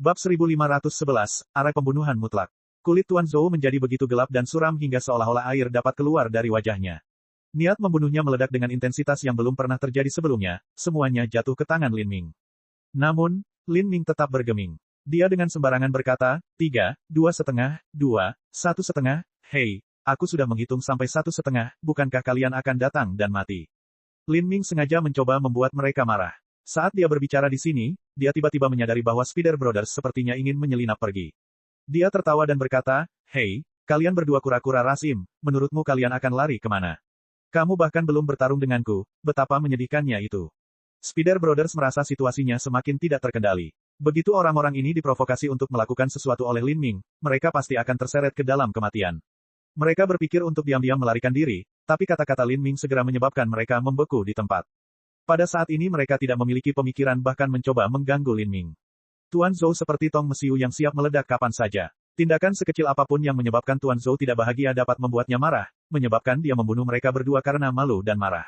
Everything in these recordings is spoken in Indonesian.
Bab 1511, Arah Pembunuhan Mutlak. Kulit Tuan Zhou menjadi begitu gelap dan suram hingga seolah-olah air dapat keluar dari wajahnya. Niat membunuhnya meledak dengan intensitas yang belum pernah terjadi sebelumnya, semuanya jatuh ke tangan Lin Ming. Namun, Lin Ming tetap bergeming. Dia dengan sembarangan berkata, 3, 2,5, 2, 1,5, hei, aku sudah menghitung sampai 1,5, bukankah kalian akan datang dan mati? Lin Ming sengaja mencoba membuat mereka marah. Saat dia berbicara di sini, dia tiba-tiba menyadari bahwa Spider Brothers sepertinya ingin menyelinap pergi. Dia tertawa dan berkata, hei, kalian berdua kura-kura rasim, menurutmu kalian akan lari kemana? Kamu bahkan belum bertarung denganku, betapa menyedihkannya itu. Spider Brothers merasa situasinya semakin tidak terkendali. Begitu orang-orang ini diprovokasi untuk melakukan sesuatu oleh Lin Ming, mereka pasti akan terseret ke dalam kematian. Mereka berpikir untuk diam-diam melarikan diri, tapi kata-kata Lin Ming segera menyebabkan mereka membeku di tempat. Pada saat ini mereka tidak memiliki pemikiran bahkan mencoba mengganggu Lin Ming. Tuan Zhou seperti tong mesiu yang siap meledak kapan saja. Tindakan sekecil apapun yang menyebabkan Tuan Zhou tidak bahagia dapat membuatnya marah, menyebabkan dia membunuh mereka berdua karena malu dan marah.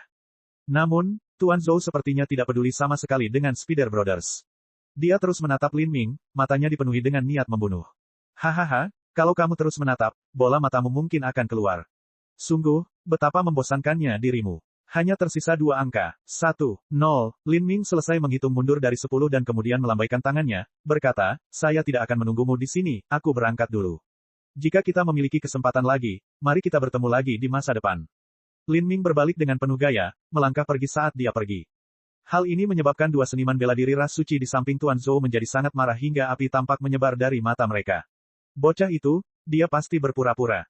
Namun, Tuan Zhou sepertinya tidak peduli sama sekali dengan Spider Brothers. Dia terus menatap Lin Ming, matanya dipenuhi dengan niat membunuh. Hahaha, kalau kamu terus menatap, bola matamu mungkin akan keluar. Sungguh, betapa membosankannya dirimu. Hanya tersisa 2 angka, 1, 0. Lin Ming selesai menghitung mundur dari 10 dan kemudian melambaikan tangannya, berkata, saya tidak akan menunggumu di sini, aku berangkat dulu. Jika kita memiliki kesempatan lagi, mari kita bertemu lagi di masa depan. Lin Ming berbalik dengan penuh gaya, melangkah pergi saat dia pergi. Hal ini menyebabkan 2 seniman bela diri ras suci di samping Tuan Zhou menjadi sangat marah hingga api tampak menyebar dari mata mereka. Bocah itu, dia pasti berpura-pura.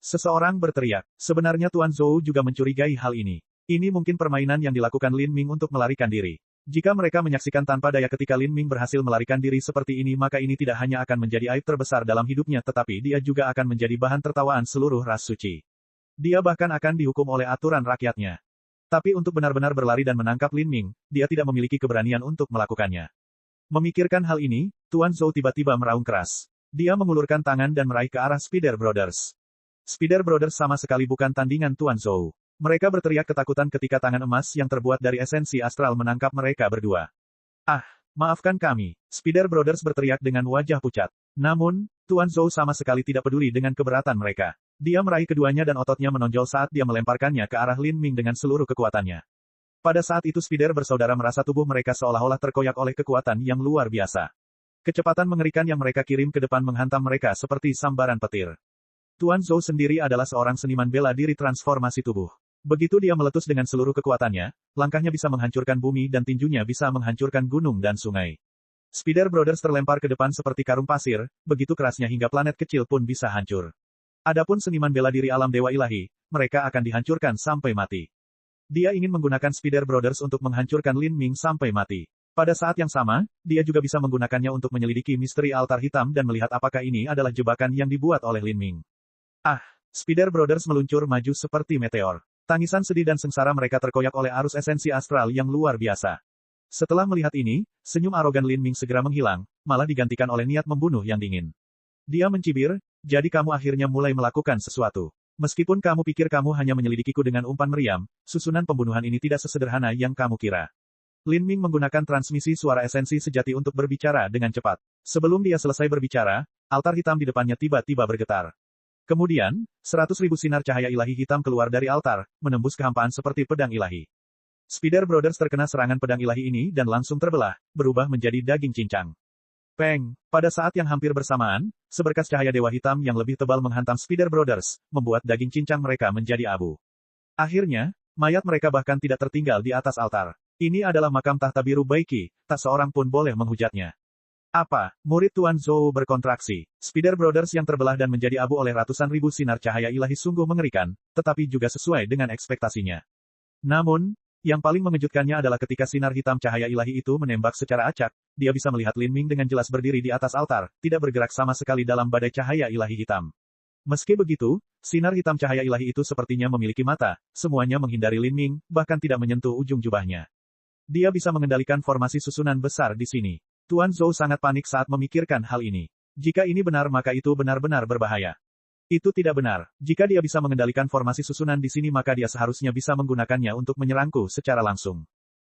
Seseorang berteriak, sebenarnya Tuan Zhou juga mencurigai hal ini. Ini mungkin permainan yang dilakukan Lin Ming untuk melarikan diri. Jika mereka menyaksikan tanpa daya ketika Lin Ming berhasil melarikan diri seperti ini maka ini tidak hanya akan menjadi aib terbesar dalam hidupnya tetapi dia juga akan menjadi bahan tertawaan seluruh ras suci. Dia bahkan akan dihukum oleh aturan rakyatnya. Tapi untuk benar-benar berlari dan menangkap Lin Ming, dia tidak memiliki keberanian untuk melakukannya. Memikirkan hal ini, Tuan Zhou tiba-tiba meraung keras. Dia mengulurkan tangan dan meraih ke arah Spider Brothers. Spider Brothers sama sekali bukan tandingan Tuan Zhou. Mereka berteriak ketakutan ketika tangan emas yang terbuat dari esensi astral menangkap mereka berdua. Ah, maafkan kami, Spider Brothers berteriak dengan wajah pucat. Namun, Tuan Zhou sama sekali tidak peduli dengan keberatan mereka. Dia meraih keduanya dan ototnya menonjol saat dia melemparkannya ke arah Lin Ming dengan seluruh kekuatannya. Pada saat itu Spider bersaudara merasa tubuh mereka seolah-olah terkoyak oleh kekuatan yang luar biasa. Kecepatan mengerikan yang mereka kirim ke depan menghantam mereka seperti sambaran petir. Tuan Zhou sendiri adalah seorang seniman bela diri transformasi tubuh. Begitu dia meletus dengan seluruh kekuatannya, langkahnya bisa menghancurkan bumi dan tinjunya bisa menghancurkan gunung dan sungai. Spider Brothers terlempar ke depan seperti karung pasir, begitu kerasnya hingga planet kecil pun bisa hancur. Adapun seniman bela diri alam dewa ilahi, mereka akan dihancurkan sampai mati. Dia ingin menggunakan Spider Brothers untuk menghancurkan Lin Ming sampai mati. Pada saat yang sama, dia juga bisa menggunakannya untuk menyelidiki misteri altar hitam dan melihat apakah ini adalah jebakan yang dibuat oleh Lin Ming. Ah, Spider Brothers meluncur maju seperti meteor. Tangisan sedih dan sengsara mereka terkoyak oleh arus esensi astral yang luar biasa. Setelah melihat ini, senyum arogan Lin Ming segera menghilang, malah digantikan oleh niat membunuh yang dingin. Dia mencibir, jadi kamu akhirnya mulai melakukan sesuatu. Meskipun kamu pikir kamu hanya menyelidikiku dengan umpan meriam, susunan pembunuhan ini tidak sesederhana yang kamu kira. Lin Ming menggunakan transmisi suara esensi sejati untuk berbicara dengan cepat. Sebelum dia selesai berbicara, altar hitam di depannya tiba-tiba bergetar. Kemudian, 100.000 sinar cahaya ilahi hitam keluar dari altar, menembus kehampaan seperti pedang ilahi. Spider Brothers terkena serangan pedang ilahi ini dan langsung terbelah, berubah menjadi daging cincang. Peng! Pada saat yang hampir bersamaan, seberkas cahaya dewa hitam yang lebih tebal menghantam Spider Brothers, membuat daging cincang mereka menjadi abu. Akhirnya, mayat mereka bahkan tidak tertinggal di atas altar. Ini adalah makam tahta biru Baiki, tak seorang pun boleh menghujatnya. Apa? Murid Tuan Zhou berkontraksi. Spider Brothers yang terbelah dan menjadi abu oleh ratusan ribu sinar cahaya ilahi sungguh mengerikan, tetapi juga sesuai dengan ekspektasinya. Namun, yang paling mengejutkannya adalah ketika sinar hitam cahaya ilahi itu menembak secara acak, dia bisa melihat Lin Ming dengan jelas berdiri di atas altar, tidak bergerak sama sekali dalam badai cahaya ilahi hitam. Meski begitu, sinar hitam cahaya ilahi itu sepertinya memiliki mata, semuanya menghindari Lin Ming, bahkan tidak menyentuh ujung jubahnya. Dia bisa mengendalikan formasi susunan besar di sini. Tuan Zhou sangat panik saat memikirkan hal ini. Jika ini benar maka itu benar-benar berbahaya. Itu tidak benar. Jika dia bisa mengendalikan formasi susunan di sini maka dia seharusnya bisa menggunakannya untuk menyerangku secara langsung.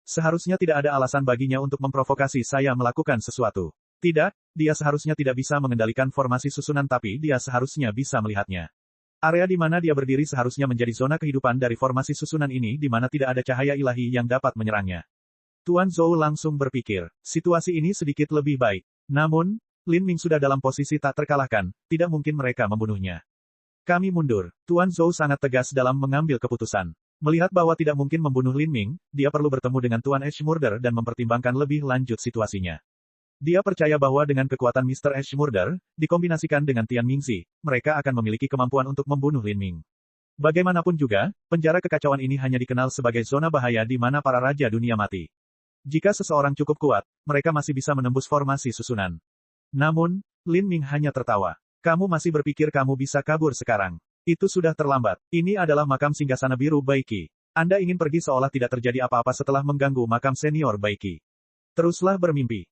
Seharusnya tidak ada alasan baginya untuk memprovokasi saya melakukan sesuatu. Tidak, dia seharusnya tidak bisa mengendalikan formasi susunan tapi dia seharusnya bisa melihatnya. Area di mana dia berdiri seharusnya menjadi zona kehidupan dari formasi susunan ini di mana tidak ada cahaya ilahi yang dapat menyerangnya. Tuan Zhou langsung berpikir, situasi ini sedikit lebih baik. Namun, Lin Ming sudah dalam posisi tak terkalahkan, tidak mungkin mereka membunuhnya. Kami mundur. Tuan Zhou sangat tegas dalam mengambil keputusan. Melihat bahwa tidak mungkin membunuh Lin Ming, dia perlu bertemu dengan Tuan Ashmurder dan mempertimbangkan lebih lanjut situasinya. Dia percaya bahwa dengan kekuatan Mr. Ashmurder, dikombinasikan dengan Tian Mingzi, mereka akan memiliki kemampuan untuk membunuh Lin Ming. Bagaimanapun juga, penjara kekacauan ini hanya dikenal sebagai zona bahaya di mana para raja dunia mati. Jika seseorang cukup kuat, mereka masih bisa menembus formasi susunan. Namun, Lin Ming hanya tertawa. Kamu masih berpikir kamu bisa kabur sekarang. Itu sudah terlambat. Ini adalah makam singgasana biru Baiki. Anda ingin pergi seolah tidak terjadi apa-apa setelah mengganggu makam senior Baiki. Teruslah bermimpi.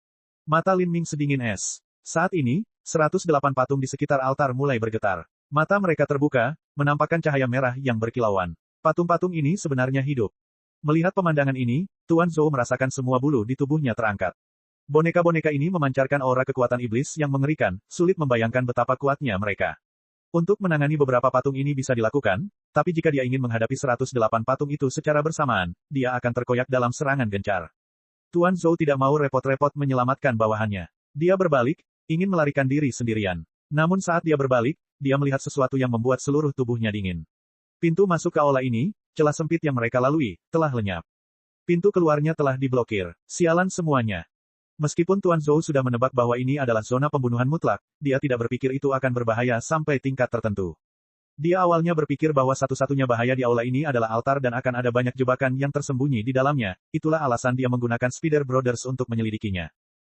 Mata Lin Ming sedingin es. Saat ini, 108 patung di sekitar altar mulai bergetar. Mata mereka terbuka, menampakkan cahaya merah yang berkilauan. Patung-patung ini sebenarnya hidup. Melihat pemandangan ini, Tuan Zhou merasakan semua bulu di tubuhnya terangkat. Boneka-boneka ini memancarkan aura kekuatan iblis yang mengerikan, sulit membayangkan betapa kuatnya mereka. Untuk menangani beberapa patung ini bisa dilakukan, tapi jika dia ingin menghadapi 108 patung itu secara bersamaan, dia akan terkoyak dalam serangan gencar. Tuan Zhou tidak mau repot-repot menyelamatkan bawahannya. Dia berbalik, ingin melarikan diri sendirian. Namun saat dia berbalik, dia melihat sesuatu yang membuat seluruh tubuhnya dingin. Pintu masuk ke aula ini, celah sempit yang mereka lalui, telah lenyap. Pintu keluarnya telah diblokir. Sialan semuanya. Meskipun Tuan Zhou sudah menebak bahwa ini adalah zona pembunuhan mutlak, dia tidak berpikir itu akan berbahaya sampai tingkat tertentu. Dia awalnya berpikir bahwa satu-satunya bahaya di aula ini adalah altar dan akan ada banyak jebakan yang tersembunyi di dalamnya, itulah alasan dia menggunakan Spider Brothers untuk menyelidikinya.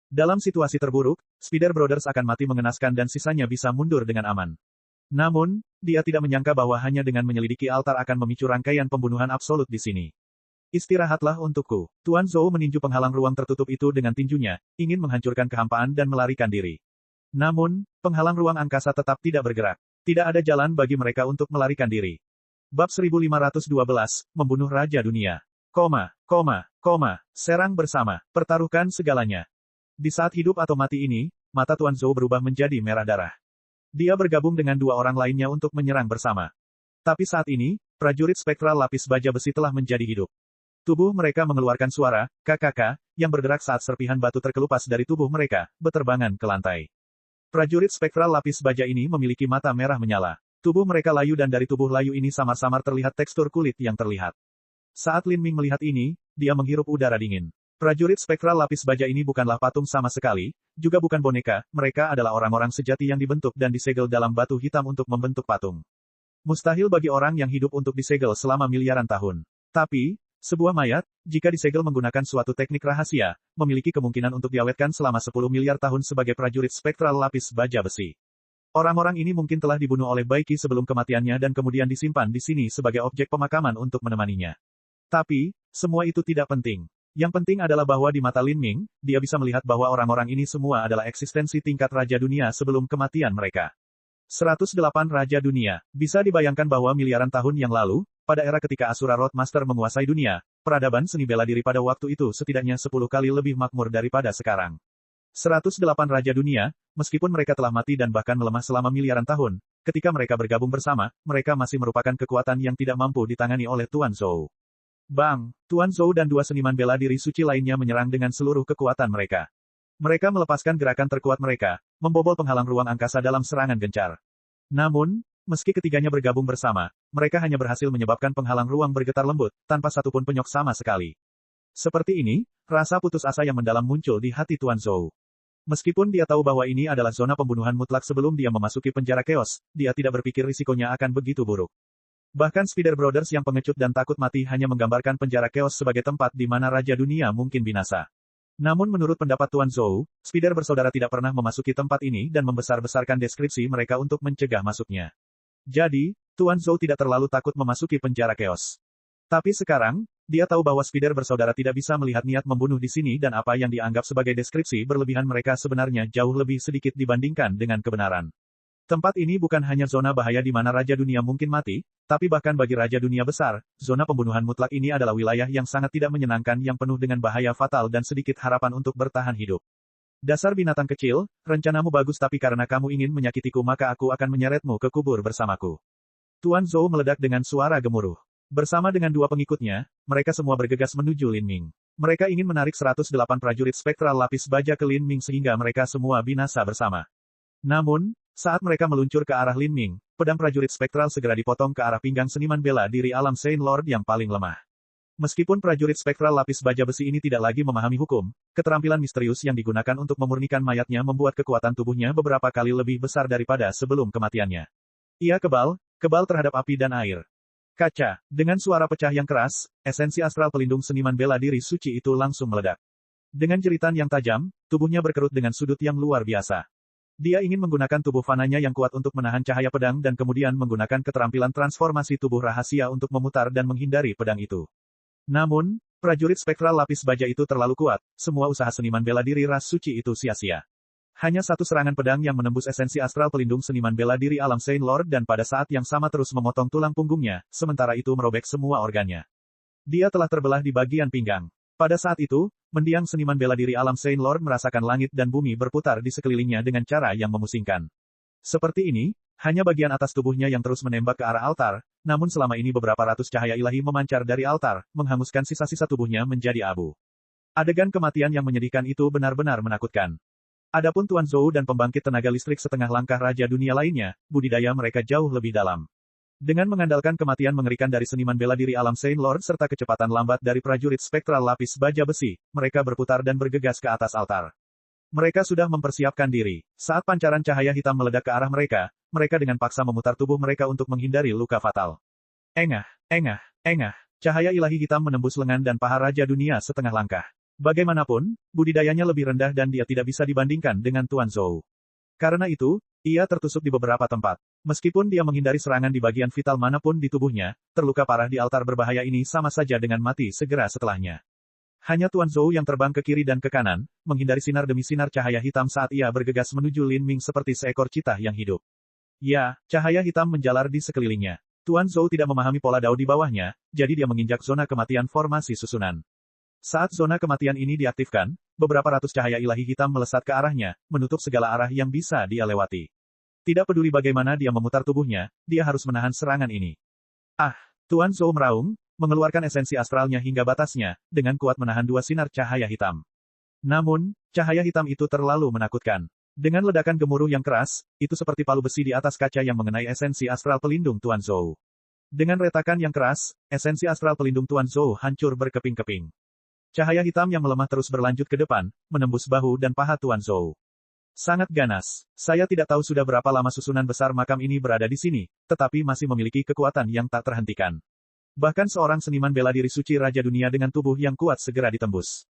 Dalam situasi terburuk, Spider Brothers akan mati mengenaskan dan sisanya bisa mundur dengan aman. Namun, dia tidak menyangka bahwa hanya dengan menyelidiki altar akan memicu rangkaian pembunuhan absolut di sini. Istirahatlah untukku. Tuan Zhou meninju penghalang ruang tertutup itu dengan tinjunya, ingin menghancurkan kehampaan dan melarikan diri. Namun, penghalang ruang angkasa tetap tidak bergerak. Tidak ada jalan bagi mereka untuk melarikan diri. Bab 1512, Membunuh Raja Dunia. Serang bersama, pertaruhkan segalanya. Di saat hidup atau mati ini, mata Tuan Zhou berubah menjadi merah darah. Dia bergabung dengan dua orang lainnya untuk menyerang bersama. Tapi saat ini, prajurit spektral lapis baja besi telah menjadi hidup. Tubuh mereka mengeluarkan suara, kakak, yang bergerak saat serpihan batu terkelupas dari tubuh mereka, beterbangan ke lantai. Prajurit spektral lapis baja ini memiliki mata merah menyala. Tubuh mereka layu dan dari tubuh layu ini samar-samar terlihat tekstur kulit yang terlihat. Saat Lin Ming melihat ini, dia menghirup udara dingin. Prajurit spektral lapis baja ini bukanlah patung sama sekali, juga bukan boneka, mereka adalah orang-orang sejati yang dibentuk dan disegel dalam batu hitam untuk membentuk patung. Mustahil bagi orang yang hidup untuk disegel selama miliaran tahun. Tapi, sebuah mayat, jika disegel menggunakan suatu teknik rahasia, memiliki kemungkinan untuk diawetkan selama 10 miliar tahun sebagai prajurit spektral lapis baja besi. Orang-orang ini mungkin telah dibunuh oleh Baiki sebelum kematiannya dan kemudian disimpan di sini sebagai objek pemakaman untuk menemaninya. Tapi, semua itu tidak penting. Yang penting adalah bahwa di mata Lin Ming, dia bisa melihat bahwa orang-orang ini semua adalah eksistensi tingkat Raja Dunia sebelum kematian mereka. 108 Raja Dunia. Bisa dibayangkan bahwa miliaran tahun yang lalu, pada era ketika Asura Roadmaster menguasai dunia, peradaban seni bela diri pada waktu itu setidaknya 10 kali lebih makmur daripada sekarang. 108 Raja Dunia, meskipun mereka telah mati dan bahkan melemah selama miliaran tahun, ketika mereka bergabung bersama, mereka masih merupakan kekuatan yang tidak mampu ditangani oleh Tuan Zhou. Bang! Tuan Zhou dan dua seniman bela diri suci lainnya menyerang dengan seluruh kekuatan mereka. Mereka melepaskan gerakan terkuat mereka, membobol penghalang ruang angkasa dalam serangan gencar. Namun, meski ketiganya bergabung bersama, mereka hanya berhasil menyebabkan penghalang ruang bergetar lembut, tanpa satupun penyok sama sekali. Seperti ini, rasa putus asa yang mendalam muncul di hati Tuan Zhou. Meskipun dia tahu bahwa ini adalah zona pembunuhan mutlak sebelum dia memasuki penjara keos, dia tidak berpikir risikonya akan begitu buruk. Bahkan Spider Brothers yang pengecut dan takut mati hanya menggambarkan penjara keos sebagai tempat di mana Raja Dunia mungkin binasa. Namun menurut pendapat Tuan Zhou, Spider bersaudara tidak pernah memasuki tempat ini dan membesar-besarkan deskripsi mereka untuk mencegah masuknya. Jadi, Tuan Zhou tidak terlalu takut memasuki penjara keos. Tapi sekarang, dia tahu bahwa Spider bersaudara tidak bisa melihat niat membunuh di sini dan apa yang dianggap sebagai deskripsi berlebihan mereka sebenarnya jauh lebih sedikit dibandingkan dengan kebenaran. Tempat ini bukan hanya zona bahaya di mana Raja Dunia mungkin mati, tapi bahkan bagi Raja Dunia besar, zona pembunuhan mutlak ini adalah wilayah yang sangat tidak menyenangkan yang penuh dengan bahaya fatal dan sedikit harapan untuk bertahan hidup. Dasar binatang kecil, rencanamu bagus tapi karena kamu ingin menyakitiku maka aku akan menyeretmu ke kubur bersamaku. Tuan Zhou meledak dengan suara gemuruh. Bersama dengan dua pengikutnya, mereka semua bergegas menuju Lin Ming. Mereka ingin menarik 108 prajurit spektral lapis baja ke Lin Ming sehingga mereka semua binasa bersama. Namun, saat mereka meluncur ke arah Lin Ming, pedang prajurit spektral segera dipotong ke arah pinggang seniman bela diri alam Saint Lord yang paling lemah. Meskipun prajurit spektral lapis baja besi ini tidak lagi memahami hukum, keterampilan misterius yang digunakan untuk memurnikan mayatnya membuat kekuatan tubuhnya beberapa kali lebih besar daripada sebelum kematiannya. Ia kebal terhadap api dan air. Kaca, dengan suara pecah yang keras, esensi astral pelindung seniman bela diri suci itu langsung meledak. Dengan jeritan yang tajam, tubuhnya berkerut dengan sudut yang luar biasa. Dia ingin menggunakan tubuh fananya yang kuat untuk menahan cahaya pedang dan kemudian menggunakan keterampilan transformasi tubuh rahasia untuk memutar dan menghindari pedang itu. Namun, prajurit spektral lapis baja itu terlalu kuat, semua usaha seniman bela diri ras suci itu sia-sia. Hanya satu serangan pedang yang menembus esensi astral pelindung seniman bela diri alam Saint Lord dan pada saat yang sama terus memotong tulang punggungnya, sementara itu merobek semua organnya. Dia telah terbelah di bagian pinggang. Pada saat itu, mendiang seniman bela diri alam Saint Lord merasakan langit dan bumi berputar di sekelilingnya dengan cara yang memusingkan. Seperti ini, hanya bagian atas tubuhnya yang terus menembak ke arah altar, namun selama ini beberapa ratus cahaya ilahi memancar dari altar, menghanguskan sisa-sisa tubuhnya menjadi abu. Adegan kematian yang menyedihkan itu benar-benar menakutkan. Adapun Tuan Zhou dan pembangkit tenaga listrik setengah langkah raja dunia lainnya, budidaya mereka jauh lebih dalam. Dengan mengandalkan kematian mengerikan dari seniman bela diri alam Saint Lord serta kecepatan lambat dari prajurit spektral lapis baja besi, mereka berputar dan bergegas ke atas altar. Mereka sudah mempersiapkan diri. Saat pancaran cahaya hitam meledak ke arah mereka, mereka dengan paksa memutar tubuh mereka untuk menghindari luka fatal. Engah. Cahaya ilahi hitam menembus lengan dan paha raja dunia setengah langkah. Bagaimanapun, budidayanya lebih rendah dan dia tidak bisa dibandingkan dengan Tuan Zhou. Karena itu, ia tertusuk di beberapa tempat. Meskipun dia menghindari serangan di bagian vital manapun di tubuhnya, terluka parah di altar berbahaya ini sama saja dengan mati segera setelahnya. Hanya Tuan Zhou yang terbang ke kiri dan ke kanan, menghindari sinar demi sinar cahaya hitam saat ia bergegas menuju Lin Ming seperti seekor citah yang hidup. Ya, cahaya hitam menjalar di sekelilingnya. Tuan Zhou tidak memahami pola dao di bawahnya, jadi dia menginjak zona kematian formasi susunan. Saat zona kematian ini diaktifkan, beberapa ratus cahaya ilahi hitam melesat ke arahnya, menutup segala arah yang bisa dia lewati. Tidak peduli bagaimana dia memutar tubuhnya, dia harus menahan serangan ini. Tuan Zhou meraung, mengeluarkan esensi astralnya hingga batasnya, dengan kuat menahan dua sinar cahaya hitam. Namun, cahaya hitam itu terlalu menakutkan. Dengan ledakan gemuruh yang keras, itu seperti palu besi di atas kaca yang mengenai esensi astral pelindung Tuan Zhou. Dengan retakan yang keras, esensi astral pelindung Tuan Zhou hancur berkeping-keping. Cahaya hitam yang melemah terus berlanjut ke depan, menembus bahu dan paha Tuan Zhou. Sangat ganas. Saya tidak tahu sudah berapa lama susunan besar makam ini berada di sini, tetapi masih memiliki kekuatan yang tak terhentikan. Bahkan seorang seniman bela diri suci Raja Dunia dengan tubuh yang kuat segera ditembus.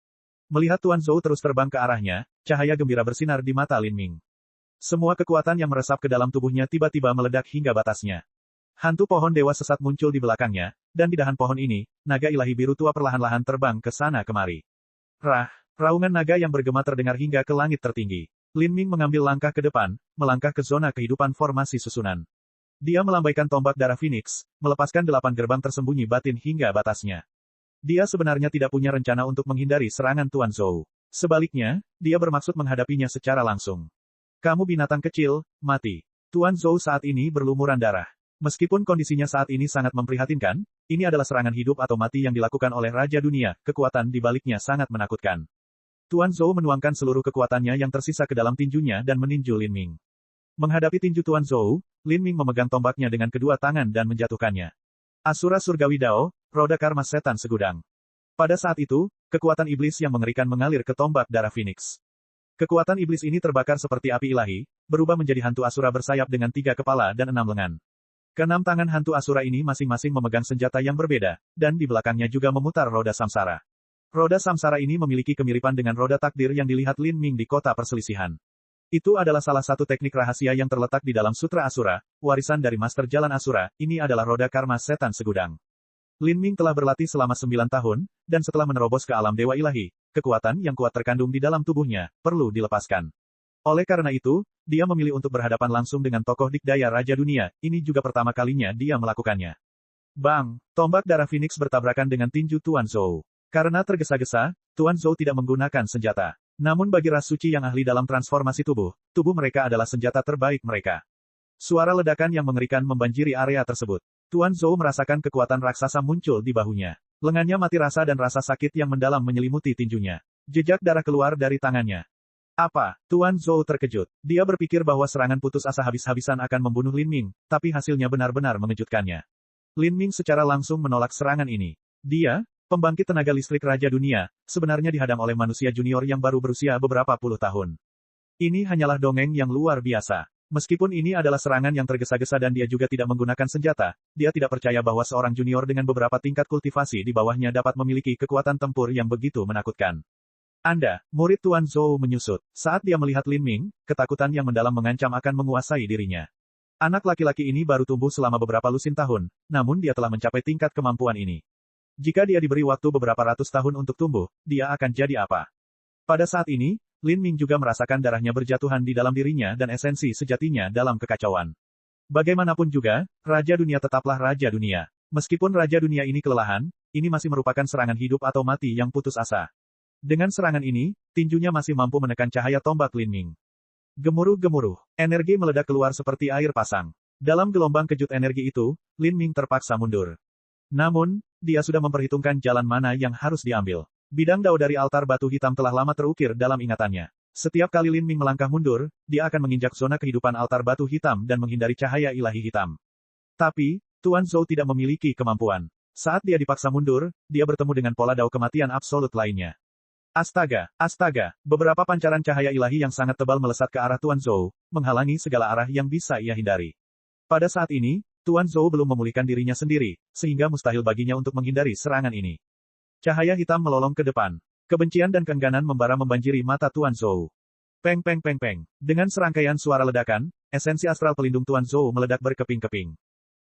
Melihat Tuan Zhou terus terbang ke arahnya, cahaya gembira bersinar di mata Lin Ming. Semua kekuatan yang meresap ke dalam tubuhnya tiba-tiba meledak hingga batasnya. Hantu pohon dewa sesat muncul di belakangnya, dan di dahan pohon ini, naga ilahi biru tua perlahan-lahan terbang ke sana kemari. Raungan naga yang bergema terdengar hingga ke langit tertinggi. Lin Ming mengambil langkah ke depan, melangkah ke zona kehidupan formasi susunan. Dia melambaikan tombak darah Phoenix, melepaskan 8 gerbang tersembunyi batin hingga batasnya. Dia sebenarnya tidak punya rencana untuk menghindari serangan Tuan Zhou. Sebaliknya, dia bermaksud menghadapinya secara langsung. Kamu binatang kecil, mati. Tuan Zhou saat ini berlumuran darah. Meskipun kondisinya saat ini sangat memprihatinkan, ini adalah serangan hidup atau mati yang dilakukan oleh Raja Dunia, kekuatan di baliknya sangat menakutkan. Tuan Zhou menuangkan seluruh kekuatannya yang tersisa ke dalam tinjunya dan meninju Lin Ming. Menghadapi tinju Tuan Zhou, Lin Ming memegang tombaknya dengan kedua tangan dan menjatuhkannya. Asura Surgawi Dao, roda karma setan segudang. Pada saat itu, kekuatan iblis yang mengerikan mengalir ke tombak darah Phoenix. Kekuatan iblis ini terbakar seperti api ilahi, berubah menjadi hantu Asura bersayap dengan 3 kepala dan 6 lengan. Keenam tangan hantu Asura ini masing-masing memegang senjata yang berbeda, dan di belakangnya juga memutar roda samsara. Roda samsara ini memiliki kemiripan dengan roda takdir yang dilihat Lin Ming di kota perselisihan. Itu adalah salah satu teknik rahasia yang terletak di dalam Sutra Asura, warisan dari Master Jalan Asura, ini adalah roda karma setan segudang. Lin Ming telah berlatih selama 9 tahun, dan setelah menerobos ke alam dewa ilahi, kekuatan yang kuat terkandung di dalam tubuhnya, perlu dilepaskan. Oleh karena itu, dia memilih untuk berhadapan langsung dengan tokoh dikdaya Raja Dunia, ini juga pertama kalinya dia melakukannya. Bang! Tombak darah Phoenix bertabrakan dengan tinju Tuan Zhou. Karena tergesa-gesa, Tuan Zhou tidak menggunakan senjata. Namun bagi ras suci yang ahli dalam transformasi tubuh, tubuh mereka adalah senjata terbaik mereka. Suara ledakan yang mengerikan membanjiri area tersebut. Tuan Zhou merasakan kekuatan raksasa muncul di bahunya. Lengannya mati rasa dan rasa sakit yang mendalam menyelimuti tinjunya. Jejak darah keluar dari tangannya. Apa? Tuan Zhou terkejut. Dia berpikir bahwa serangan putus asa habis-habisan akan membunuh Lin Ming, tapi hasilnya benar-benar mengejutkannya. Lin Ming secara langsung menolak serangan ini. Dia, pembangkit tenaga listrik Raja Dunia, sebenarnya dihadang oleh manusia junior yang baru berusia beberapa puluh tahun. Ini hanyalah dongeng yang luar biasa. Meskipun ini adalah serangan yang tergesa-gesa dan dia juga tidak menggunakan senjata, dia tidak percaya bahwa seorang junior dengan beberapa tingkat kultivasi di bawahnya dapat memiliki kekuatan tempur yang begitu menakutkan. Anda, murid Tuan Zhou menyusut. Saat dia melihat Lin Ming, ketakutan yang mendalam mengancam akan menguasai dirinya. Anak laki-laki ini baru tumbuh selama beberapa lusin tahun, namun dia telah mencapai tingkat kemampuan ini. Jika dia diberi waktu beberapa ratus tahun untuk tumbuh, dia akan jadi apa? Pada saat ini, Lin Ming juga merasakan darahnya berjatuhan di dalam dirinya dan esensi sejatinya dalam kekacauan. Bagaimanapun juga, Raja Dunia tetaplah Raja Dunia. Meskipun Raja Dunia ini kelelahan, ini masih merupakan serangan hidup atau mati yang putus asa. Dengan serangan ini, tinjunya masih mampu menekan cahaya tombak Lin Ming. Gemuruh-gemuruh, energi meledak keluar seperti air pasang. Dalam gelombang kejut energi itu, Lin Ming terpaksa mundur. Namun, dia sudah memperhitungkan jalan mana yang harus diambil. Bidang dao dari altar batu hitam telah lama terukir dalam ingatannya. Setiap kali Lin Ming melangkah mundur, dia akan menginjak zona kehidupan altar batu hitam dan menghindari cahaya ilahi hitam. Tapi, Tuan Zhou tidak memiliki kemampuan. Saat dia dipaksa mundur, dia bertemu dengan pola dao kematian absolut lainnya. Astaga, astaga, beberapa pancaran cahaya ilahi yang sangat tebal melesat ke arah Tuan Zhou, menghalangi segala arah yang bisa ia hindari. Pada saat ini, Tuan Zhou belum memulihkan dirinya sendiri, sehingga mustahil baginya untuk menghindari serangan ini. Cahaya hitam melolong ke depan. Kebencian dan keengganan membara membanjiri mata Tuan Zhou. Peng peng peng peng. Dengan serangkaian suara ledakan, esensi astral pelindung Tuan Zhou meledak berkeping-keping.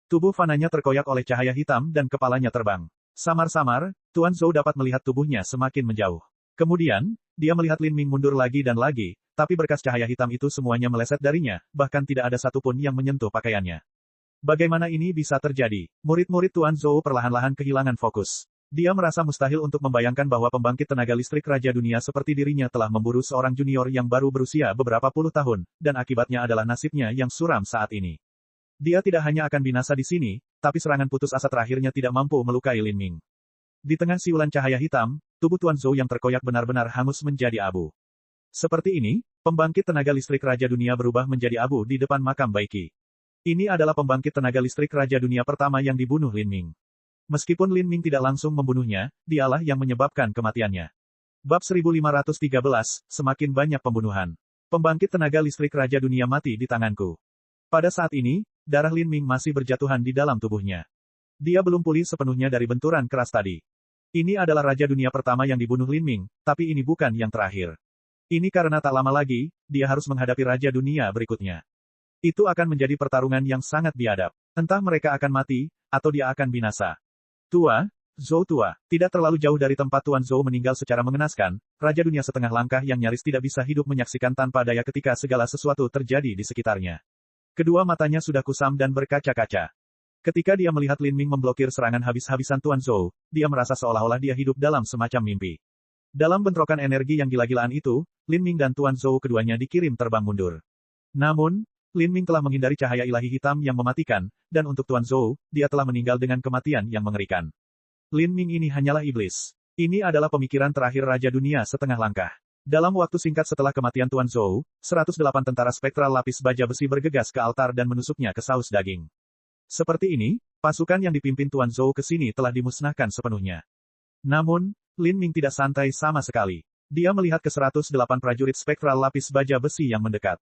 Tubuh fananya terkoyak oleh cahaya hitam dan kepalanya terbang. Samar-samar, Tuan Zhou dapat melihat tubuhnya semakin menjauh. Kemudian, dia melihat Lin Ming mundur lagi dan lagi, tapi berkas cahaya hitam itu semuanya meleset darinya, bahkan tidak ada satupun yang menyentuh pakaiannya. Bagaimana ini bisa terjadi? Murid-murid Tuan Zhou perlahan-lahan kehilangan fokus. Dia merasa mustahil untuk membayangkan bahwa pembangkit tenaga listrik Raja Dunia seperti dirinya telah memburu seorang junior yang baru berusia beberapa puluh tahun, dan akibatnya adalah nasibnya yang suram saat ini. Dia tidak hanya akan binasa di sini, tapi serangan putus asa terakhirnya tidak mampu melukai Lin Ming. Di tengah siulan cahaya hitam, tubuh Tuan Zhou yang terkoyak benar-benar hangus menjadi abu. Seperti ini, pembangkit tenaga listrik Raja Dunia berubah menjadi abu di depan makam Baiki. Ini adalah pembangkit tenaga listrik Raja Dunia pertama yang dibunuh Lin Ming. Meskipun Lin Ming tidak langsung membunuhnya, dialah yang menyebabkan kematiannya. Bab 1513, semakin banyak pembunuhan. Pembangkit tenaga listrik Raja Dunia mati di tanganku. Pada saat ini, darah Lin Ming masih berjatuhan di dalam tubuhnya. Dia belum pulih sepenuhnya dari benturan keras tadi. Ini adalah Raja Dunia pertama yang dibunuh Lin Ming, tapi ini bukan yang terakhir. Ini karena tak lama lagi, dia harus menghadapi Raja Dunia berikutnya. Itu akan menjadi pertarungan yang sangat biadab. Entah mereka akan mati, atau dia akan binasa. Tua, Zhou tua, tidak terlalu jauh dari tempat Tuan Zhou meninggal secara mengenaskan, Raja Dunia setengah langkah yang nyaris tidak bisa hidup menyaksikan tanpa daya ketika segala sesuatu terjadi di sekitarnya. Kedua matanya sudah kusam dan berkaca-kaca. Ketika dia melihat Lin Ming memblokir serangan habis-habisan Tuan Zhou, dia merasa seolah-olah dia hidup dalam semacam mimpi. Dalam bentrokan energi yang gila-gilaan itu, Lin Ming dan Tuan Zhou keduanya dikirim terbang mundur. Namun, Lin Ming telah menghindari cahaya ilahi hitam yang mematikan, dan untuk Tuan Zhou, dia telah meninggal dengan kematian yang mengerikan. Lin Ming ini hanyalah iblis. Ini adalah pemikiran terakhir Raja Dunia setengah langkah. Dalam waktu singkat setelah kematian Tuan Zhou, 108 tentara spektral lapis baja besi bergegas ke altar dan menusuknya ke saus daging. Seperti ini, pasukan yang dipimpin Tuan Zhou ke sini telah dimusnahkan sepenuhnya. Namun, Lin Ming tidak santai sama sekali. Dia melihat ke 108 prajurit spektral lapis baja besi yang mendekat.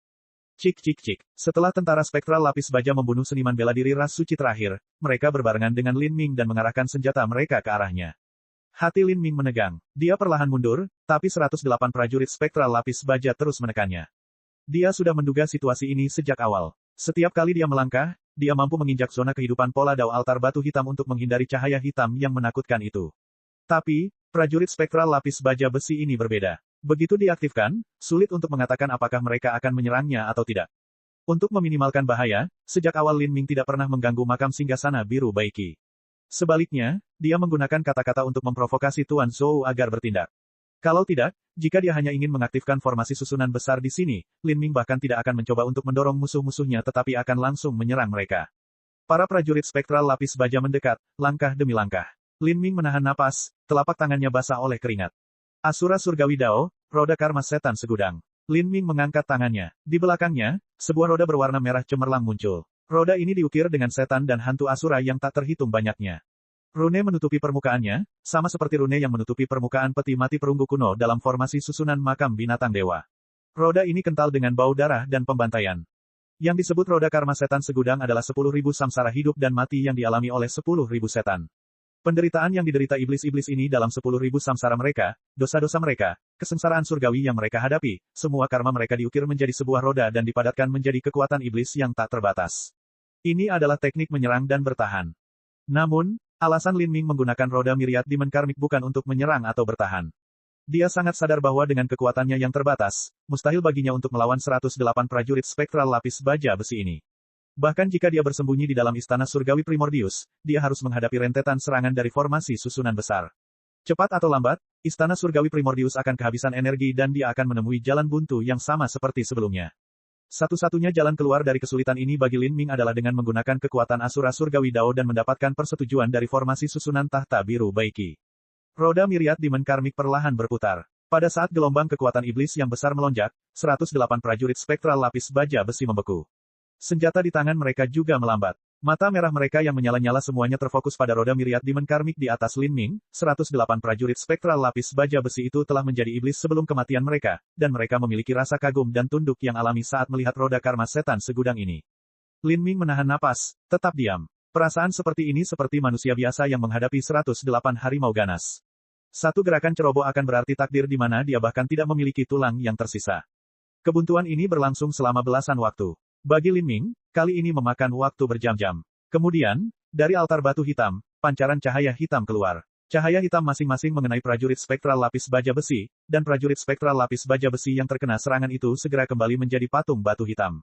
Cik cik cik. Setelah tentara spektral lapis baja membunuh seniman bela diri ras suci terakhir, mereka berbarengan dengan Lin Ming dan mengarahkan senjata mereka ke arahnya. Hati Lin Ming menegang. Dia perlahan mundur, tapi 108 prajurit spektral lapis baja terus menekannya. Dia sudah menduga situasi ini sejak awal. Setiap kali dia melangkah, dia mampu menginjak zona kehidupan pola dao altar batu hitam untuk menghindari cahaya hitam yang menakutkan itu. Tapi, prajurit spektral lapis baja besi ini berbeda. Begitu diaktifkan, sulit untuk mengatakan apakah mereka akan menyerangnya atau tidak. Untuk meminimalkan bahaya, sejak awal Lin Ming tidak pernah mengganggu makam singgasana biru Baiki. Sebaliknya, dia menggunakan kata-kata untuk memprovokasi Tuan Zhou agar bertindak. Kalau tidak, jika dia hanya ingin mengaktifkan formasi susunan besar di sini, Lin Ming bahkan tidak akan mencoba untuk mendorong musuh-musuhnya tetapi akan langsung menyerang mereka. Para prajurit spektral lapis baja mendekat, langkah demi langkah. Lin Ming menahan napas, telapak tangannya basah oleh keringat. Asura Surgawi Dao, roda karma setan segudang. Lin Ming mengangkat tangannya. Di belakangnya, sebuah roda berwarna merah cemerlang muncul. Roda ini diukir dengan setan dan hantu Asura yang tak terhitung banyaknya. Rune menutupi permukaannya, sama seperti rune yang menutupi permukaan peti mati perunggu kuno dalam formasi susunan makam binatang dewa. Roda ini kental dengan bau darah dan pembantaian. Yang disebut roda karma setan segudang adalah 10.000 samsara hidup dan mati yang dialami oleh 10.000 setan. Penderitaan yang diderita iblis-iblis ini dalam 10.000 samsara mereka, dosa-dosa mereka, kesengsaraan surgawi yang mereka hadapi, semua karma mereka diukir menjadi sebuah roda dan dipadatkan menjadi kekuatan iblis yang tak terbatas. Ini adalah teknik menyerang dan bertahan. Namun, alasan Lin Ming menggunakan roda Myriad Demon Karmik bukan untuk menyerang atau bertahan. Dia sangat sadar bahwa dengan kekuatannya yang terbatas, mustahil baginya untuk melawan 108 prajurit spektral lapis baja besi ini. Bahkan jika dia bersembunyi di dalam istana surgawi Primordius, dia harus menghadapi rentetan serangan dari formasi susunan besar. Cepat atau lambat, istana surgawi Primordius akan kehabisan energi dan dia akan menemui jalan buntu yang sama seperti sebelumnya. Satu-satunya jalan keluar dari kesulitan ini bagi Lin Ming adalah dengan menggunakan kekuatan Asura Surgawi Dao dan mendapatkan persetujuan dari formasi susunan tahta biru Baiki. Roda Myriad Demon Karmik perlahan berputar. Pada saat gelombang kekuatan iblis yang besar melonjak, 108 prajurit spektral lapis baja besi membeku. Senjata di tangan mereka juga melambat. Mata merah mereka yang menyala-nyala semuanya terfokus pada roda Myriad Demon Karmik di atas Lin Ming. 108 prajurit spektral lapis baja besi itu telah menjadi iblis sebelum kematian mereka, dan mereka memiliki rasa kagum dan tunduk yang alami saat melihat roda karma setan segudang ini. Lin Ming menahan napas, tetap diam. Perasaan seperti ini seperti manusia biasa yang menghadapi 108 harimau ganas. Satu gerakan ceroboh akan berarti takdir di mana dia bahkan tidak memiliki tulang yang tersisa. Kebuntuan ini berlangsung selama belasan waktu. Bagi Lin Ming, kali ini memakan waktu berjam-jam. Kemudian, dari altar batu hitam, pancaran cahaya hitam keluar. Cahaya hitam masing-masing mengenai prajurit spektral lapis baja besi, dan prajurit spektral lapis baja besi yang terkena serangan itu segera kembali menjadi patung batu hitam.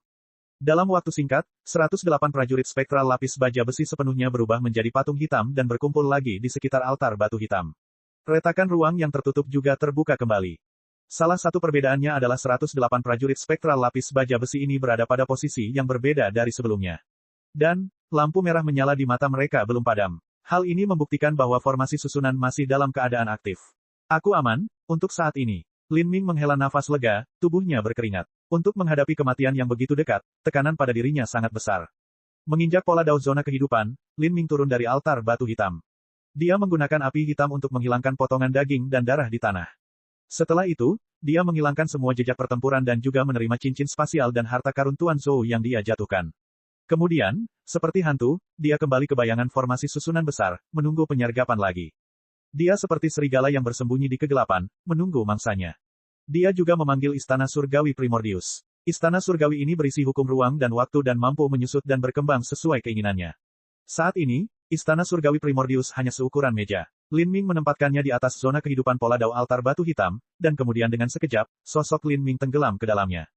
Dalam waktu singkat, 108 prajurit spektral lapis baja besi sepenuhnya berubah menjadi patung hitam dan berkumpul lagi di sekitar altar batu hitam. Retakan ruang yang tertutup juga terbuka kembali. Salah satu perbedaannya adalah 108 prajurit spektral lapis baja besi ini berada pada posisi yang berbeda dari sebelumnya. Dan, lampu merah menyala di mata mereka belum padam. Hal ini membuktikan bahwa formasi susunan masih dalam keadaan aktif. Aku aman, untuk saat ini. Lin Ming menghela nafas lega, tubuhnya berkeringat. Untuk menghadapi kematian yang begitu dekat, tekanan pada dirinya sangat besar. Menginjak pola dao zona kehidupan, Lin Ming turun dari altar batu hitam. Dia menggunakan api hitam untuk menghilangkan potongan daging dan darah di tanah. Setelah itu, dia menghilangkan semua jejak pertempuran dan juga menerima cincin spasial dan harta karun Tuan Zhou yang dia jatuhkan. Kemudian, seperti hantu, dia kembali ke bayangan formasi susunan besar, menunggu penyergapan lagi. Dia seperti serigala yang bersembunyi di kegelapan, menunggu mangsanya. Dia juga memanggil Istana Surgawi Primordius. Istana Surgawi ini berisi hukum ruang dan waktu dan mampu menyusut dan berkembang sesuai keinginannya. Saat ini, Istana Surgawi Primordius hanya seukuran meja. Lin Ming menempatkannya di atas zona kehidupan pola dao altar batu hitam, dan kemudian dengan sekejap, sosok Lin Ming tenggelam ke dalamnya.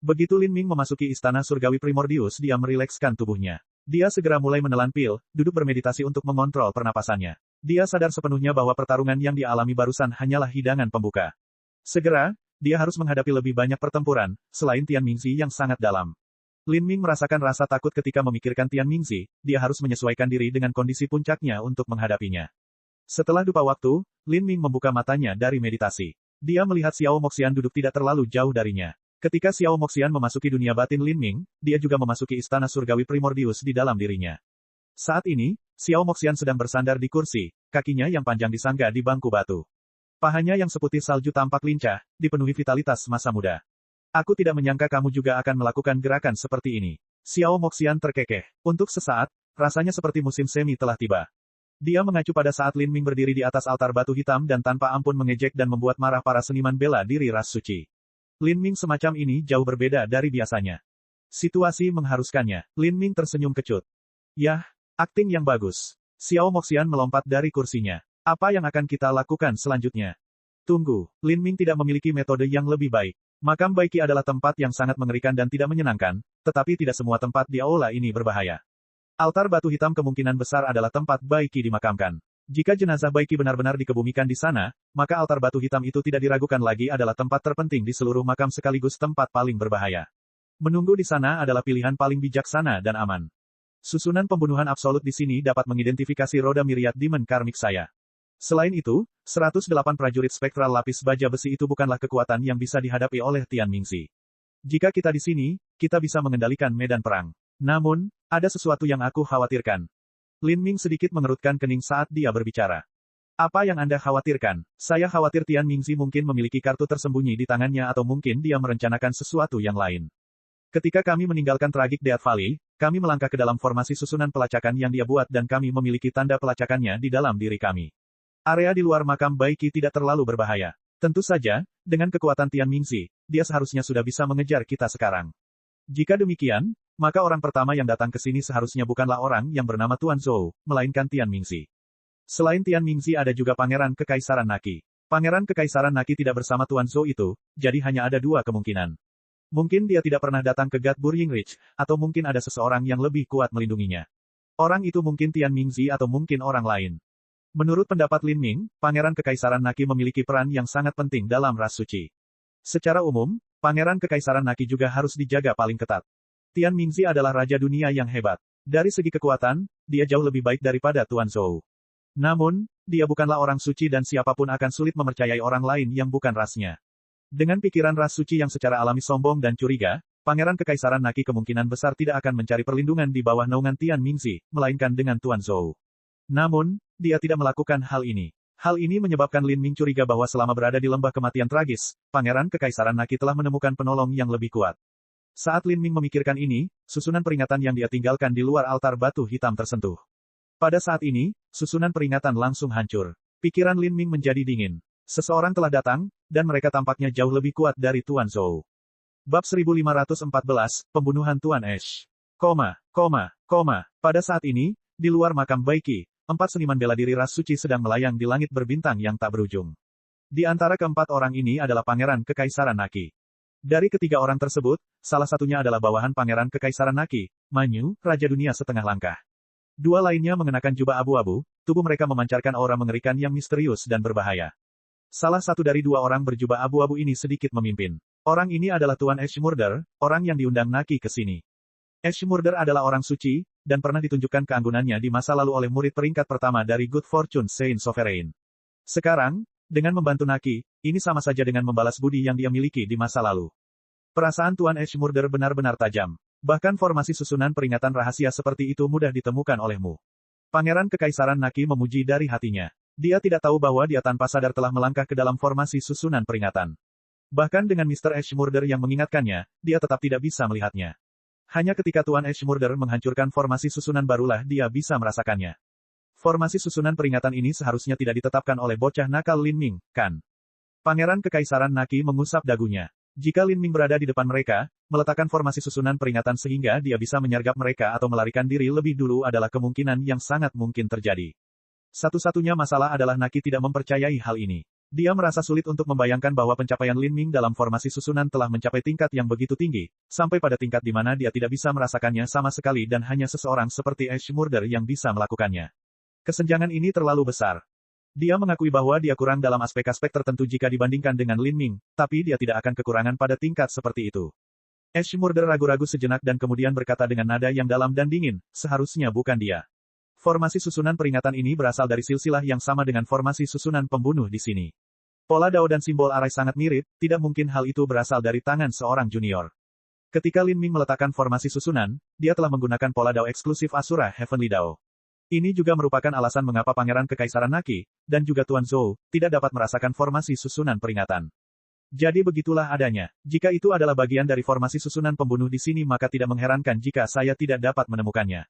Begitu Lin Ming memasuki Istana Surgawi Primordius, dia merilekskan tubuhnya. Dia segera mulai menelan pil, duduk bermeditasi untuk mengontrol pernapasannya. Dia sadar sepenuhnya bahwa pertarungan yang dia alami barusan hanyalah hidangan pembuka. Segera, dia harus menghadapi lebih banyak pertempuran, selain Tian Mingzi yang sangat dalam. Lin Ming merasakan rasa takut ketika memikirkan Tian Mingzi, dia harus menyesuaikan diri dengan kondisi puncaknya untuk menghadapinya. Setelah dupa waktu, Lin Ming membuka matanya dari meditasi. Dia melihat Xiao Moxian duduk tidak terlalu jauh darinya. Ketika Xiao Moxian memasuki dunia batin Lin Ming, dia juga memasuki Istana Surgawi Primordius di dalam dirinya. Saat ini, Xiao Moxian sedang bersandar di kursi, kakinya yang panjang disangga di bangku batu. Pahanya yang seputih salju tampak lincah, dipenuhi vitalitas masa muda. Aku tidak menyangka kamu juga akan melakukan gerakan seperti ini. Xiao Moxian terkekeh. Untuk sesaat, rasanya seperti musim semi telah tiba. Dia mengacu pada saat Lin Ming berdiri di atas altar batu hitam dan tanpa ampun mengejek dan membuat marah para seniman bela diri ras suci. Lin Ming semacam ini jauh berbeda dari biasanya. Situasi mengharuskannya. Lin Ming tersenyum kecut. Yah, akting yang bagus. Xiao Moxian melompat dari kursinya. Apa yang akan kita lakukan selanjutnya? Tunggu, Lin Ming tidak memiliki metode yang lebih baik. Makam Baiki adalah tempat yang sangat mengerikan dan tidak menyenangkan, tetapi tidak semua tempat di aula ini berbahaya. Altar batu hitam kemungkinan besar adalah tempat Baiki dimakamkan. Jika jenazah Baiki benar-benar dikebumikan di sana, maka altar batu hitam itu tidak diragukan lagi adalah tempat terpenting di seluruh makam sekaligus tempat paling berbahaya. Menunggu di sana adalah pilihan paling bijaksana dan aman. Susunan pembunuhan absolut di sini dapat mengidentifikasi roda miriat demon karmik saya. Selain itu, 108 prajurit spektral lapis baja besi itu bukanlah kekuatan yang bisa dihadapi oleh Tian Mingzi. Jika kita di sini, kita bisa mengendalikan medan perang. Namun, ada sesuatu yang aku khawatirkan. Lin Ming sedikit mengerutkan kening saat dia berbicara. Apa yang Anda khawatirkan? Saya khawatir Tian Mingzi mungkin memiliki kartu tersembunyi di tangannya atau mungkin dia merencanakan sesuatu yang lain. Ketika kami meninggalkan Tragic Death Valley, kami melangkah ke dalam formasi susunan pelacakan yang dia buat dan kami memiliki tanda pelacakannya di dalam diri kami. Area di luar makam Baiki tidak terlalu berbahaya. Tentu saja, dengan kekuatan Tian Mingzi, dia seharusnya sudah bisa mengejar kita sekarang. Jika demikian, maka orang pertama yang datang ke sini seharusnya bukanlah orang yang bernama Tuan Zhou, melainkan Tian Mingzi. Selain Tian Mingzi ada juga Pangeran Kekaisaran Naki. Pangeran Kekaisaran Naki tidak bersama Tuan Zhou itu, jadi hanya ada dua kemungkinan. Mungkin dia tidak pernah datang ke Gadbur Yingrich, atau mungkin ada seseorang yang lebih kuat melindunginya. Orang itu mungkin Tian Mingzi atau mungkin orang lain. Menurut pendapat Lin Ming, Pangeran Kekaisaran Naki memiliki peran yang sangat penting dalam ras suci. Secara umum, Pangeran Kekaisaran Naki juga harus dijaga paling ketat. Tian Mingzi adalah raja dunia yang hebat. Dari segi kekuatan, dia jauh lebih baik daripada Tuan Zhou. Namun, dia bukanlah orang suci dan siapapun akan sulit mempercayai orang lain yang bukan rasnya. Dengan pikiran ras suci yang secara alami sombong dan curiga, Pangeran Kekaisaran Naki kemungkinan besar tidak akan mencari perlindungan di bawah naungan Tian Mingzi, melainkan dengan Tuan Zhou. Namun, dia tidak melakukan hal ini. Hal ini menyebabkan Lin Ming curiga bahwa selama berada di lembah kematian tragis, Pangeran Kekaisaran Naki telah menemukan penolong yang lebih kuat. Saat Lin Ming memikirkan ini, susunan peringatan yang dia tinggalkan di luar altar batu hitam tersentuh. Pada saat ini, susunan peringatan langsung hancur. Pikiran Lin Ming menjadi dingin. Seseorang telah datang, dan mereka tampaknya jauh lebih kuat dari Tuan Zhou. Bab 1514, Pembunuhan Tuan Ash. Pada saat ini, di luar makam Baiki, 4 seniman bela diri ras suci sedang melayang di langit berbintang yang tak berujung. Di antara keempat orang ini adalah Pangeran Kekaisaran Naki. Dari ketiga orang tersebut, salah satunya adalah bawahan Pangeran Kekaisaran Naki, Manyu, Raja Dunia Setengah Langkah. Dua lainnya mengenakan jubah abu-abu, tubuh mereka memancarkan aura mengerikan yang misterius dan berbahaya. Salah satu dari dua orang berjubah abu-abu ini sedikit memimpin. Orang ini adalah Tuan Ash Murder, orang yang diundang Naki ke sini. Ash Murder adalah orang suci, dan pernah ditunjukkan keanggunannya di masa lalu oleh murid peringkat pertama dari Good Fortune Saint Sovereign. Sekarang, dengan membantu Naki, ini sama saja dengan membalas budi yang dia miliki di masa lalu. Perasaan Tuan Ash Murder benar-benar tajam. Bahkan formasi susunan peringatan rahasia seperti itu mudah ditemukan olehmu. Pangeran Kekaisaran Naki memuji dari hatinya. Dia tidak tahu bahwa dia tanpa sadar telah melangkah ke dalam formasi susunan peringatan. Bahkan dengan Mr. Ash Murder yang mengingatkannya, dia tetap tidak bisa melihatnya. Hanya ketika Tuan Ash Murder menghancurkan formasi susunan barulah dia bisa merasakannya. Formasi susunan peringatan ini seharusnya tidak ditetapkan oleh bocah nakal Lin Ming, kan? Pangeran Kekaisaran Naki mengusap dagunya. Jika Lin Ming berada di depan mereka, meletakkan formasi susunan peringatan sehingga dia bisa menyergap mereka atau melarikan diri lebih dulu adalah kemungkinan yang sangat mungkin terjadi. Satu-satunya masalah adalah Naki tidak mempercayai hal ini. Dia merasa sulit untuk membayangkan bahwa pencapaian Lin Ming dalam formasi susunan telah mencapai tingkat yang begitu tinggi, sampai pada tingkat di mana dia tidak bisa merasakannya sama sekali dan hanya seseorang seperti Ash Murder yang bisa melakukannya. Kesenjangan ini terlalu besar. Dia mengakui bahwa dia kurang dalam aspek-aspek tertentu jika dibandingkan dengan Lin Ming, tapi dia tidak akan kekurangan pada tingkat seperti itu. Ash Murder ragu-ragu sejenak dan kemudian berkata dengan nada yang dalam dan dingin, seharusnya bukan dia. Formasi susunan peringatan ini berasal dari silsilah yang sama dengan formasi susunan pembunuh di sini. Pola dao dan simbol arai sangat mirip, tidak mungkin hal itu berasal dari tangan seorang junior. Ketika Lin Ming meletakkan formasi susunan, dia telah menggunakan pola dao eksklusif Asura Heavenly Dao. Ini juga merupakan alasan mengapa Pangeran Kekaisaran Naki, dan juga Tuan Zhou, tidak dapat merasakan formasi susunan peringatan. Jadi begitulah adanya. Jika itu adalah bagian dari formasi susunan pembunuh di sini maka tidak mengherankan jika saya tidak dapat menemukannya.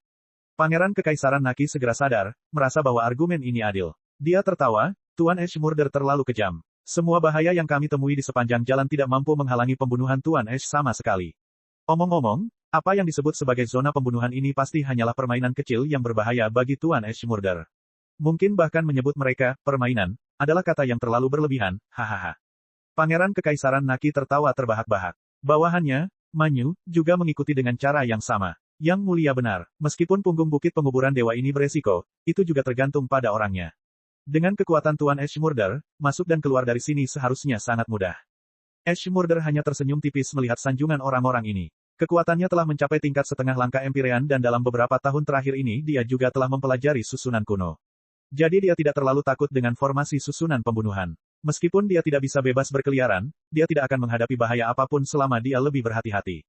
Pangeran Kekaisaran Naki segera sadar, merasa bahwa argumen ini adil. Dia tertawa, Tuan Ash Murder terlalu kejam. Semua bahaya yang kami temui di sepanjang jalan tidak mampu menghalangi pembunuhan Tuan Ash sama sekali. Omong-omong, apa yang disebut sebagai zona pembunuhan ini pasti hanyalah permainan kecil yang berbahaya bagi Tuan Ash Murder. Mungkin bahkan menyebut mereka, permainan, adalah kata yang terlalu berlebihan, hahaha. Pangeran Kekaisaran Naki tertawa terbahak-bahak. Bawahannya, Manyu, juga mengikuti dengan cara yang sama. Yang mulia benar, meskipun punggung bukit penguburan dewa ini beresiko, itu juga tergantung pada orangnya. Dengan kekuatan Tuan Ashmurder, masuk dan keluar dari sini seharusnya sangat mudah. Ashmurder hanya tersenyum tipis melihat sanjungan orang-orang ini. Kekuatannya telah mencapai tingkat setengah langkah Empyrean dan dalam beberapa tahun terakhir ini dia juga telah mempelajari susunan kuno. Jadi dia tidak terlalu takut dengan formasi susunan pembunuhan. Meskipun dia tidak bisa bebas berkeliaran, dia tidak akan menghadapi bahaya apapun selama dia lebih berhati-hati.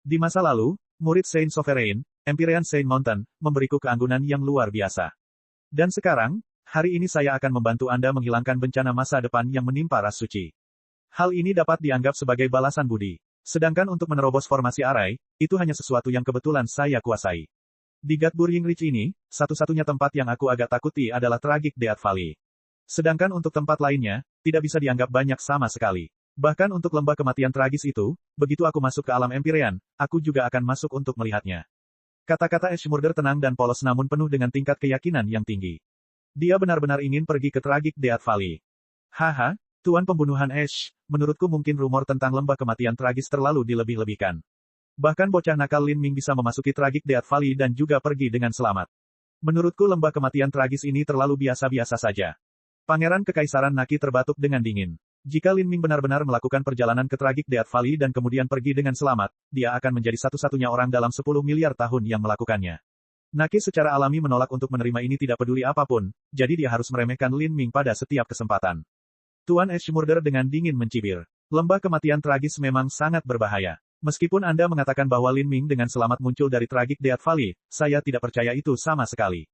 Di masa lalu, murid Saint Sovereign, Empyrean Saint Mountain, memberiku keanggunan yang luar biasa. Dan sekarang, hari ini saya akan membantu Anda menghilangkan bencana masa depan yang menimpa ras suci. Hal ini dapat dianggap sebagai balasan budi. Sedangkan untuk menerobos formasi arai, itu hanya sesuatu yang kebetulan saya kuasai. Di Gatburying Ridge ini, satu-satunya tempat yang aku agak takuti adalah Tragic Death Valley. Sedangkan untuk tempat lainnya, tidak bisa dianggap banyak sama sekali. Bahkan untuk lembah kematian tragis itu, begitu aku masuk ke alam Empyrean, aku juga akan masuk untuk melihatnya. Kata-kata Ashmurder tenang dan polos namun penuh dengan tingkat keyakinan yang tinggi. Dia benar-benar ingin pergi ke Tragic Death Valley. Haha, Tuan Pembunuhan Ash, menurutku mungkin rumor tentang lembah kematian tragis terlalu dilebih-lebihkan. Bahkan bocah nakal Lin Ming bisa memasuki Tragic Death Valley dan juga pergi dengan selamat. Menurutku lembah kematian tragis ini terlalu biasa-biasa saja. Pangeran Kekaisaran Naki terbatuk dengan dingin. Jika Lin Ming benar-benar melakukan perjalanan ke Tragic Death Valley dan kemudian pergi dengan selamat, dia akan menjadi satu-satunya orang dalam 10 miliar tahun yang melakukannya. Naki secara alami menolak untuk menerima ini tidak peduli apapun, jadi dia harus meremehkan Lin Ming pada setiap kesempatan. Tuan Ashmurder dengan dingin mencibir. Lembah kematian tragis memang sangat berbahaya. Meskipun Anda mengatakan bahwa Lin Ming dengan selamat muncul dari Tragic Death Valley, saya tidak percaya itu sama sekali.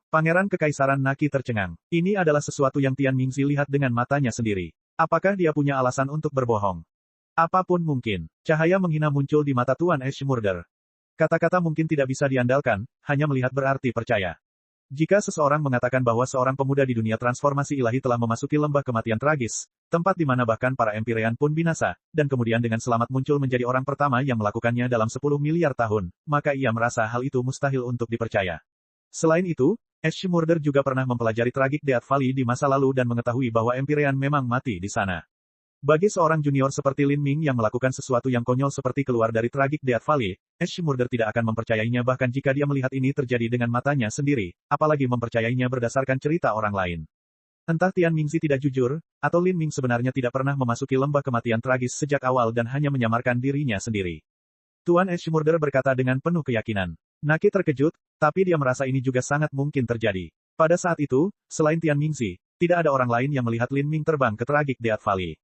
Pangeran Kekaisaran Naki tercengang. Ini adalah sesuatu yang Tian Mingzi lihat dengan matanya sendiri. Apakah dia punya alasan untuk berbohong? Apapun mungkin. Cahaya menghina muncul di mata Tuan Ashmurder. Kata-kata mungkin tidak bisa diandalkan, hanya melihat berarti percaya. Jika seseorang mengatakan bahwa seorang pemuda di dunia transformasi ilahi telah memasuki lembah kematian tragis, tempat di mana bahkan para Empyrean pun binasa, dan kemudian dengan selamat muncul menjadi orang pertama yang melakukannya dalam 10 miliar tahun, maka ia merasa hal itu mustahil untuk dipercaya. Selain itu, Ashmurder juga pernah mempelajari Tragic Death Valley di masa lalu dan mengetahui bahwa Empyrean memang mati di sana. Bagi seorang junior seperti Lin Ming yang melakukan sesuatu yang konyol seperti keluar dari Tragic Death Valley, Ashmurder tidak akan mempercayainya bahkan jika dia melihat ini terjadi dengan matanya sendiri, apalagi mempercayainya berdasarkan cerita orang lain. Entah Tian Mingzi tidak jujur, atau Lin Ming sebenarnya tidak pernah memasuki lembah kematian tragis sejak awal dan hanya menyamarkan dirinya sendiri. Tuan Ashmurder berkata dengan penuh keyakinan. Naki terkejut, tapi dia merasa ini juga sangat mungkin terjadi. Pada saat itu, selain Tian Mingzi, tidak ada orang lain yang melihat Lin Ming terbang ke Tragic Death Valley.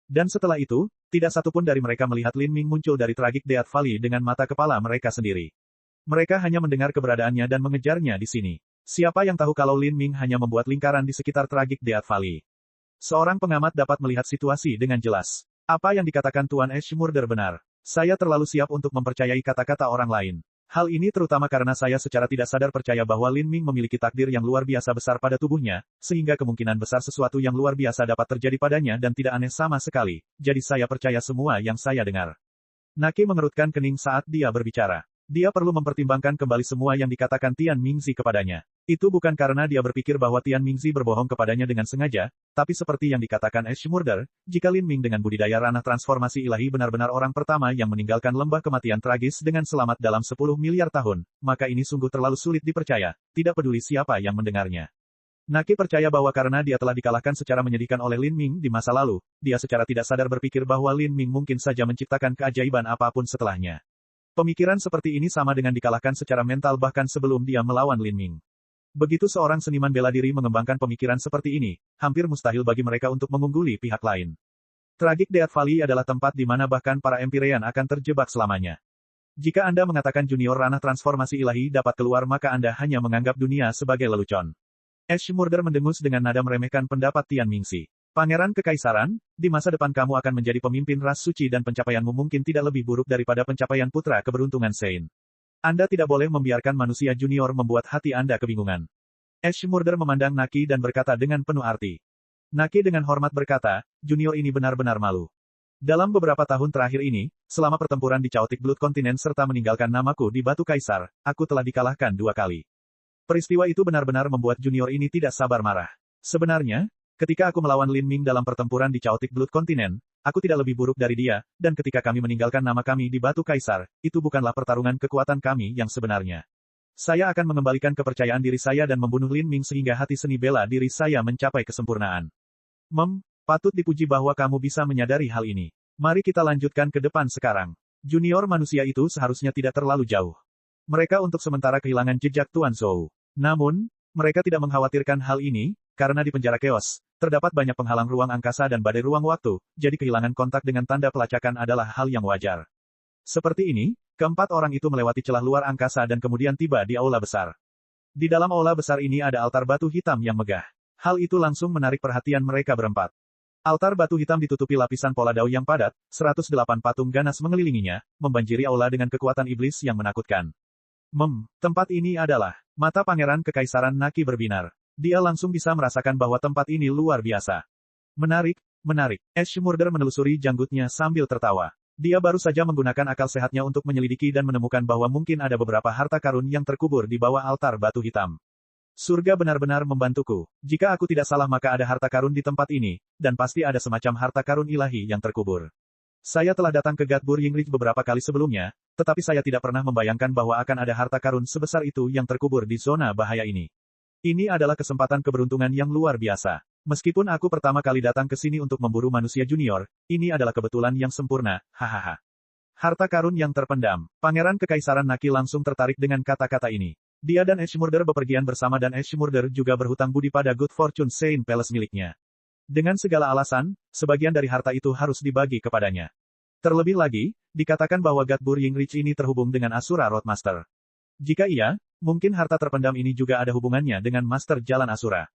Dan setelah itu, tidak satupun dari mereka melihat Lin Ming muncul dari Tragic Death Valley dengan mata kepala mereka sendiri. Mereka hanya mendengar keberadaannya dan mengejarnya di sini. Siapa yang tahu kalau Lin Ming hanya membuat lingkaran di sekitar Tragic Death Valley? Seorang pengamat dapat melihat situasi dengan jelas. Apa yang dikatakan Tuan Ashmurder benar. Saya terlalu siap untuk mempercayai kata-kata orang lain. Hal ini terutama karena saya secara tidak sadar percaya bahwa Lin Ming memiliki takdir yang luar biasa besar pada tubuhnya, sehingga kemungkinan besar sesuatu yang luar biasa dapat terjadi padanya dan tidak aneh sama sekali, jadi saya percaya semua yang saya dengar. Naki mengerutkan kening saat dia berbicara. Dia perlu mempertimbangkan kembali semua yang dikatakan Tian Mingzi kepadanya. Itu bukan karena dia berpikir bahwa Tian Mingzi berbohong kepadanya dengan sengaja, tapi seperti yang dikatakan Ashmurder, jika Lin Ming dengan budidaya ranah transformasi ilahi benar-benar orang pertama yang meninggalkan lembah kematian tragis dengan selamat dalam 10 miliar tahun, maka ini sungguh terlalu sulit dipercaya, tidak peduli siapa yang mendengarnya. Naki percaya bahwa karena dia telah dikalahkan secara menyedihkan oleh Lin Ming di masa lalu, dia secara tidak sadar berpikir bahwa Lin Ming mungkin saja menciptakan keajaiban apapun setelahnya. Pemikiran seperti ini sama dengan dikalahkan secara mental bahkan sebelum dia melawan Lin Ming. Begitu seorang seniman bela diri mengembangkan pemikiran seperti ini, hampir mustahil bagi mereka untuk mengungguli pihak lain. Tragic Death Valley adalah tempat di mana bahkan para Empyrean akan terjebak selamanya. Jika Anda mengatakan junior ranah transformasi ilahi dapat keluar maka Anda hanya menganggap dunia sebagai lelucon. Ashmurder mendengus dengan nada meremehkan pendapat Tian Mingzi. Pangeran Kekaisaran, di masa depan kamu akan menjadi pemimpin ras suci dan pencapaianmu mungkin tidak lebih buruk daripada pencapaian putra keberuntungan Sein. Anda tidak boleh membiarkan manusia junior membuat hati Anda kebingungan. Ashmurder memandang Naki dan berkata dengan penuh arti. Naki dengan hormat berkata, junior ini benar-benar malu. Dalam beberapa tahun terakhir ini, selama pertempuran di Chaotic Blood Continent serta meninggalkan namaku di Batu Kaisar, aku telah dikalahkan 2 kali. Peristiwa itu benar-benar membuat junior ini tidak sabar marah. Sebenarnya, ketika aku melawan Lin Ming dalam pertempuran di Chaotic Blood Continent, aku tidak lebih buruk dari dia, dan ketika kami meninggalkan nama kami di Batu Kaisar, itu bukanlah pertarungan kekuatan kami yang sebenarnya. Saya akan mengembalikan kepercayaan diri saya dan membunuh Lin Ming sehingga hati seni bela diri saya mencapai kesempurnaan. Patut dipuji bahwa kamu bisa menyadari hal ini. Mari kita lanjutkan ke depan sekarang. Junior manusia itu seharusnya tidak terlalu jauh. Mereka untuk sementara kehilangan jejak Tuan Zhou. Namun, mereka tidak mengkhawatirkan hal ini, karena di penjara Chaos, terdapat banyak penghalang ruang angkasa dan badai ruang waktu, jadi kehilangan kontak dengan tanda pelacakan adalah hal yang wajar. Seperti ini, keempat orang itu melewati celah luar angkasa dan kemudian tiba di aula besar. Di dalam aula besar ini ada altar batu hitam yang megah. Hal itu langsung menarik perhatian mereka berempat. Altar batu hitam ditutupi lapisan poladau yang padat, 108 patung ganas mengelilinginya, membanjiri aula dengan kekuatan iblis yang menakutkan. Tempat ini adalah mata Pangeran Kekaisaran Naki berbinar. Dia langsung bisa merasakan bahwa tempat ini luar biasa. Menarik. Ash Murder menelusuri janggutnya sambil tertawa. Dia baru saja menggunakan akal sehatnya untuk menyelidiki dan menemukan bahwa mungkin ada beberapa harta karun yang terkubur di bawah altar batu hitam. Surga benar-benar membantuku. Jika aku tidak salah maka ada harta karun di tempat ini, dan pasti ada semacam harta karun ilahi yang terkubur. Saya telah datang ke Gatbur Yinglich beberapa kali sebelumnya, tetapi saya tidak pernah membayangkan bahwa akan ada harta karun sebesar itu yang terkubur di zona bahaya ini. Ini adalah kesempatan keberuntungan yang luar biasa. Meskipun aku pertama kali datang ke sini untuk memburu manusia junior, ini adalah kebetulan yang sempurna, hahaha. Harta karun yang terpendam. Pangeran Kekaisaran Naki langsung tertarik dengan kata-kata ini. Dia dan Ash Murder bepergian bersama dan Ash Murder juga berhutang budi pada Good Fortune Saint Palace miliknya. Dengan segala alasan, sebagian dari harta itu harus dibagi kepadanya. Terlebih lagi, dikatakan bahwa Gatbur Yinglich ini terhubung dengan Asura Roadmaster. Jika iya, mungkin harta terpendam ini juga ada hubungannya dengan Master Jalan Asura.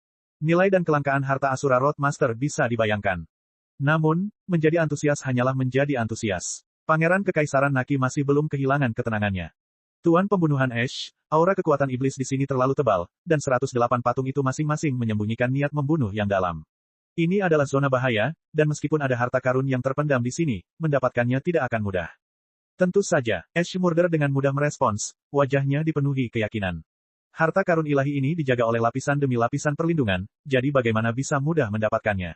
Nilai dan kelangkaan harta Asura Roadmaster bisa dibayangkan. Namun, menjadi antusias hanyalah menjadi antusias. Pangeran Kekaisaran Naki masih belum kehilangan ketenangannya. Tuan pembunuhan Ash, aura kekuatan iblis di sini terlalu tebal, dan 108 patung itu masing-masing menyembunyikan niat membunuh yang dalam. Ini adalah zona bahaya, dan meskipun ada harta karun yang terpendam di sini, mendapatkannya tidak akan mudah. Tentu saja, Ash Murder dengan mudah merespons, wajahnya dipenuhi keyakinan. Harta karun ilahi ini dijaga oleh lapisan demi lapisan perlindungan, jadi bagaimana bisa mudah mendapatkannya.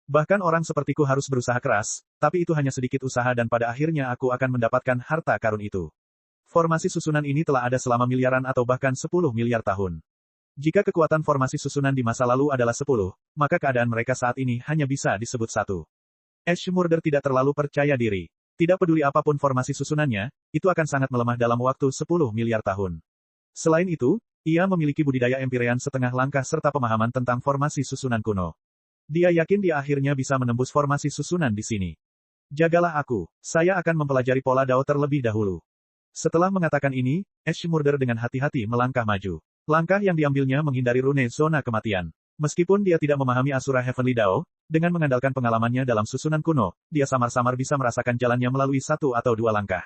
Bahkan orang sepertiku harus berusaha keras, tapi itu hanya sedikit usaha dan pada akhirnya aku akan mendapatkan harta karun itu. Formasi susunan ini telah ada selama miliaran atau bahkan 10 miliar tahun. Jika kekuatan formasi susunan di masa lalu adalah 10, maka keadaan mereka saat ini hanya bisa disebut 1. Ash Murder tidak terlalu percaya diri. Tidak peduli apapun formasi susunannya, itu akan sangat melemah dalam waktu 10 miliar tahun. Selain itu, ia memiliki budidaya Empyrean setengah langkah serta pemahaman tentang formasi susunan kuno. Dia yakin dia akhirnya bisa menembus formasi susunan di sini. Jagalah aku, saya akan mempelajari pola Dao terlebih dahulu. Setelah mengatakan ini, Ash Murder dengan hati-hati melangkah maju. Langkah yang diambilnya menghindari rune zona kematian. Meskipun dia tidak memahami Asura Heavenly Dao, dengan mengandalkan pengalamannya dalam susunan kuno, dia samar-samar bisa merasakan jalannya melalui 1 atau 2 langkah.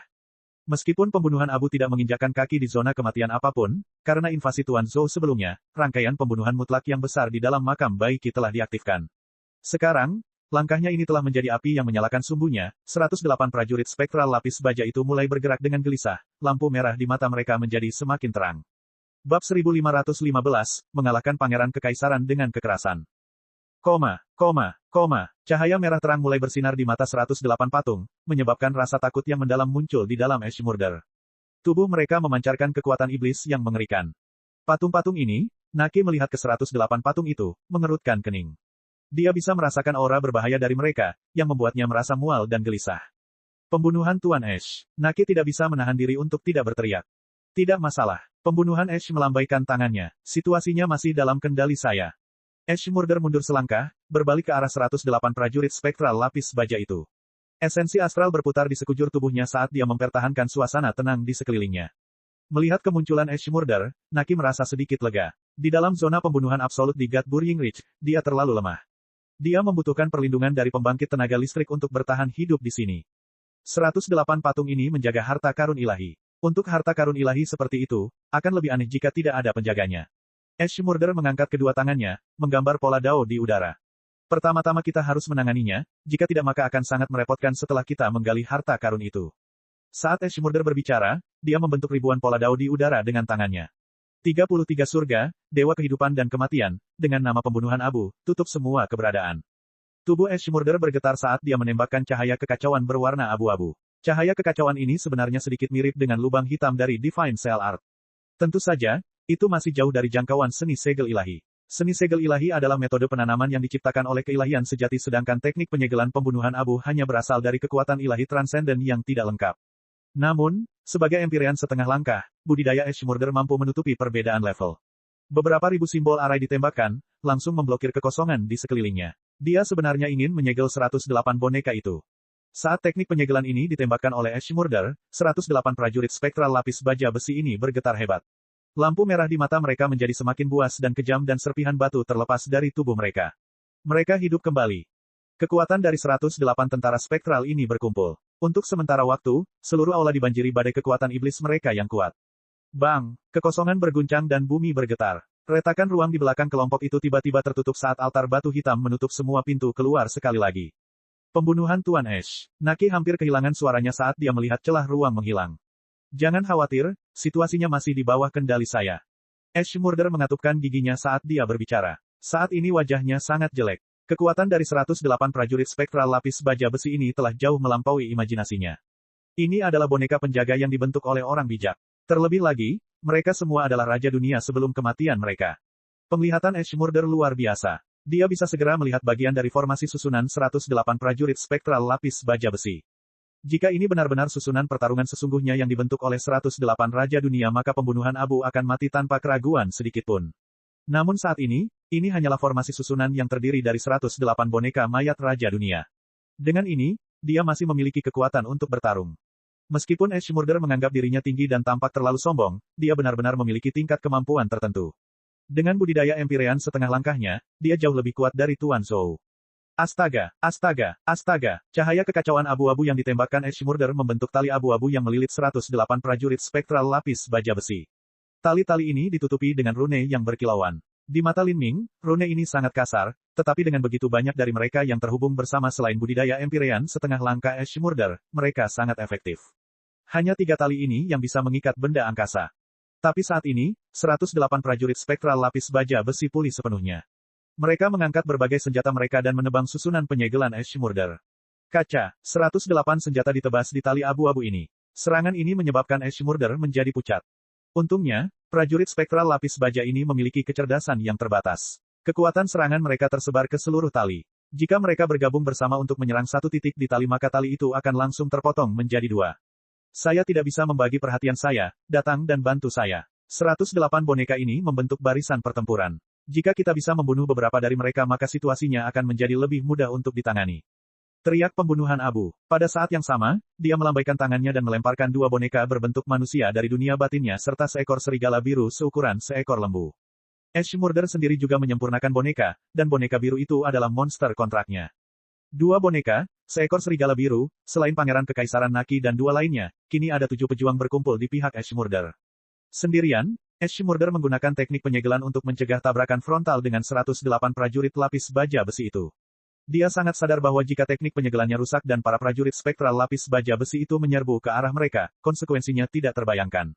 Meskipun pembunuhan Abu tidak menginjakkan kaki di zona kematian apapun, karena invasi Tuan Zhou sebelumnya, rangkaian pembunuhan mutlak yang besar di dalam makam Bai Qi telah diaktifkan. Sekarang, langkahnya ini telah menjadi api yang menyalakan sumbunya, 108 prajurit spektral lapis baja itu mulai bergerak dengan gelisah, lampu merah di mata mereka menjadi semakin terang. Bab 1515, mengalahkan Pangeran Kekaisaran dengan kekerasan. Cahaya merah terang mulai bersinar di mata 108 patung, menyebabkan rasa takut yang mendalam muncul di dalam Ash Murder. Tubuh mereka memancarkan kekuatan iblis yang mengerikan. Patung-patung ini, Naki melihat ke 108 patung itu, mengerutkan kening. Dia bisa merasakan aura berbahaya dari mereka, yang membuatnya merasa mual dan gelisah. Pembunuhan Tuan Ash. Naki tidak bisa menahan diri untuk tidak berteriak. Tidak masalah. Pembunuhan Ash melambaikan tangannya. Situasinya masih dalam kendali saya. Ash Murder mundur selangkah, berbalik ke arah 108 prajurit spektral lapis baja itu. Esensi astral berputar di sekujur tubuhnya saat dia mempertahankan suasana tenang di sekelilingnya. Melihat kemunculan Ash Murder, Naki merasa sedikit lega. Di dalam zona pembunuhan absolut di Gatbur Yinglich, dia terlalu lemah. Dia membutuhkan perlindungan dari pembangkit tenaga listrik untuk bertahan hidup di sini. 108 patung ini menjaga harta karun ilahi. Untuk harta karun ilahi seperti itu, akan lebih aneh jika tidak ada penjaganya. Ash Murder mengangkat kedua tangannya, menggambar pola Dao di udara. Pertama-tama kita harus menanganinya, jika tidak maka akan sangat merepotkan setelah kita menggali harta karun itu. Saat Ash Murder berbicara, dia membentuk ribuan pola Dao di udara dengan tangannya. 33 surga, dewa kehidupan dan kematian, dengan nama pembunuhan Abu, tutup semua keberadaan. Tubuh Ash Murder bergetar saat dia menembakkan cahaya kekacauan berwarna abu-abu. Cahaya kekacauan ini sebenarnya sedikit mirip dengan lubang hitam dari Divine Cell Art. Tentu saja, itu masih jauh dari jangkauan seni segel ilahi. Seni segel ilahi adalah metode penanaman yang diciptakan oleh keilahian sejati sedangkan teknik penyegelan pembunuhan abu hanya berasal dari kekuatan ilahi transenden yang tidak lengkap. Namun, sebagai Empyrean setengah langkah, budidaya Ash Murder mampu menutupi perbedaan level. Beberapa ribu simbol arai ditembakkan, langsung memblokir kekosongan di sekelilingnya. Dia sebenarnya ingin menyegel 108 boneka itu. Saat teknik penyegelan ini ditembakkan oleh Ash Murder, 108 prajurit spektral lapis baja besi ini bergetar hebat. Lampu merah di mata mereka menjadi semakin buas dan kejam dan serpihan batu terlepas dari tubuh mereka. Mereka hidup kembali. Kekuatan dari 108 tentara spektral ini berkumpul. Untuk sementara waktu, seluruh aula dibanjiri badai kekuatan iblis mereka yang kuat. Bang! Kekosongan berguncang dan bumi bergetar. Retakan ruang di belakang kelompok itu tiba-tiba tertutup saat altar batu hitam menutup semua pintu keluar sekali lagi. Pembunuhan Tuan Ash. Naki hampir kehilangan suaranya saat dia melihat celah ruang menghilang. Jangan khawatir, situasinya masih di bawah kendali saya. Ash Murder mengatupkan giginya saat dia berbicara. Saat ini wajahnya sangat jelek. Kekuatan dari 108 prajurit spektral lapis baja besi ini telah jauh melampaui imajinasinya. Ini adalah boneka penjaga yang dibentuk oleh orang bijak. Terlebih lagi, mereka semua adalah raja dunia sebelum kematian mereka. Penglihatan Ash Murder luar biasa. Dia bisa segera melihat bagian dari formasi susunan 108 prajurit spektral lapis baja besi. Jika ini benar-benar susunan pertarungan sesungguhnya yang dibentuk oleh 108 raja dunia maka pembunuhan abu akan mati tanpa keraguan sedikitpun. Namun saat ini hanyalah formasi susunan yang terdiri dari 108 boneka mayat raja dunia. Dengan ini, dia masih memiliki kekuatan untuk bertarung. Meskipun Ash Murder menganggap dirinya tinggi dan tampak terlalu sombong, dia benar-benar memiliki tingkat kemampuan tertentu. Dengan budidaya Empyrean setengah langkahnya, dia jauh lebih kuat dari Tuan Zhou. Astaga, astaga, astaga, cahaya kekacauan abu-abu yang ditembakkan Ash Murder membentuk tali abu-abu yang melilit 108 prajurit spektral lapis baja besi. Tali-tali ini ditutupi dengan rune yang berkilauan. Di mata Lin Ming, rune ini sangat kasar, tetapi dengan begitu banyak dari mereka yang terhubung bersama selain budidaya Empyrean setengah langkah Ash Murder, mereka sangat efektif. Hanya 3 tali ini yang bisa mengikat benda angkasa. Tapi saat ini, 108 prajurit spektral lapis baja besi pulih sepenuhnya. Mereka mengangkat berbagai senjata mereka dan menebang susunan penyegelan Ash Murder. Kaca, 108 senjata ditebas di tali abu-abu ini. Serangan ini menyebabkan Ash Murder menjadi pucat. Untungnya, prajurit spektral lapis baja ini memiliki kecerdasan yang terbatas. Kekuatan serangan mereka tersebar ke seluruh tali. Jika mereka bergabung bersama untuk menyerang satu titik di tali maka tali itu akan langsung terpotong menjadi 2. Saya tidak bisa membagi perhatian saya, datang dan bantu saya. 108 boneka ini membentuk barisan pertempuran. Jika kita bisa membunuh beberapa dari mereka maka situasinya akan menjadi lebih mudah untuk ditangani. Teriak pembunuhan abu. Pada saat yang sama, dia melambaikan tangannya dan melemparkan 2 boneka berbentuk manusia dari dunia batinnya serta seekor serigala biru seukuran seekor lembu. Ash Murder sendiri juga menyempurnakan boneka, dan boneka biru itu adalah monster kontraknya. 2 boneka, seekor serigala biru, selain pangeran kekaisaran Naki dan 2 lainnya, kini ada 7 pejuang berkumpul di pihak Ash Murder. Sendirian, Ash Murder menggunakan teknik penyegelan untuk mencegah tabrakan frontal dengan 108 prajurit lapis baja besi itu. Dia sangat sadar bahwa jika teknik penyegelannya rusak dan para prajurit spektral lapis baja besi itu menyerbu ke arah mereka, konsekuensinya tidak terbayangkan.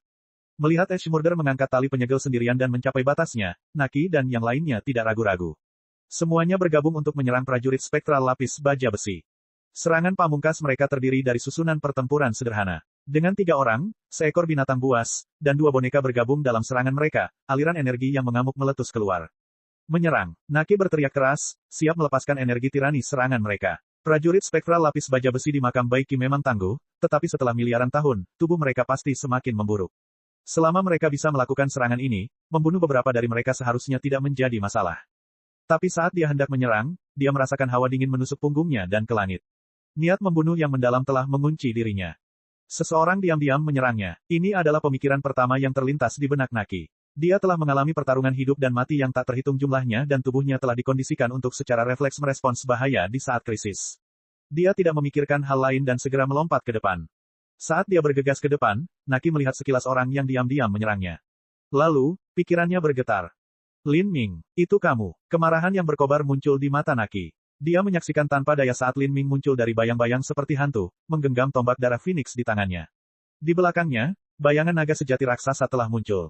Melihat Ash Murder mengangkat tali penyegel sendirian dan mencapai batasnya, Naki dan yang lainnya tidak ragu-ragu. Semuanya bergabung untuk menyerang prajurit spektral lapis baja besi. Serangan pamungkas mereka terdiri dari susunan pertempuran sederhana. Dengan 3 orang, seekor binatang buas, dan 2 boneka bergabung dalam serangan mereka, aliran energi yang mengamuk meletus keluar. Menyerang. Naki berteriak keras, siap melepaskan energi tirani serangan mereka. Prajurit spektral lapis baja besi di makam Baiki memang tangguh, tetapi setelah miliaran tahun, tubuh mereka pasti semakin memburuk. Selama mereka bisa melakukan serangan ini, membunuh beberapa dari mereka seharusnya tidak menjadi masalah. Tapi saat dia hendak menyerang, dia merasakan hawa dingin menusuk punggungnya dan ke langit. Niat membunuh yang mendalam telah mengunci dirinya. Seseorang diam-diam menyerangnya. Ini adalah pemikiran pertama yang terlintas di benak Naki. Dia telah mengalami pertarungan hidup dan mati yang tak terhitung jumlahnya dan tubuhnya telah dikondisikan untuk secara refleks merespons bahaya di saat krisis. Dia tidak memikirkan hal lain dan segera melompat ke depan. Saat dia bergegas ke depan, Naki melihat sekilas orang yang diam-diam menyerangnya. Lalu, pikirannya bergetar. Lin Ming, itu kamu. Kemarahan yang berkobar muncul di mata Naki. Dia menyaksikan tanpa daya saat Lin Ming muncul dari bayang-bayang seperti hantu, menggenggam tombak darah Phoenix di tangannya. Di belakangnya, bayangan naga sejati raksasa telah muncul.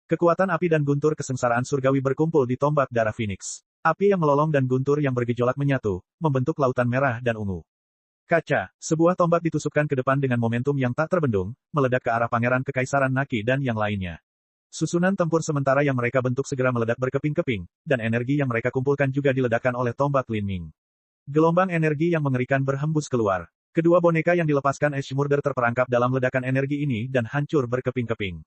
Kekuatan api dan guntur kesengsaraan surgawi berkumpul di tombak darah Phoenix. Api yang melolong dan guntur yang bergejolak menyatu, membentuk lautan merah dan ungu. Kaca, sebuah tombak ditusukkan ke depan dengan momentum yang tak terbendung, meledak ke arah pangeran kekaisaran Naki dan yang lainnya. Susunan tempur sementara yang mereka bentuk segera meledak berkeping-keping, dan energi yang mereka kumpulkan juga diledakkan oleh tombak Lin Ming. Gelombang energi yang mengerikan berhembus keluar. Kedua boneka yang dilepaskan Ash Murder terperangkap dalam ledakan energi ini dan hancur berkeping-keping.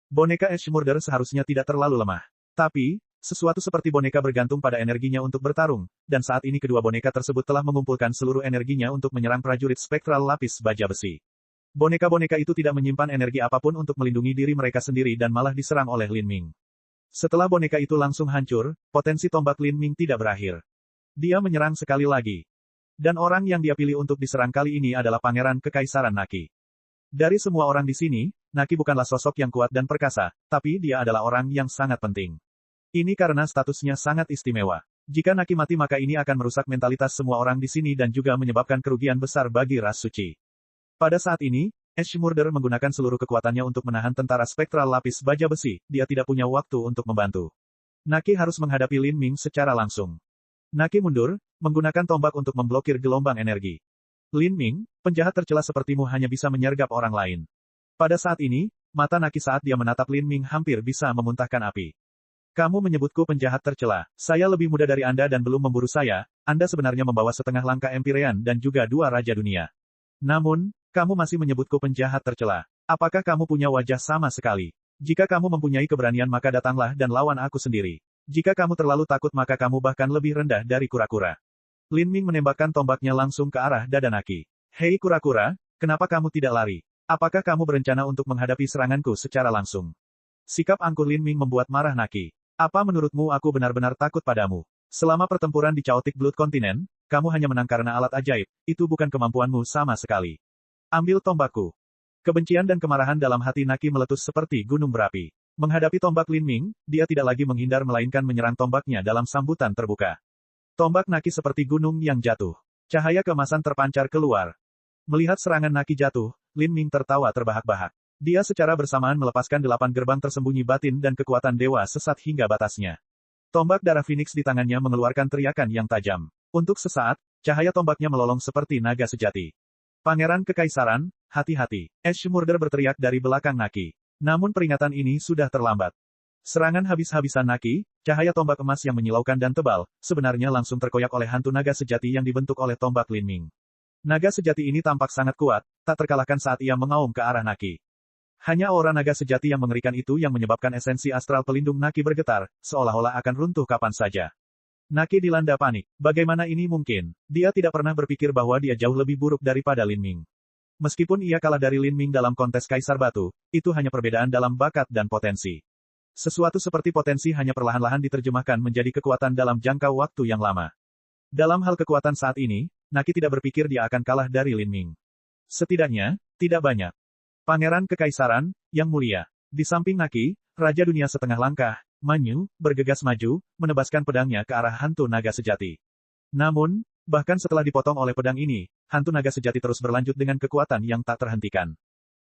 Boneka Ash Murder seharusnya tidak terlalu lemah. Tapi, sesuatu seperti boneka bergantung pada energinya untuk bertarung, dan saat ini kedua boneka tersebut telah mengumpulkan seluruh energinya untuk menyerang prajurit spektral lapis baja besi. Boneka-boneka itu tidak menyimpan energi apapun untuk melindungi diri mereka sendiri dan malah diserang oleh Lin Ming. Setelah boneka itu langsung hancur, potensi tombak Lin Ming tidak berakhir. Dia menyerang sekali lagi. Dan orang yang dia pilih untuk diserang kali ini adalah Pangeran Kekaisaran Naki. Dari semua orang di sini, Naki bukanlah sosok yang kuat dan perkasa, tapi dia adalah orang yang sangat penting. Ini karena statusnya sangat istimewa. Jika Naki mati maka ini akan merusak mentalitas semua orang di sini dan juga menyebabkan kerugian besar bagi ras suci. Pada saat ini, Ash Murder menggunakan seluruh kekuatannya untuk menahan tentara spektral lapis baja besi, dia tidak punya waktu untuk membantu. Naki harus menghadapi Lin Ming secara langsung. Naki mundur, menggunakan tombak untuk memblokir gelombang energi. Lin Ming, penjahat tercela sepertimu hanya bisa menyergap orang lain. Pada saat ini, mata Naki saat dia menatap Lin Ming hampir bisa memuntahkan api. Kamu menyebutku penjahat tercela. Saya lebih muda dari Anda dan belum memburu saya. Anda sebenarnya membawa setengah langkah Empyrean dan juga 2 Raja Dunia. Namun, kamu masih menyebutku penjahat tercela. Apakah kamu punya wajah sama sekali? Jika kamu mempunyai keberanian maka datanglah dan lawan aku sendiri. Jika kamu terlalu takut maka kamu bahkan lebih rendah dari kura-kura. Lin Ming menembakkan tombaknya langsung ke arah dada Naki. Hei kura-kura, kenapa kamu tidak lari? Apakah kamu berencana untuk menghadapi seranganku secara langsung? Sikap angkuh Lin Ming membuat marah Naki. Apa menurutmu aku benar-benar takut padamu? Selama pertempuran di Chaotic Blood Continent, kamu hanya menang karena alat ajaib, itu bukan kemampuanmu sama sekali. Ambil tombakku. Kebencian dan kemarahan dalam hati Naki meletus seperti gunung berapi. Menghadapi tombak Lin Ming, dia tidak lagi menghindar melainkan menyerang tombaknya dalam sambutan terbuka. Tombak Naki seperti gunung yang jatuh. Cahaya keemasan terpancar keluar. Melihat serangan Naki jatuh, Lin Ming tertawa terbahak-bahak. Dia secara bersamaan melepaskan 8 gerbang tersembunyi batin dan kekuatan dewa sesat hingga batasnya. Tombak darah Phoenix di tangannya mengeluarkan teriakan yang tajam. Untuk sesaat, cahaya tombaknya melolong seperti naga sejati. Pangeran Kekaisaran, hati-hati. Ash Murder berteriak dari belakang Naki. Namun peringatan ini sudah terlambat. Serangan habis-habisan Naki, cahaya tombak emas yang menyilaukan dan tebal, sebenarnya langsung terkoyak oleh hantu naga sejati yang dibentuk oleh tombak Lin Ming. Naga sejati ini tampak sangat kuat, tak terkalahkan saat ia mengaum ke arah Naki. Hanya aura naga sejati yang mengerikan itu yang menyebabkan esensi astral pelindung Naki bergetar, seolah-olah akan runtuh kapan saja. Naki dilanda panik. Bagaimana ini mungkin? Dia tidak pernah berpikir bahwa dia jauh lebih buruk daripada Lin Ming. Meskipun ia kalah dari Lin Ming dalam kontes Kaisar Batu, itu hanya perbedaan dalam bakat dan potensi. Sesuatu seperti potensi hanya perlahan-lahan diterjemahkan menjadi kekuatan dalam jangka waktu yang lama. Dalam hal kekuatan saat ini, Naki tidak berpikir dia akan kalah dari Lin Ming. Setidaknya, tidak banyak. Pangeran Kekaisaran, yang mulia. Di samping Naki, Raja Dunia setengah langkah, Manyu, bergegas maju, menebaskan pedangnya ke arah hantu naga sejati. Namun, bahkan setelah dipotong oleh pedang ini, hantu naga sejati terus berlanjut dengan kekuatan yang tak terhentikan.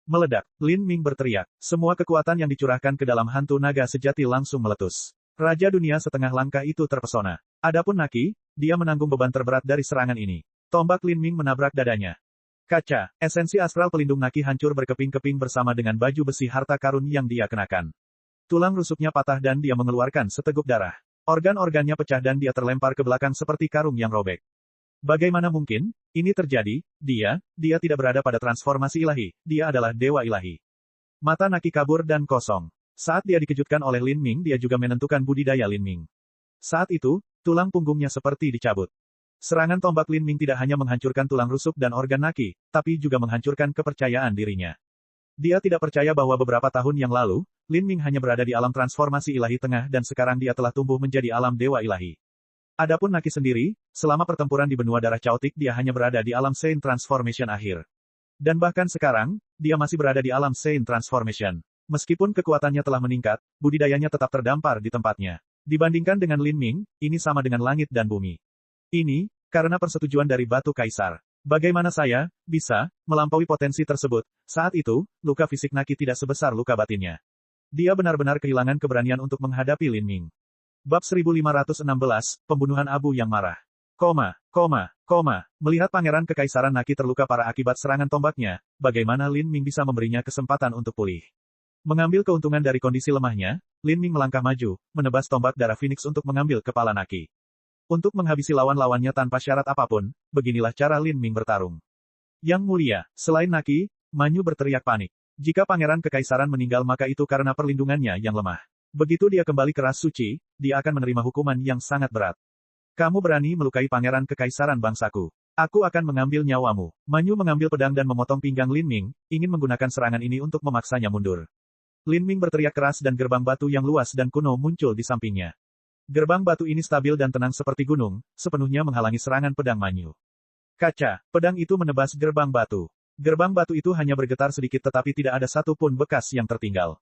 Meledak, Lin Ming berteriak. Semua kekuatan yang dicurahkan ke dalam hantu naga sejati langsung meletus. Raja Dunia setengah langkah itu terpesona. Adapun Naki, dia menanggung beban terberat dari serangan ini. Tombak Lin Ming menabrak dadanya. Kaca, esensi astral pelindung Naki hancur berkeping-keping bersama dengan baju besi harta karun yang dia kenakan. Tulang rusuknya patah dan dia mengeluarkan seteguk darah. Organ-organnya pecah dan dia terlempar ke belakang seperti karung yang robek. Bagaimana mungkin ini terjadi? Dia tidak berada pada transformasi ilahi, dia adalah dewa ilahi. Mata Naki kabur dan kosong. Saat dia dikejutkan oleh Lin Ming dia juga menentukan budidaya Lin Ming. Saat itu, tulang punggungnya seperti dicabut. Serangan tombak Lin Ming tidak hanya menghancurkan tulang rusuk dan organ Naki, tapi juga menghancurkan kepercayaan dirinya. Dia tidak percaya bahwa beberapa tahun yang lalu, Lin Ming hanya berada di alam transformasi ilahi tengah dan sekarang dia telah tumbuh menjadi alam dewa ilahi. Adapun Naki sendiri, selama pertempuran di benua darah Chaotic dia hanya berada di alam Saint Transformation akhir. Dan bahkan sekarang, dia masih berada di alam Saint Transformation. Meskipun kekuatannya telah meningkat, budidayanya tetap terdampar di tempatnya. Dibandingkan dengan Lin Ming, ini sama dengan langit dan bumi. Ini, karena persetujuan dari Batu Kaisar. Bagaimana saya bisa melampaui potensi tersebut? Saat itu, luka fisik Naki tidak sebesar luka batinnya. Dia benar-benar kehilangan keberanian untuk menghadapi Lin Ming. Bab 1516, Pembunuhan Abu yang Marah. Melihat Pangeran Kekaisaran Naki terluka parah akibat serangan tombaknya, bagaimana Lin Ming bisa memberinya kesempatan untuk pulih? Mengambil keuntungan dari kondisi lemahnya, Lin Ming melangkah maju, menebas tombak darah Phoenix untuk mengambil kepala Naki. Untuk menghabisi lawan-lawannya tanpa syarat apapun, beginilah cara Lin Ming bertarung. Yang mulia, selain Naki, Manyu berteriak panik. Jika Pangeran Kekaisaran meninggal maka itu karena perlindungannya yang lemah. Begitu dia kembali ke ras suci, dia akan menerima hukuman yang sangat berat. Kamu berani melukai Pangeran Kekaisaran bangsaku. Aku akan mengambil nyawamu. Manyu mengambil pedang dan memotong pinggang Lin Ming, ingin menggunakan serangan ini untuk memaksanya mundur. Lin Ming berteriak keras dan gerbang batu yang luas dan kuno muncul di sampingnya. Gerbang batu ini stabil dan tenang seperti gunung, sepenuhnya menghalangi serangan pedang Manyu. Kaca, pedang itu menebas gerbang batu. Gerbang batu itu hanya bergetar sedikit tetapi tidak ada satupun bekas yang tertinggal.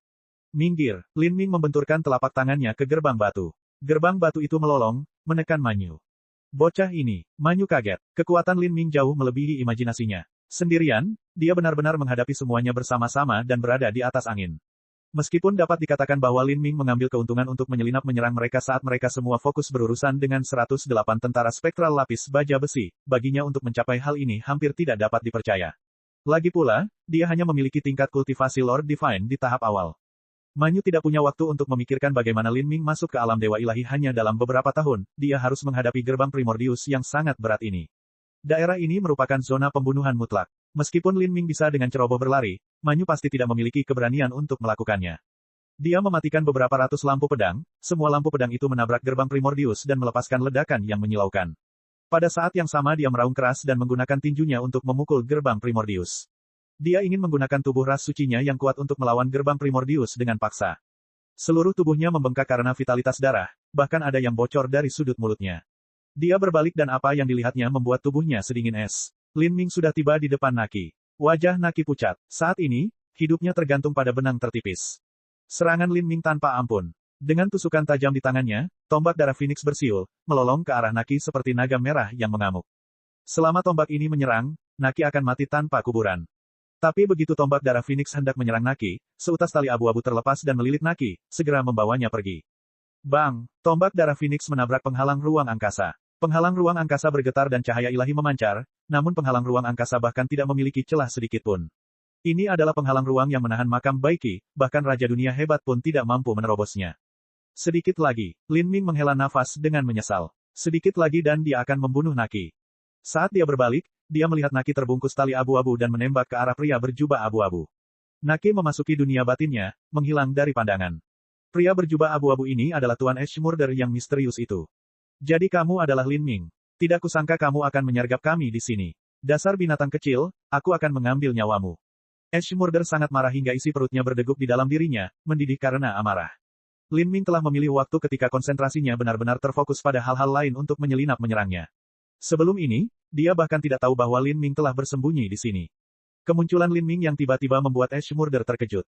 Minggir, Lin Ming membenturkan telapak tangannya ke gerbang batu. Gerbang batu itu melolong, menekan Manyu. Bocah ini, Manyu kaget. Kekuatan Lin Ming jauh melebihi imajinasinya. Sendirian, dia benar-benar menghadapi semuanya bersama-sama dan berada di atas angin. Meskipun dapat dikatakan bahwa Lin Ming mengambil keuntungan untuk menyelinap menyerang mereka saat mereka semua fokus berurusan dengan 108 tentara spektral lapis baja besi, baginya untuk mencapai hal ini hampir tidak dapat dipercaya. Lagi pula, dia hanya memiliki tingkat kultivasi Lord Divine di tahap awal. Manyu tidak punya waktu untuk memikirkan bagaimana Lin Ming masuk ke alam dewa ilahi hanya dalam beberapa tahun, dia harus menghadapi gerbang primordius yang sangat berat ini. Daerah ini merupakan zona pembunuhan mutlak. Meskipun Lin Ming bisa dengan ceroboh berlari, Manyu pasti tidak memiliki keberanian untuk melakukannya. Dia mematikan beberapa ratus lampu pedang, semua lampu pedang itu menabrak gerbang primordius dan melepaskan ledakan yang menyilaukan. Pada saat yang sama dia meraung keras dan menggunakan tinjunya untuk memukul gerbang primordius. Dia ingin menggunakan tubuh ras sucinya yang kuat untuk melawan gerbang primordius dengan paksa. Seluruh tubuhnya membengkak karena vitalitas darah, bahkan ada yang bocor dari sudut mulutnya. Dia berbalik dan apa yang dilihatnya membuat tubuhnya sedingin es. Lin Ming sudah tiba di depan Naki. Wajah Naki pucat. Saat ini, hidupnya tergantung pada benang tertipis. Serangan Lin Ming tanpa ampun. Dengan tusukan tajam di tangannya, tombak darah Phoenix bersiul, melolong ke arah Naki seperti naga merah yang mengamuk. Selama tombak ini menyerang, Naki akan mati tanpa kuburan. Tapi begitu tombak darah Phoenix hendak menyerang Naki, seutas tali abu-abu terlepas dan melilit Naki, segera membawanya pergi. Bang! Tombak darah Phoenix menabrak penghalang ruang angkasa. Penghalang ruang angkasa bergetar dan cahaya ilahi memancar, namun penghalang ruang angkasa bahkan tidak memiliki celah sedikitpun. Ini adalah penghalang ruang yang menahan makam Baiki, bahkan Raja Dunia hebat pun tidak mampu menerobosnya. Sedikit lagi, Lin Ming menghela nafas dengan menyesal. Sedikit lagi dan dia akan membunuh Naki. Saat dia berbalik, dia melihat Naki terbungkus tali abu-abu dan menembak ke arah pria berjubah abu-abu. Naki memasuki dunia batinnya, menghilang dari pandangan. Pria berjubah abu-abu ini adalah Tuan Ashmurder yang misterius itu. Jadi kamu adalah Lin Ming. Tidak kusangka kamu akan menyergap kami di sini. Dasar binatang kecil, aku akan mengambil nyawamu. Ashmurder sangat marah hingga isi perutnya berdegup di dalam dirinya, mendidih karena amarah. Lin Ming telah memilih waktu ketika konsentrasinya benar-benar terfokus pada hal-hal lain untuk menyelinap menyerangnya. Sebelum ini, dia bahkan tidak tahu bahwa Lin Ming telah bersembunyi di sini. Kemunculan Lin Ming yang tiba-tiba membuat Ashmurder terkejut.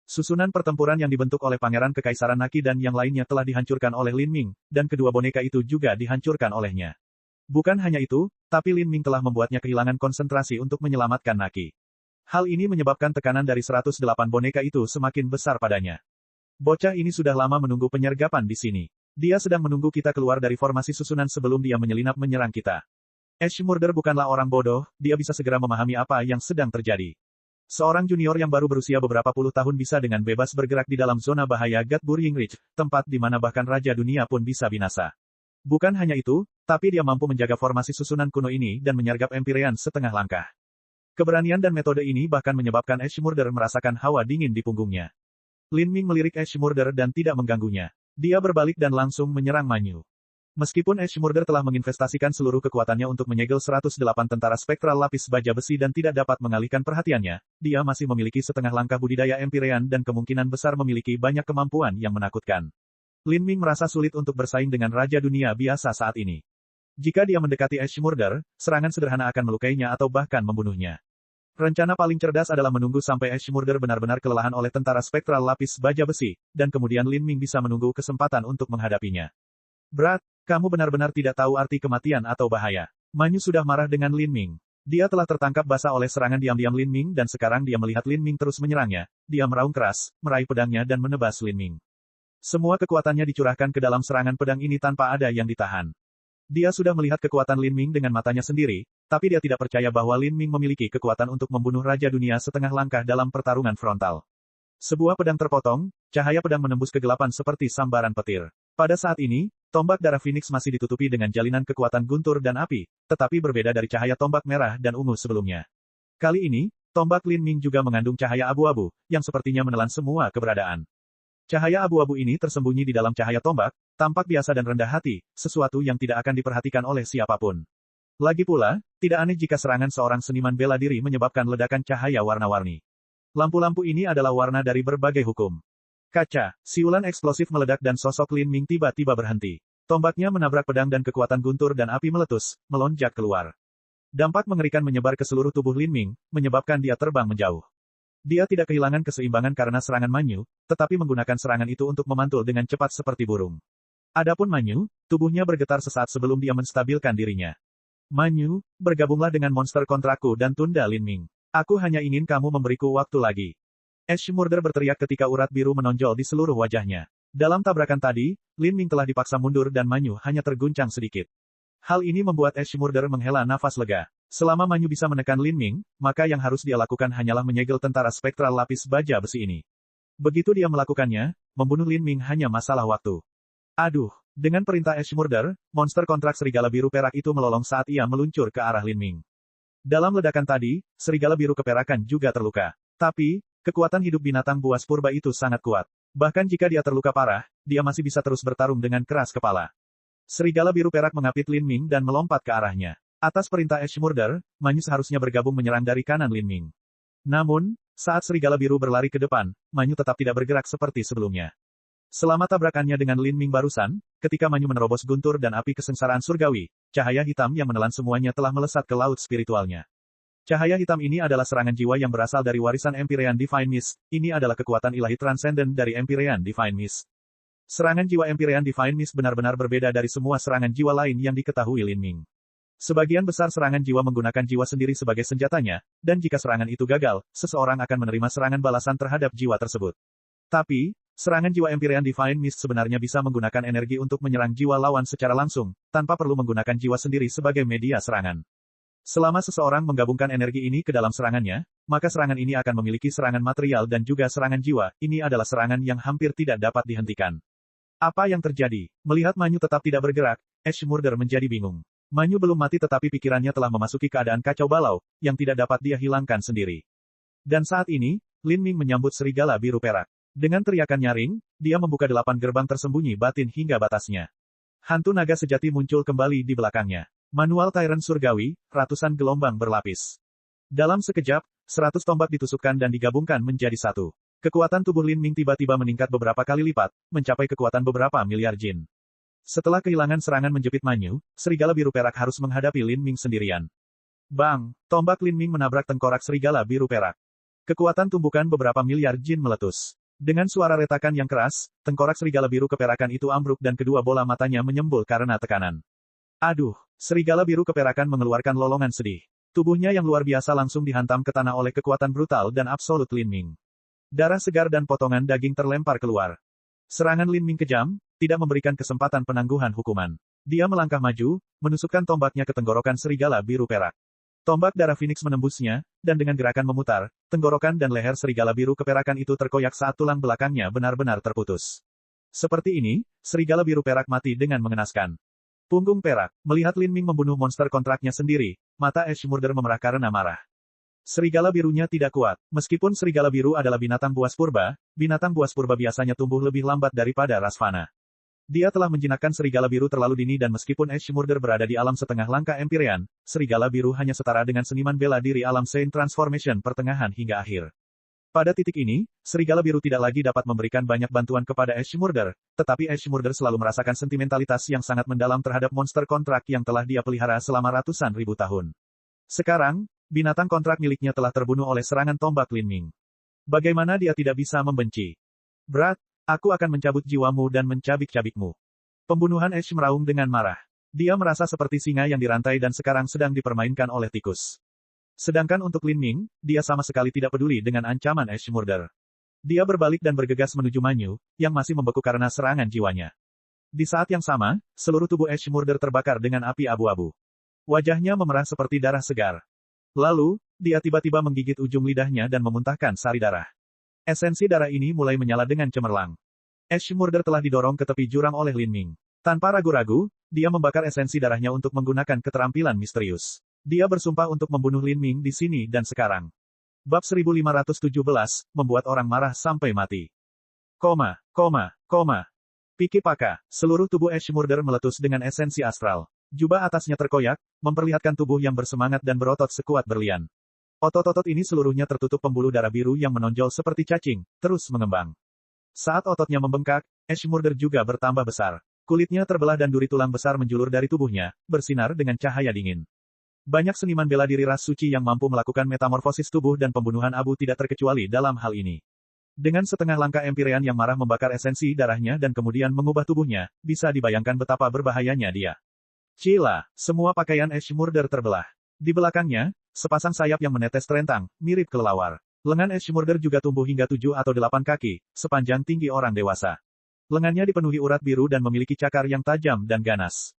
Susunan pertempuran yang dibentuk oleh Pangeran Kekaisaran Naki dan yang lainnya telah dihancurkan oleh Lin Ming, dan kedua boneka itu juga dihancurkan olehnya. Bukan hanya itu, tapi Lin Ming telah membuatnya kehilangan konsentrasi untuk menyelamatkan Naki. Hal ini menyebabkan tekanan dari 108 boneka itu semakin besar padanya. Bocah ini sudah lama menunggu penyergapan di sini. Dia sedang menunggu kita keluar dari formasi susunan sebelum dia menyelinap menyerang kita. Ashmurder bukanlah orang bodoh, dia bisa segera memahami apa yang sedang terjadi. Seorang junior yang baru berusia beberapa puluh tahun bisa dengan bebas bergerak di dalam zona bahaya Godburying Ridge, tempat di mana bahkan Raja Dunia pun bisa binasa. Bukan hanya itu, tapi dia mampu menjaga formasi susunan kuno ini dan menyergap Empyrean setengah langkah. Keberanian dan metode ini bahkan menyebabkan Ashmurder merasakan hawa dingin di punggungnya. Lin Ming melirik Ashmurder dan tidak mengganggunya. Dia berbalik dan langsung menyerang Manyu. Meskipun Ashmurder telah menginvestasikan seluruh kekuatannya untuk menyegel 108 tentara spektral lapis baja besi dan tidak dapat mengalihkan perhatiannya, dia masih memiliki setengah langkah budidaya Empyrean dan kemungkinan besar memiliki banyak kemampuan yang menakutkan. Lin Ming merasa sulit untuk bersaing dengan Raja Dunia biasa saat ini. Jika dia mendekati Ashmurder, serangan sederhana akan melukainya atau bahkan membunuhnya. Rencana paling cerdas adalah menunggu sampai Ashmurder benar-benar kelelahan oleh tentara spektral lapis baja besi, dan kemudian Lin Ming bisa menunggu kesempatan untuk menghadapinya. Berat, kamu benar-benar tidak tahu arti kematian atau bahaya. Manyu sudah marah dengan Lin Ming. Dia telah tertangkap basah oleh serangan diam-diam Lin Ming dan sekarang dia melihat Lin Ming terus menyerangnya. Dia meraung keras, meraih pedangnya dan menebas Lin Ming. Semua kekuatannya dicurahkan ke dalam serangan pedang ini tanpa ada yang ditahan. Dia sudah melihat kekuatan Lin Ming dengan matanya sendiri, tapi dia tidak percaya bahwa Lin Ming memiliki kekuatan untuk membunuh Raja Dunia setengah langkah dalam pertarungan frontal. Sebuah pedang terpotong, cahaya pedang menembus kegelapan seperti sambaran petir. Pada saat ini, tombak darah Phoenix masih ditutupi dengan jalinan kekuatan guntur dan api, tetapi berbeda dari cahaya tombak merah dan ungu sebelumnya. Kali ini, tombak Lin Ming juga mengandung cahaya abu-abu, yang sepertinya menelan semua keberadaan. Cahaya abu-abu ini tersembunyi di dalam cahaya tombak, tampak biasa dan rendah hati, sesuatu yang tidak akan diperhatikan oleh siapapun. Lagi pula, tidak aneh jika serangan seorang seniman bela diri menyebabkan ledakan cahaya warna-warni. Lampu-lampu ini adalah warna dari berbagai hukum. Kaca, siulan eksplosif meledak dan sosok Lin Ming tiba-tiba berhenti. Tombaknya menabrak pedang dan kekuatan guntur dan api meletus, melonjak keluar. Dampak mengerikan menyebar ke seluruh tubuh Lin Ming, menyebabkan dia terbang menjauh. Dia tidak kehilangan keseimbangan karena serangan Manyu, tetapi menggunakan serangan itu untuk memantul dengan cepat seperti burung. Adapun Manyu, tubuhnya bergetar sesaat sebelum dia menstabilkan dirinya. Manyu, bergabunglah dengan monster kontrakku dan tunda Lin Ming. Aku hanya ingin kamu memberiku waktu lagi. Ash Murder berteriak ketika urat biru menonjol di seluruh wajahnya. Dalam tabrakan tadi, Lin Ming telah dipaksa mundur dan Manyu hanya terguncang sedikit. Hal ini membuat Ash Murder menghela nafas lega. Selama Manyu bisa menekan Lin Ming, maka yang harus dia lakukan hanyalah menyegel tentara spektral lapis baja besi ini. Begitu dia melakukannya, membunuh Lin Ming hanya masalah waktu. Aduh, dengan perintah Ash Murder, monster kontrak serigala biru perak itu melolong saat ia meluncur ke arah Lin Ming. Dalam ledakan tadi, serigala biru keperakan juga terluka. Tapi, kekuatan hidup binatang buas purba itu sangat kuat. Bahkan jika dia terluka parah, dia masih bisa terus bertarung dengan keras kepala. Serigala biru perak mengapit Lin Ming dan melompat ke arahnya. Atas perintah Ash Murder, Manyu seharusnya bergabung menyerang dari kanan Lin Ming. Namun, saat serigala biru berlari ke depan, Manyu tetap tidak bergerak seperti sebelumnya. Selama tabrakannya dengan Lin Ming barusan, ketika Manyu menerobos guntur dan api kesengsaraan surgawi, cahaya hitam yang menelan semuanya telah melesat ke laut spiritualnya. Cahaya hitam ini adalah serangan jiwa yang berasal dari warisan Empyrean Divine Mist, ini adalah kekuatan ilahi transenden dari Empyrean Divine Mist. Serangan jiwa Empyrean Divine Mist benar-benar berbeda dari semua serangan jiwa lain yang diketahui Lin Ming. Sebagian besar serangan jiwa menggunakan jiwa sendiri sebagai senjatanya, dan jika serangan itu gagal, seseorang akan menerima serangan balasan terhadap jiwa tersebut. Tapi, serangan jiwa Empyrean Divine Mist sebenarnya bisa menggunakan energi untuk menyerang jiwa lawan secara langsung, tanpa perlu menggunakan jiwa sendiri sebagai media serangan. Selama seseorang menggabungkan energi ini ke dalam serangannya, maka serangan ini akan memiliki serangan material dan juga serangan jiwa, ini adalah serangan yang hampir tidak dapat dihentikan. Apa yang terjadi? Melihat Manyu tetap tidak bergerak, Ash Murder menjadi bingung. Manyu belum mati tetapi pikirannya telah memasuki keadaan kacau balau, yang tidak dapat dia hilangkan sendiri. Dan saat ini, Lin Ming menyambut serigala biru perak. Dengan teriakan nyaring, dia membuka 8 gerbang tersembunyi batin hingga batasnya. Hantu naga sejati muncul kembali di belakangnya. Manual Tyrant Surgawi, ratusan gelombang berlapis. Dalam sekejap, 100 tombak ditusukkan dan digabungkan menjadi satu. Kekuatan tubuh Lin Ming tiba-tiba meningkat beberapa kali lipat, mencapai kekuatan beberapa miliar jin. Setelah kehilangan serangan menjepit Manyu, serigala biru perak harus menghadapi Lin Ming sendirian. Bang! Tombak Lin Ming menabrak tengkorak serigala biru perak. Kekuatan tumbukan beberapa miliar jin meletus. Dengan suara retakan yang keras, tengkorak serigala biru keperakan itu ambruk dan kedua bola matanya menyembul karena tekanan. Aduh! Serigala biru keperakan mengeluarkan lolongan sedih. Tubuhnya yang luar biasa langsung dihantam ke tanah oleh kekuatan brutal dan absolut Lin Ming. Darah segar dan potongan daging terlempar keluar. Serangan Lin Ming kejam, tidak memberikan kesempatan penangguhan hukuman. Dia melangkah maju, menusukkan tombaknya ke tenggorokan serigala biru perak. Tombak darah Phoenix menembusnya, dan dengan gerakan memutar, tenggorokan dan leher serigala biru keperakan itu terkoyak saat tulang belakangnya benar-benar terputus. Seperti ini, serigala biru perak mati dengan mengenaskan. Punggung perak, melihat Lin Ming membunuh monster kontraknya sendiri, mata Ash Murder memerah karena marah. Serigala birunya tidak kuat. Meskipun serigala biru adalah binatang buas purba biasanya tumbuh lebih lambat daripada ras fana. Dia telah menjinakkan serigala biru terlalu dini dan meskipun Ash Murder berada di alam setengah langkah Empyrean, serigala biru hanya setara dengan seniman bela diri alam Saint Transformation pertengahan hingga akhir. Pada titik ini, serigala biru tidak lagi dapat memberikan banyak bantuan kepada Ash Murder, tetapi Ash Murder selalu merasakan sentimentalitas yang sangat mendalam terhadap monster kontrak yang telah dia pelihara selama ratusan ribu tahun. Sekarang, binatang kontrak miliknya telah terbunuh oleh serangan tombak Lin Ming. Bagaimana dia tidak bisa membenci? Berat, aku akan mencabut jiwamu dan mencabik-cabikmu. Pembunuhan Ash meraung dengan marah. Dia merasa seperti singa yang dirantai dan sekarang sedang dipermainkan oleh tikus. Sedangkan untuk Lin Ming, dia sama sekali tidak peduli dengan ancaman Ash Murder. Dia berbalik dan bergegas menuju Manyu, yang masih membeku karena serangan jiwanya. Di saat yang sama, seluruh tubuh Ash Murder terbakar dengan api abu-abu. Wajahnya memerah seperti darah segar. Lalu, dia tiba-tiba menggigit ujung lidahnya dan memuntahkan sari darah. Esensi darah ini mulai menyala dengan cemerlang. Ash Murder telah didorong ke tepi jurang oleh Lin Ming. Tanpa ragu-ragu, dia membakar esensi darahnya untuk menggunakan keterampilan misterius. Dia bersumpah untuk membunuh Lin Ming di sini dan sekarang. Bab 1517, membuat orang marah sampai mati. Koma. Piki Paka, seluruh tubuh Ash Murder meletus dengan esensi astral. Jubah atasnya terkoyak, memperlihatkan tubuh yang bersemangat dan berotot sekuat berlian. Otot-otot ini seluruhnya tertutup pembuluh darah biru yang menonjol seperti cacing, terus mengembang. Saat ototnya membengkak, Ash Murder juga bertambah besar. Kulitnya terbelah dan duri tulang besar menjulur dari tubuhnya, bersinar dengan cahaya dingin. Banyak seniman bela diri ras suci yang mampu melakukan metamorfosis tubuh dan pembunuhan abu tidak terkecuali dalam hal ini. Dengan setengah langkah Empyrean yang marah membakar esensi darahnya dan kemudian mengubah tubuhnya, bisa dibayangkan betapa berbahayanya dia. Cila, semua pakaian Ash Murder terbelah. Di belakangnya, sepasang sayap yang menetes terentang, mirip kelelawar. Lengan Ash Murder juga tumbuh hingga 7 atau 8 kaki, sepanjang tinggi orang dewasa. Lengannya dipenuhi urat biru dan memiliki cakar yang tajam dan ganas.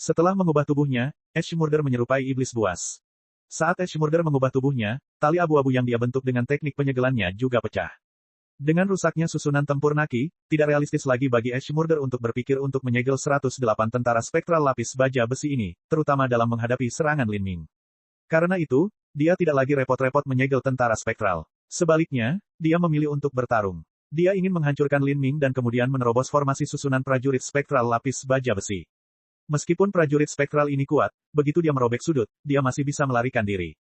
Setelah mengubah tubuhnya, Ash Murder menyerupai iblis buas. Saat Ash Murder mengubah tubuhnya, tali abu-abu yang dia bentuk dengan teknik penyegelannya juga pecah. Dengan rusaknya susunan tempur Naki, tidak realistis lagi bagi Ash Murder untuk berpikir untuk menyegel 108 tentara spektral lapis baja besi ini, terutama dalam menghadapi serangan Lin Ming. Karena itu, dia tidak lagi repot-repot menyegel tentara spektral. Sebaliknya, dia memilih untuk bertarung. Dia ingin menghancurkan Lin Ming dan kemudian menerobos formasi susunan prajurit spektral lapis baja besi. Meskipun prajurit spektral ini kuat, begitu dia merobek sudut, dia masih bisa melarikan diri.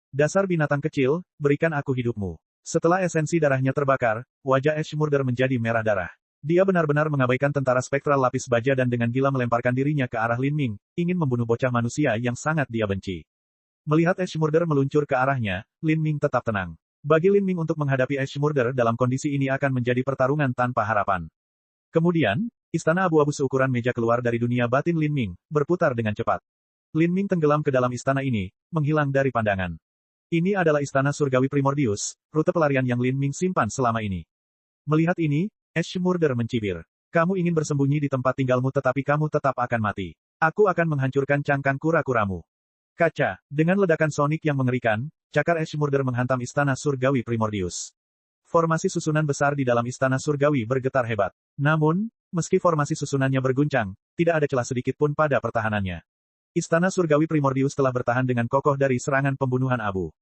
Dasar binatang kecil, berikan aku hidupmu. Setelah esensi darahnya terbakar, wajah Ash Murder menjadi merah darah. Dia benar-benar mengabaikan tentara spektral lapis baja dan dengan gila melemparkan dirinya ke arah Lin Ming, ingin membunuh bocah manusia yang sangat dia benci. Melihat Ash Murder meluncur ke arahnya, Lin Ming tetap tenang. Bagi Lin Ming untuk menghadapi Ash Murder dalam kondisi ini akan menjadi pertarungan tanpa harapan. Kemudian, istana abu-abu seukuran meja keluar dari dunia batin Lin Ming, berputar dengan cepat. Lin Ming tenggelam ke dalam istana ini, menghilang dari pandangan. Ini adalah istana surgawi Primordius, rute pelarian yang Lin Ming simpan selama ini. Melihat ini, Ash Murder mencibir. Kamu ingin bersembunyi di tempat tinggalmu tetapi kamu tetap akan mati. Aku akan menghancurkan cangkang kura-kuramu. Kaca, dengan ledakan sonik yang mengerikan, cakar Ash Murder menghantam istana surgawi Primordius. Formasi susunan besar di dalam istana surgawi bergetar hebat. Namun, meski formasi susunannya berguncang, tidak ada celah sedikit pun pada pertahanannya. Istana surgawi Primordius telah bertahan dengan kokoh dari serangan pembunuhan abu.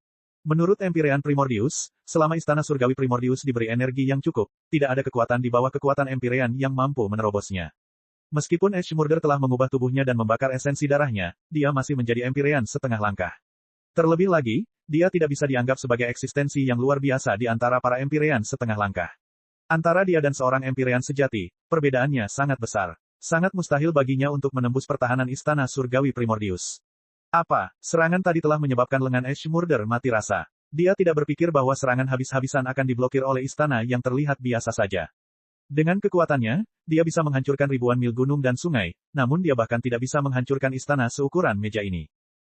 Menurut Empyrean Primordius, selama istana surgawi Primordius diberi energi yang cukup, tidak ada kekuatan di bawah kekuatan Empyrean yang mampu menerobosnya. Meskipun Ash Murder telah mengubah tubuhnya dan membakar esensi darahnya, dia masih menjadi Empyrean setengah langkah. Terlebih lagi, dia tidak bisa dianggap sebagai eksistensi yang luar biasa di antara para Empyrean setengah langkah. Antara dia dan seorang Empyrean sejati, perbedaannya sangat besar. Sangat mustahil baginya untuk menembus pertahanan istana surgawi Primordius. Apa, serangan tadi telah menyebabkan lengan Ash Murder mati rasa. Dia tidak berpikir bahwa serangan habis-habisan akan diblokir oleh istana yang terlihat biasa saja. Dengan kekuatannya, dia bisa menghancurkan ribuan mil gunung dan sungai, namun dia bahkan tidak bisa menghancurkan istana seukuran meja ini.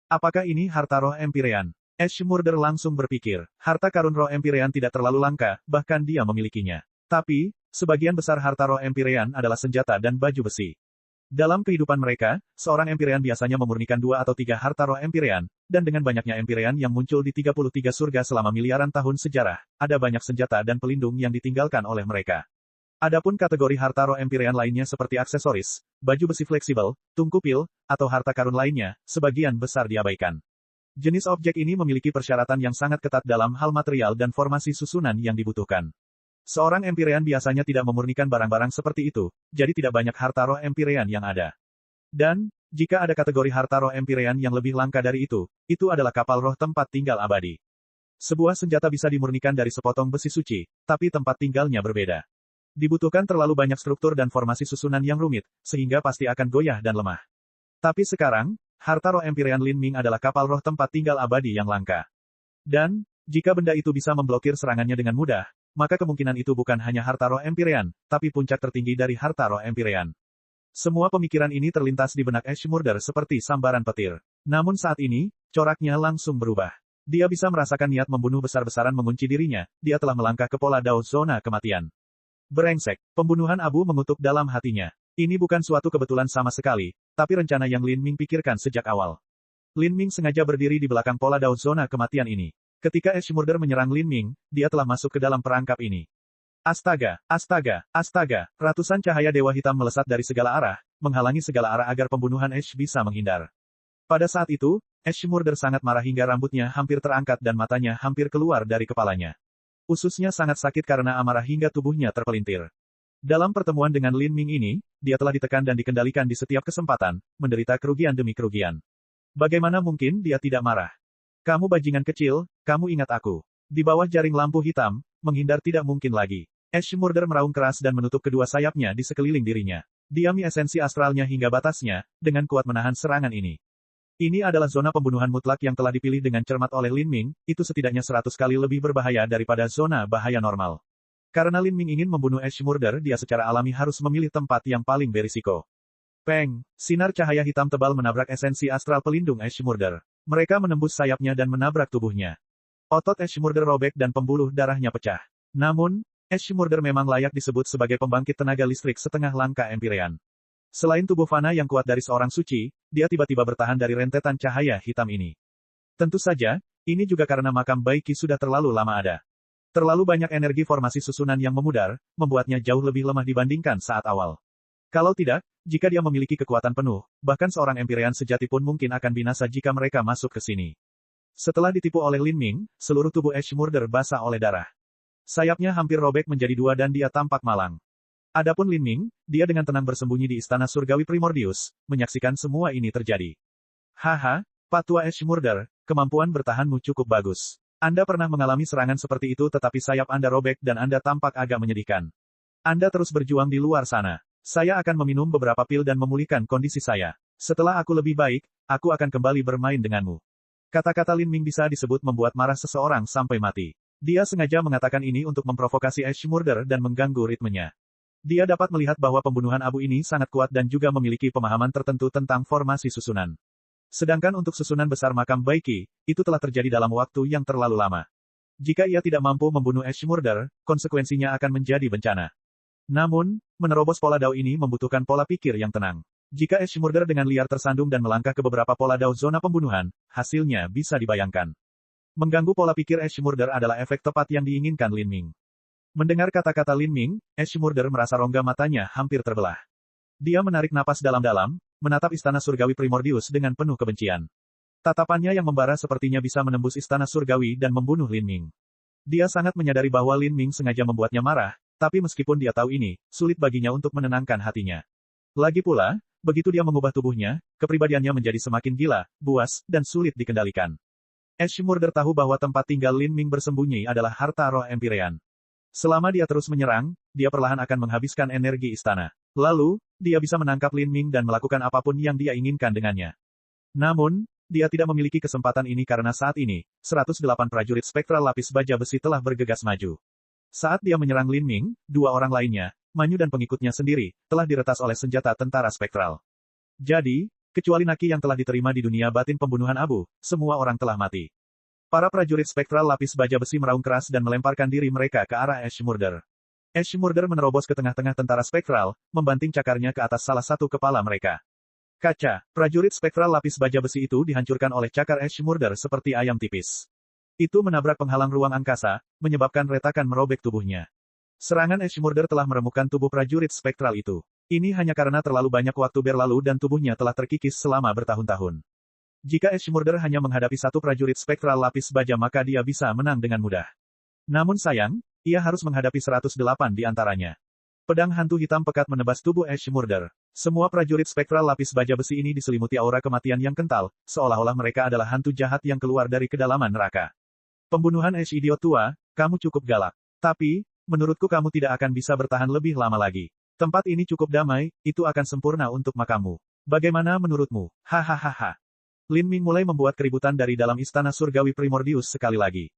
Apakah ini harta roh Empyrean? Ash Murder langsung berpikir, harta karun roh Empyrean tidak terlalu langka, bahkan dia memilikinya. Tapi, sebagian besar harta roh Empyrean adalah senjata dan baju besi. Dalam kehidupan mereka, seorang Empyrean biasanya memurnikan 2 atau 3 harta roh Empyrean, dan dengan banyaknya Empyrean yang muncul di 33 surga selama miliaran tahun sejarah, ada banyak senjata dan pelindung yang ditinggalkan oleh mereka. Adapun kategori harta roh Empyrean lainnya seperti aksesoris, baju besi fleksibel, tungku pil, atau harta karun lainnya, sebagian besar diabaikan. Jenis objek ini memiliki persyaratan yang sangat ketat dalam hal material dan formasi susunan yang dibutuhkan. Seorang Empyrean biasanya tidak memurnikan barang-barang seperti itu, jadi tidak banyak harta roh Empyrean yang ada. Dan, jika ada kategori harta roh Empyrean yang lebih langka dari itu adalah kapal roh tempat tinggal abadi. Sebuah senjata bisa dimurnikan dari sepotong besi suci, tapi tempat tinggalnya berbeda. Dibutuhkan terlalu banyak struktur dan formasi susunan yang rumit, sehingga pasti akan goyah dan lemah. Tapi sekarang, harta roh Empyrean Lin Ming adalah kapal roh tempat tinggal abadi yang langka. Dan, jika benda itu bisa memblokir serangannya dengan mudah, maka kemungkinan itu bukan hanya harta roh Empyrean, tapi puncak tertinggi dari harta roh Empyrean. Semua pemikiran ini terlintas di benak Ash Murder seperti sambaran petir. Namun saat ini, coraknya langsung berubah. Dia bisa merasakan niat membunuh besar-besaran mengunci dirinya, dia telah melangkah ke pola dao zona kematian. Brengsek, pembunuhan abu mengutuk dalam hatinya. Ini bukan suatu kebetulan sama sekali, tapi rencana yang Lin Ming pikirkan sejak awal. Lin Ming sengaja berdiri di belakang pola dao zona kematian ini. Ketika Ash Murder menyerang Lin Ming, dia telah masuk ke dalam perangkap ini. Astaga, astaga, astaga, ratusan cahaya dewa hitam melesat dari segala arah, menghalangi segala arah agar pembunuhan Ash bisa menghindar. Pada saat itu, Ash Murder sangat marah hingga rambutnya hampir terangkat dan matanya hampir keluar dari kepalanya. Ususnya sangat sakit karena amarah hingga tubuhnya terpelintir. Dalam pertemuan dengan Lin Ming ini, dia telah ditekan dan dikendalikan di setiap kesempatan, menderita kerugian demi kerugian. Bagaimana mungkin dia tidak marah? Kamu bajingan kecil, kamu ingat aku. Di bawah jaring lampu hitam, menghindar tidak mungkin lagi. Ash Murder meraung keras dan menutup kedua sayapnya di sekeliling dirinya. Diami esensi astralnya hingga batasnya, dengan kuat menahan serangan ini. Ini adalah zona pembunuhan mutlak yang telah dipilih dengan cermat oleh Lin Ming, itu setidaknya 100 kali lebih berbahaya daripada zona bahaya normal. Karena Lin Ming ingin membunuh Ash Murder, dia secara alami harus memilih tempat yang paling berisiko. Peng! Sinar cahaya hitam tebal menabrak esensi astral pelindung Ash Murder. Mereka menembus sayapnya dan menabrak tubuhnya. Otot Ash Murder robek dan pembuluh darahnya pecah. Namun, Ash Murder memang layak disebut sebagai pembangkit tenaga listrik setengah langkah Empyrean. Selain tubuh fana yang kuat dari seorang suci, dia tiba-tiba bertahan dari rentetan cahaya hitam ini. Tentu saja, ini juga karena makam Baiki sudah terlalu lama ada. Terlalu banyak energi formasi susunan yang memudar, membuatnya jauh lebih lemah dibandingkan saat awal. Kalau tidak, jika dia memiliki kekuatan penuh, bahkan seorang Empyrean sejati pun mungkin akan binasa jika mereka masuk ke sini. Setelah ditipu oleh Lin Ming, seluruh tubuh Ash Murder basah oleh darah. Sayapnya hampir robek menjadi dua dan dia tampak malang. Adapun Lin Ming, dia dengan tenang bersembunyi di istana surgawi Primordius, menyaksikan semua ini terjadi. Haha, Patua Ash Murder, kemampuan bertahanmu cukup bagus. Anda pernah mengalami serangan seperti itu tetapi sayap Anda robek dan Anda tampak agak menyedihkan. Anda terus berjuang di luar sana. Saya akan meminum beberapa pil dan memulihkan kondisi saya. Setelah aku lebih baik, aku akan kembali bermain denganmu. Kata-kata Lin Ming bisa disebut membuat marah seseorang sampai mati. Dia sengaja mengatakan ini untuk memprovokasi Ash Murder dan mengganggu ritmenya. Dia dapat melihat bahwa pembunuhan abu ini sangat kuat dan juga memiliki pemahaman tertentu tentang formasi susunan. Sedangkan untuk susunan besar makam Baiki, itu telah terjadi dalam waktu yang terlalu lama. Jika ia tidak mampu membunuh Ash Murder, konsekuensinya akan menjadi bencana. Namun, menerobos pola dao ini membutuhkan pola pikir yang tenang. Jika Ash Murder dengan liar tersandung dan melangkah ke beberapa pola dao zona pembunuhan, hasilnya bisa dibayangkan. Mengganggu pola pikir Ash Murder adalah efek tepat yang diinginkan Lin Ming. Mendengar kata-kata Lin Ming, Ash Murder merasa rongga matanya hampir terbelah. Dia menarik napas dalam-dalam, menatap istana surgawi Primordius dengan penuh kebencian. Tatapannya yang membara sepertinya bisa menembus istana surgawi dan membunuh Lin Ming. Dia sangat menyadari bahwa Lin Ming sengaja membuatnya marah, tapi meskipun dia tahu ini, sulit baginya untuk menenangkan hatinya. Lagi pula, begitu dia mengubah tubuhnya, kepribadiannya menjadi semakin gila, buas, dan sulit dikendalikan. Ash Murder tahu bahwa tempat tinggal Lin Ming bersembunyi adalah harta roh Empyrean. Selama dia terus menyerang, dia perlahan akan menghabiskan energi istana. Lalu, dia bisa menangkap Lin Ming dan melakukan apapun yang dia inginkan dengannya. Namun, dia tidak memiliki kesempatan ini karena saat ini, 108 prajurit spektral lapis baja besi telah bergegas maju. Saat dia menyerang Lin Ming, dua orang lainnya, Manyu dan pengikutnya sendiri, telah diretas oleh senjata tentara spektral. Jadi, kecuali Naki yang telah diterima di dunia batin pembunuhan abu, semua orang telah mati. Para prajurit spektral lapis baja besi meraung keras dan melemparkan diri mereka ke arah Ash Murder. Ash Murder menerobos ke tengah-tengah tentara spektral, membanting cakarnya ke atas salah satu kepala mereka. Kaca, prajurit spektral lapis baja besi itu dihancurkan oleh cakar Ash Murder seperti ayam tipis. Itu menabrak penghalang ruang angkasa, menyebabkan retakan merobek tubuhnya. Serangan Ash Murder telah meremukkan tubuh prajurit spektral itu. Ini hanya karena terlalu banyak waktu berlalu dan tubuhnya telah terkikis selama bertahun-tahun. Jika Ash Murder hanya menghadapi satu prajurit spektral lapis baja maka dia bisa menang dengan mudah. Namun sayang, ia harus menghadapi 108 di antaranya. Pedang hantu hitam pekat menebas tubuh Ash Murder. Semua prajurit spektral lapis baja besi ini diselimuti aura kematian yang kental, seolah-olah mereka adalah hantu jahat yang keluar dari kedalaman neraka. Pembunuhan Ash idiot tua, kamu cukup galak. Tapi, menurutku kamu tidak akan bisa bertahan lebih lama lagi. Tempat ini cukup damai, itu akan sempurna untuk makammu. Bagaimana menurutmu? Hahaha. Lin Ming mulai membuat keributan dari dalam istana surgawi Primordius sekali lagi.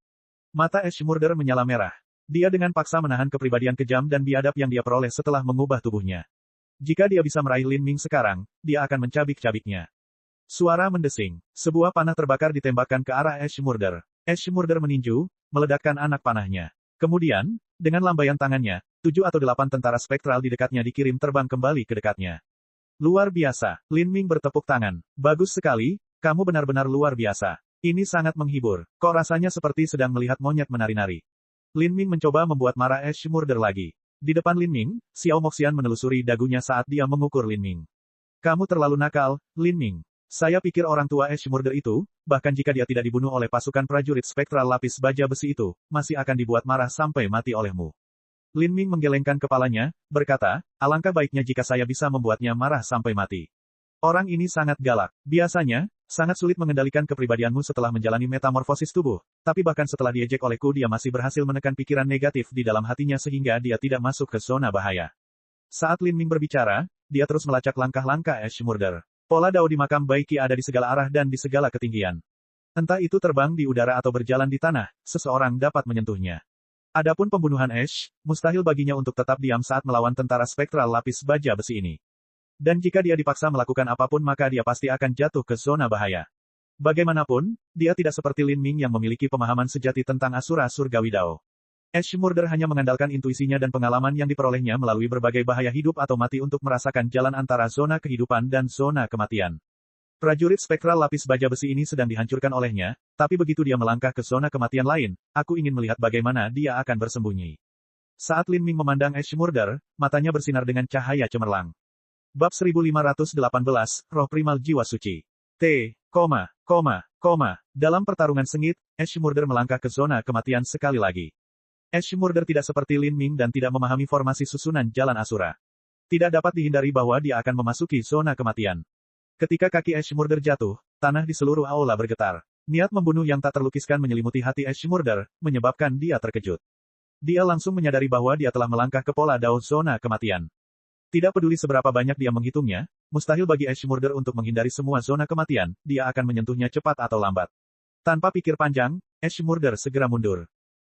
Mata Ash Murder menyala merah. Dia dengan paksa menahan kepribadian kejam dan biadab yang dia peroleh setelah mengubah tubuhnya. Jika dia bisa meraih Lin Ming sekarang, dia akan mencabik-cabiknya. Suara mendesing. Sebuah panah terbakar ditembakkan ke arah Ash Murder. Ash Murder meninju, meledakkan anak panahnya. Kemudian, dengan lambaian tangannya, 7 atau 8 tentara spektral di dekatnya dikirim terbang kembali ke dekatnya. Luar biasa, Lin Ming bertepuk tangan. Bagus sekali, kamu benar-benar luar biasa. Ini sangat menghibur. Kok rasanya seperti sedang melihat monyet menari-nari. Lin Ming mencoba membuat marah Ash Murder lagi. Di depan Lin Ming, Xiao Moxian menelusuri dagunya saat dia mengukur Lin Ming. Kamu terlalu nakal, Lin Ming. Saya pikir orang tua Ash Murder itu, bahkan jika dia tidak dibunuh oleh pasukan prajurit spektral lapis baja besi itu, masih akan dibuat marah sampai mati olehmu. Lin Ming menggelengkan kepalanya, berkata, alangkah baiknya jika saya bisa membuatnya marah sampai mati. Orang ini sangat galak. Biasanya, sangat sulit mengendalikan kepribadianmu setelah menjalani metamorfosis tubuh, tapi bahkan setelah diejek olehku dia masih berhasil menekan pikiran negatif di dalam hatinya sehingga dia tidak masuk ke zona bahaya. Saat Lin Ming berbicara, dia terus melacak langkah-langkah Ash Murder. Pola dao di makam Baiki ada di segala arah dan di segala ketinggian. Entah itu terbang di udara atau berjalan di tanah, seseorang dapat menyentuhnya. Adapun pembunuhan Ash, mustahil baginya untuk tetap diam saat melawan tentara spektral lapis baja besi ini. Dan jika dia dipaksa melakukan apapun maka dia pasti akan jatuh ke zona bahaya. Bagaimanapun, dia tidak seperti Lin Ming yang memiliki pemahaman sejati tentang Asura Surgawi Dao. Ash Murder hanya mengandalkan intuisinya dan pengalaman yang diperolehnya melalui berbagai bahaya hidup atau mati untuk merasakan jalan antara zona kehidupan dan zona kematian. Prajurit spektral lapis baja besi ini sedang dihancurkan olehnya, tapi begitu dia melangkah ke zona kematian lain, aku ingin melihat bagaimana dia akan bersembunyi. Saat Lin Ming memandang Ash Murder, matanya bersinar dengan cahaya cemerlang. Bab 1518, Roh Primal Jiwa Suci. Dalam pertarungan sengit, Ash Murder melangkah ke zona kematian sekali lagi. Ash Murder tidak seperti Lin Ming dan tidak memahami formasi susunan jalan Asura. Tidak dapat dihindari bahwa dia akan memasuki zona kematian. Ketika kaki Ash Murder jatuh, tanah di seluruh aula bergetar. Niat membunuh yang tak terlukiskan menyelimuti hati Ash Murder, menyebabkan dia terkejut. Dia langsung menyadari bahwa dia telah melangkah ke pola dao zona kematian. Tidak peduli seberapa banyak dia menghitungnya, mustahil bagi Ash Murder untuk menghindari semua zona kematian, dia akan menyentuhnya cepat atau lambat. Tanpa pikir panjang, Ash Murder segera mundur.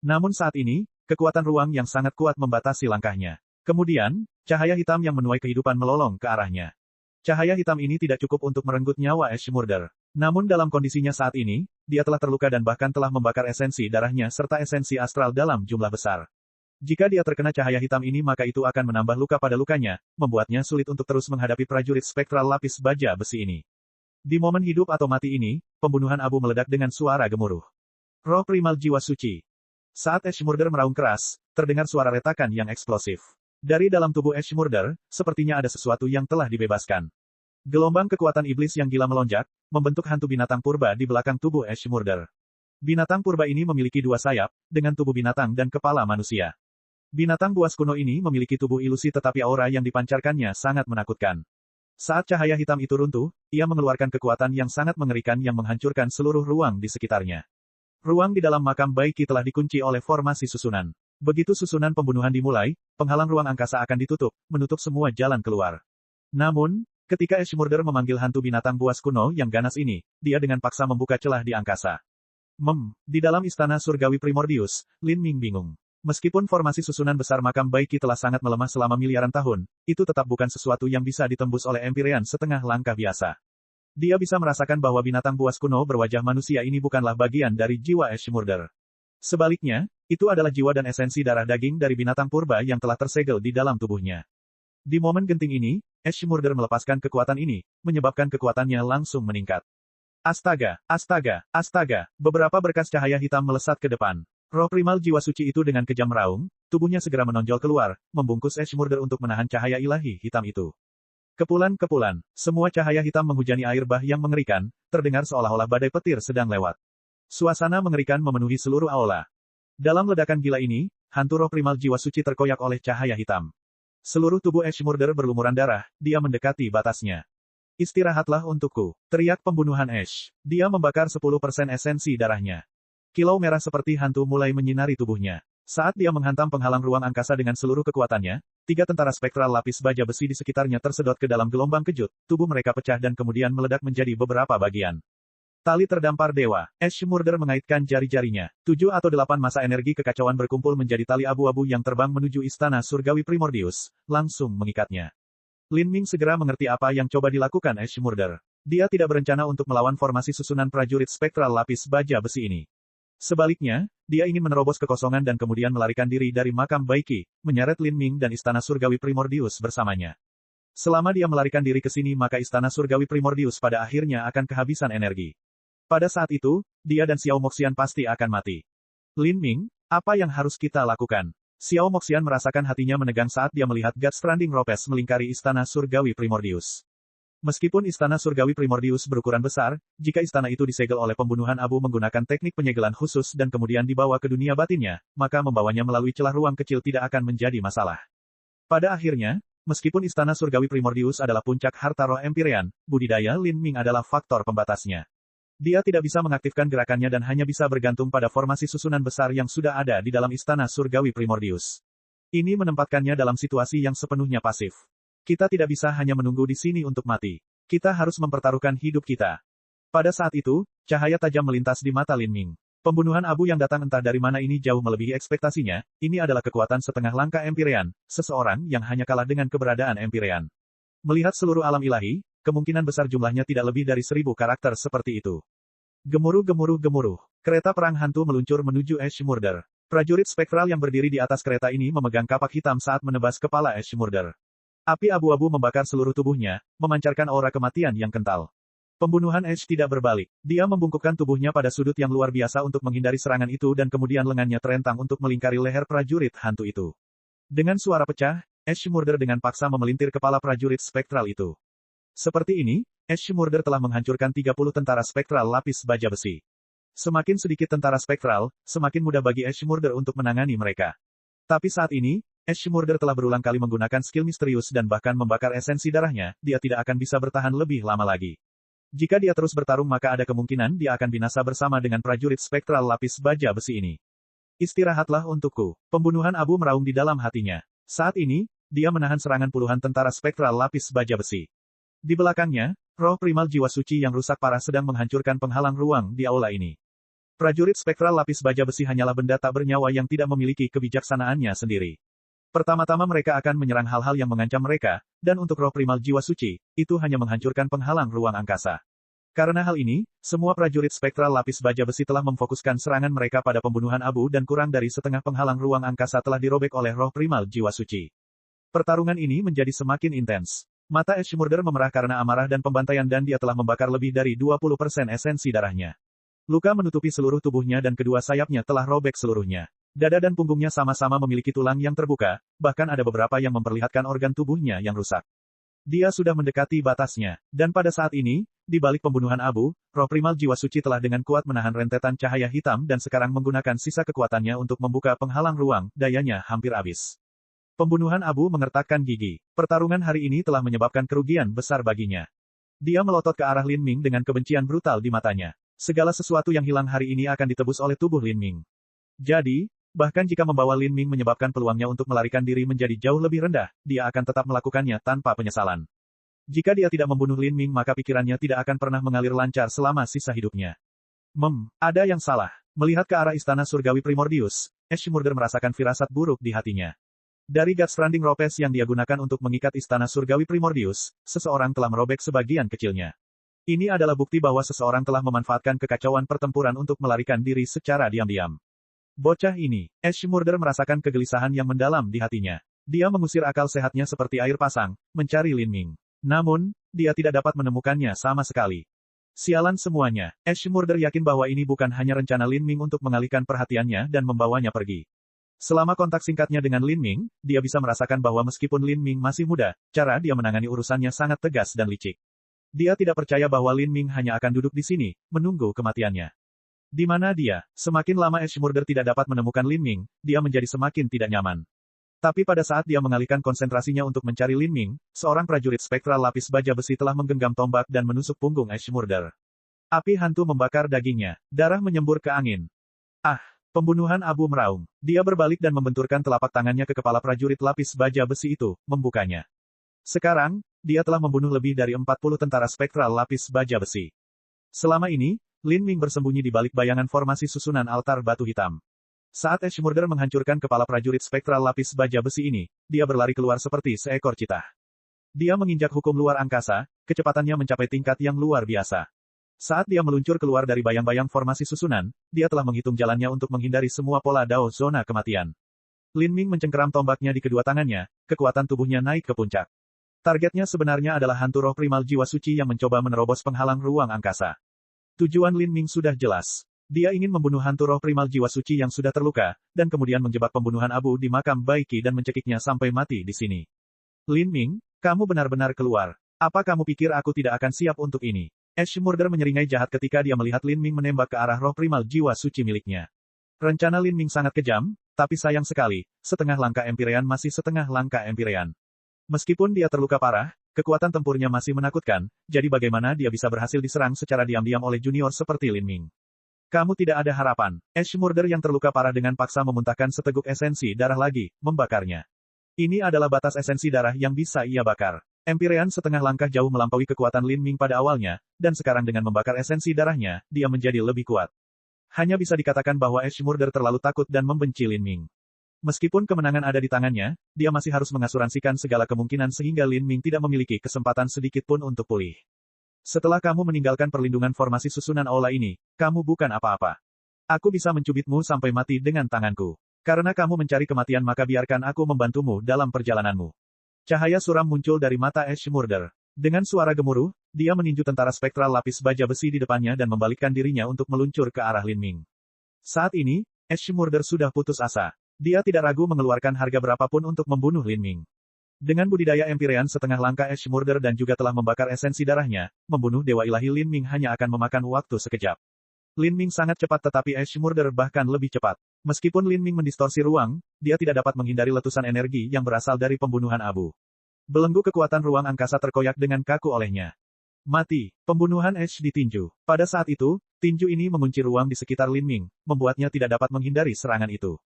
Namun saat ini, kekuatan ruang yang sangat kuat membatasi langkahnya. Kemudian, cahaya hitam yang menuai kehidupan melolong ke arahnya. Cahaya hitam ini tidak cukup untuk merenggut nyawa Ash Murder. Namun dalam kondisinya saat ini, dia telah terluka dan bahkan telah membakar esensi darahnya serta esensi astral dalam jumlah besar. Jika dia terkena cahaya hitam ini maka itu akan menambah luka pada lukanya, membuatnya sulit untuk terus menghadapi prajurit spektral lapis baja besi ini. Di momen hidup atau mati ini, pembunuhan abu meledak dengan suara gemuruh. Roh Primal Jiwa Suci. Saat Ash Murder meraung keras, terdengar suara retakan yang eksplosif. Dari dalam tubuh Ash Murder, sepertinya ada sesuatu yang telah dibebaskan. Gelombang kekuatan iblis yang gila melonjak, membentuk hantu binatang purba di belakang tubuh Ash Murder. Binatang purba ini memiliki dua sayap, dengan tubuh binatang dan kepala manusia. Binatang buas kuno ini memiliki tubuh ilusi tetapi aura yang dipancarkannya sangat menakutkan. Saat cahaya hitam itu runtuh, ia mengeluarkan kekuatan yang sangat mengerikan yang menghancurkan seluruh ruang di sekitarnya. Ruang di dalam makam Baiki telah dikunci oleh formasi susunan. Begitu susunan pembunuhan dimulai, penghalang ruang angkasa akan ditutup, menutup semua jalan keluar. Namun, ketika Ash Murder memanggil hantu binatang buas kuno yang ganas ini, dia dengan paksa membuka celah di angkasa. Di dalam istana surgawi Primordius, Lin Ming bingung. Meskipun formasi susunan besar makam Baiki telah sangat melemah selama miliaran tahun, itu tetap bukan sesuatu yang bisa ditembus oleh Empyrean setengah langkah biasa. Dia bisa merasakan bahwa binatang buas kuno berwajah manusia ini bukanlah bagian dari jiwa Ash Murder. Sebaliknya, itu adalah jiwa dan esensi darah daging dari binatang purba yang telah tersegel di dalam tubuhnya. Di momen genting ini, Ash Murder melepaskan kekuatan ini, menyebabkan kekuatannya langsung meningkat. Astaga! Beberapa berkas cahaya hitam melesat ke depan. Roh primal jiwa suci itu dengan kejam meraung, tubuhnya segera menonjol keluar, membungkus Ash Murder untuk menahan cahaya ilahi hitam itu. Kepulan, semua cahaya hitam menghujani air bah yang mengerikan, terdengar seolah-olah badai petir sedang lewat. Suasana mengerikan memenuhi seluruh aula. Dalam ledakan gila ini, hantu roh primal jiwa suci terkoyak oleh cahaya hitam. Seluruh tubuh Ash Murder berlumuran darah, dia mendekati batasnya. Istirahatlah untukku, teriak pembunuhan Ash. Dia membakar 10% esensi darahnya. Kilau merah seperti hantu mulai menyinari tubuhnya. Saat dia menghantam penghalang ruang angkasa dengan seluruh kekuatannya, 3 tentara spektral lapis baja besi di sekitarnya tersedot ke dalam gelombang kejut, tubuh mereka pecah dan kemudian meledak menjadi beberapa bagian. Tali terdampar dewa. Ash Murder mengaitkan jari-jarinya. 7 atau 8 masa energi kekacauan berkumpul menjadi tali abu-abu yang terbang menuju istana surgawi Primordius, langsung mengikatnya. Lin Ming segera mengerti apa yang coba dilakukan Ash Murder. Dia tidak berencana untuk melawan formasi susunan prajurit spektral lapis baja besi ini. Sebaliknya, dia ingin menerobos kekosongan dan kemudian melarikan diri dari makam Baiki, menyeret Lin Ming dan istana surgawi Primordius bersamanya. Selama dia melarikan diri ke sini maka istana surgawi Primordius pada akhirnya akan kehabisan energi. Pada saat itu, dia dan Xiao Moxian pasti akan mati. Lin Ming, apa yang harus kita lakukan? Xiao Moxian merasakan hatinya menegang saat dia melihat God Stranding Ropes melingkari Istana Surgawi Primordius. Meskipun Istana Surgawi Primordius berukuran besar, jika istana itu disegel oleh pembunuhan abu menggunakan teknik penyegelan khusus dan kemudian dibawa ke dunia batinnya, maka membawanya melalui celah ruang kecil tidak akan menjadi masalah. Pada akhirnya, meskipun Istana Surgawi Primordius adalah puncak harta roh Empyrean, budidaya Lin Ming adalah faktor pembatasnya. Dia tidak bisa mengaktifkan gerakannya dan hanya bisa bergantung pada formasi susunan besar yang sudah ada di dalam Istana Surgawi Primordius. Ini menempatkannya dalam situasi yang sepenuhnya pasif. Kita tidak bisa hanya menunggu di sini untuk mati. Kita harus mempertaruhkan hidup kita. Pada saat itu, cahaya tajam melintas di mata Lin Ming. Pembunuhan abu yang datang entah dari mana ini jauh melebihi ekspektasinya, ini adalah kekuatan setengah langkah Empyrean, seseorang yang hanya kalah dengan keberadaan Empyrean. Melihat seluruh alam ilahi, kemungkinan besar jumlahnya tidak lebih dari 1000 karakter seperti itu. Gemuruh. Kereta perang hantu meluncur menuju Ash Murder. Prajurit spektral yang berdiri di atas kereta ini memegang kapak hitam saat menebas kepala Ash Murder. Api abu-abu membakar seluruh tubuhnya, memancarkan aura kematian yang kental. Pembunuhan Ash tidak berbalik. Dia membungkukkan tubuhnya pada sudut yang luar biasa untuk menghindari serangan itu dan kemudian lengannya terentang untuk melingkari leher prajurit hantu itu. Dengan suara pecah, Ash Murder dengan paksa memelintir kepala prajurit spektral itu. Seperti ini, Ash Murder telah menghancurkan 30 tentara spektral lapis baja besi. Semakin sedikit tentara spektral, semakin mudah bagi Ash Murder untuk menangani mereka. Tapi saat ini, Ash Murder telah berulang kali menggunakan skill misterius dan bahkan membakar esensi darahnya, dia tidak akan bisa bertahan lebih lama lagi. Jika dia terus bertarung maka ada kemungkinan dia akan binasa bersama dengan prajurit spektral lapis baja besi ini. Istirahatlah untukku. Pembunuhan abu meraung di dalam hatinya. Saat ini, dia menahan serangan puluhan tentara spektral lapis baja besi. Di belakangnya, roh primal jiwa suci yang rusak parah sedang menghancurkan penghalang ruang di aula ini. Prajurit spektral lapis baja besi hanyalah benda tak bernyawa yang tidak memiliki kebijaksanaannya sendiri. Pertama-tama mereka akan menyerang hal-hal yang mengancam mereka, dan untuk roh primal jiwa suci, itu hanya menghancurkan penghalang ruang angkasa. Karena hal ini, semua prajurit spektral lapis baja besi telah memfokuskan serangan mereka pada pembunuhan abu dan kurang dari setengah penghalang ruang angkasa telah dirobek oleh roh primal jiwa suci. Pertarungan ini menjadi semakin intens. Mata Ash Murder memerah karena amarah dan pembantaian dan dia telah membakar lebih dari 20% esensi darahnya. Luka menutupi seluruh tubuhnya dan kedua sayapnya telah robek seluruhnya. Dada dan punggungnya sama-sama memiliki tulang yang terbuka, bahkan ada beberapa yang memperlihatkan organ tubuhnya yang rusak. Dia sudah mendekati batasnya, dan pada saat ini, di balik pembunuhan abu, roh primal jiwa suci telah dengan kuat menahan rentetan cahaya hitam dan sekarang menggunakan sisa kekuatannya untuk membuka penghalang ruang, dayanya hampir habis. Pembunuhan abu mengertakkan gigi. Pertarungan hari ini telah menyebabkan kerugian besar baginya. Dia melotot ke arah Lin Ming dengan kebencian brutal di matanya. Segala sesuatu yang hilang hari ini akan ditebus oleh tubuh Lin Ming. Jadi, bahkan jika membawa Lin Ming menyebabkan peluangnya untuk melarikan diri menjadi jauh lebih rendah, dia akan tetap melakukannya tanpa penyesalan. Jika dia tidak membunuh Lin Ming maka pikirannya tidak akan pernah mengalir lancar selama sisa hidupnya. Ada yang salah. Melihat ke arah Istana Surgawi Primordius, Ash Murder merasakan firasat buruk di hatinya. Dari God Stranding Ropes yang dia gunakan untuk mengikat Istana Surgawi Primordius, seseorang telah merobek sebagian kecilnya. Ini adalah bukti bahwa seseorang telah memanfaatkan kekacauan pertempuran untuk melarikan diri secara diam-diam. Bocah ini, Ash Murder merasakan kegelisahan yang mendalam di hatinya. Dia mengusir akal sehatnya seperti air pasang, mencari Lin Ming. Namun, dia tidak dapat menemukannya sama sekali. Sialan semuanya, Ash Murder yakin bahwa ini bukan hanya rencana Lin Ming untuk mengalihkan perhatiannya dan membawanya pergi. Selama kontak singkatnya dengan Lin Ming, dia bisa merasakan bahwa meskipun Lin Ming masih muda, cara dia menangani urusannya sangat tegas dan licik. Dia tidak percaya bahwa Lin Ming hanya akan duduk di sini, menunggu kematiannya. Di mana dia? Semakin lama Ash Murder tidak dapat menemukan Lin Ming, dia menjadi semakin tidak nyaman. Tapi pada saat dia mengalihkan konsentrasinya untuk mencari Lin Ming, seorang prajurit spektral lapis baja besi telah menggenggam tombak dan menusuk punggung Ash Murder. Api hantu membakar dagingnya, darah menyembur ke angin. Pembunuhan abu meraung. Dia berbalik dan membenturkan telapak tangannya ke kepala prajurit lapis baja besi itu, membukanya. Sekarang, dia telah membunuh lebih dari 40 tentara spektral lapis baja besi. Selama ini, Lin Ming bersembunyi di balik bayangan formasi susunan altar batu hitam. Saat Ash Murder menghancurkan kepala prajurit spektral lapis baja besi ini, dia berlari keluar seperti seekor citah. Dia menginjak hukum luar angkasa, kecepatannya mencapai tingkat yang luar biasa. Saat dia meluncur keluar dari bayang-bayang formasi susunan, dia telah menghitung jalannya untuk menghindari semua pola dao zona kematian. Lin Ming mencengkeram tombaknya di kedua tangannya, kekuatan tubuhnya naik ke puncak. Targetnya sebenarnya adalah hantu roh primal jiwa suci yang mencoba menerobos penghalang ruang angkasa. Tujuan Lin Ming sudah jelas. Dia ingin membunuh hantu roh primal jiwa suci yang sudah terluka, dan kemudian menjebak pembunuhan Abu di makam Baiki dan mencekiknya sampai mati di sini. Lin Ming, kamu benar-benar keluar. Apa kamu pikir aku tidak akan siap untuk ini? Ash Murder menyeringai jahat ketika dia melihat Lin Ming menembak ke arah roh primal jiwa suci miliknya. Rencana Lin Ming sangat kejam, tapi sayang sekali, setengah langkah Empyrean masih setengah langkah Empyrean. Meskipun dia terluka parah, kekuatan tempurnya masih menakutkan, jadi bagaimana dia bisa berhasil diserang secara diam-diam oleh junior seperti Lin Ming? Kamu tidak ada harapan. Ash Murder yang terluka parah dengan paksa memuntahkan seteguk esensi darah lagi, membakarnya. Ini adalah batas esensi darah yang bisa ia bakar. Empyrean setengah langkah jauh melampaui kekuatan Lin Ming pada awalnya, dan sekarang dengan membakar esensi darahnya, dia menjadi lebih kuat. Hanya bisa dikatakan bahwa Ash Murder terlalu takut dan membenci Lin Ming. Meskipun kemenangan ada di tangannya, dia masih harus mengasuransikan segala kemungkinan sehingga Lin Ming tidak memiliki kesempatan sedikit pun untuk pulih. Setelah kamu meninggalkan perlindungan formasi susunan aula ini, kamu bukan apa-apa. Aku bisa mencubitmu sampai mati dengan tanganku. Karena kamu mencari kematian maka biarkan aku membantumu dalam perjalananmu. Cahaya suram muncul dari mata Ash Murder. Dengan suara gemuruh, dia meninju tentara spektral lapis baja besi di depannya dan membalikkan dirinya untuk meluncur ke arah Lin Ming. Saat ini, Ash Murder sudah putus asa. Dia tidak ragu mengeluarkan harga berapapun untuk membunuh Lin Ming. Dengan budidaya Empyrean setengah langkah Ash Murder dan juga telah membakar esensi darahnya, membunuh Dewa Ilahi Lin Ming hanya akan memakan waktu sekejap. Lin Ming sangat cepat tetapi Ash Murder bahkan lebih cepat. Meskipun Lin Ming mendistorsi ruang, dia tidak dapat menghindari letusan energi yang berasal dari pembunuhan Abu. Belenggu kekuatan ruang angkasa terkoyak dengan kaku olehnya. Mati. Pembunuhan Ash ditinju. Pada saat itu, tinju ini mengunci ruang di sekitar Lin Ming, membuatnya tidak dapat menghindari serangan itu.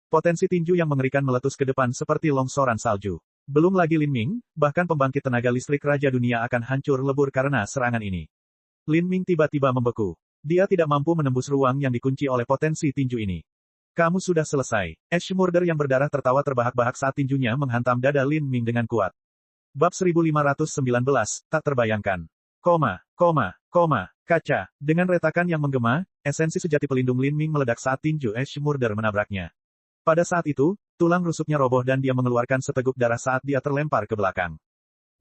Potensi tinju yang mengerikan meletus ke depan seperti longsoran salju. Belum lagi Lin Ming, bahkan pembangkit tenaga listrik Raja Dunia akan hancur lebur karena serangan ini. Lin Ming tiba-tiba membeku. Dia tidak mampu menembus ruang yang dikunci oleh potensi tinju ini. Kamu sudah selesai. Ash Murder yang berdarah tertawa terbahak-bahak saat tinjunya menghantam dada Lin Ming dengan kuat. Bab 1519, tak terbayangkan. Kaca. Dengan retakan yang menggema, esensi sejati pelindung Lin Ming meledak saat tinju Ash Murder menabraknya. Pada saat itu, tulang rusuknya roboh dan dia mengeluarkan seteguk darah saat dia terlempar ke belakang.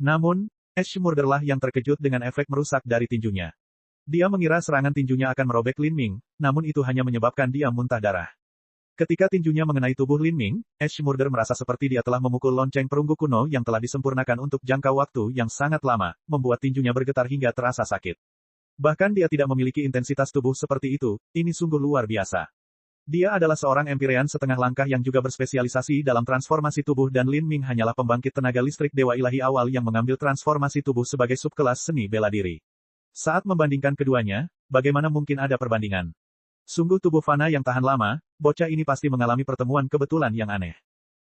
Namun, Ash Murder lah yang terkejut dengan efek merusak dari tinjunya. Dia mengira serangan tinjunya akan merobek Lin Ming, namun itu hanya menyebabkan dia muntah darah. Ketika tinjunya mengenai tubuh Lin Ming, Ash Murder merasa seperti dia telah memukul lonceng perunggu kuno yang telah disempurnakan untuk jangka waktu yang sangat lama, membuat tinjunya bergetar hingga terasa sakit. Bahkan dia tidak memiliki intensitas tubuh seperti itu, ini sungguh luar biasa. Dia adalah seorang Empyrean setengah langkah yang juga berspesialisasi dalam transformasi tubuh dan Lin Ming hanyalah pembangkit tenaga listrik Dewa Ilahi awal yang mengambil transformasi tubuh sebagai subkelas seni bela diri. Saat membandingkan keduanya, bagaimana mungkin ada perbandingan? Sungguh tubuh fana yang tahan lama, bocah ini pasti mengalami pertemuan kebetulan yang aneh.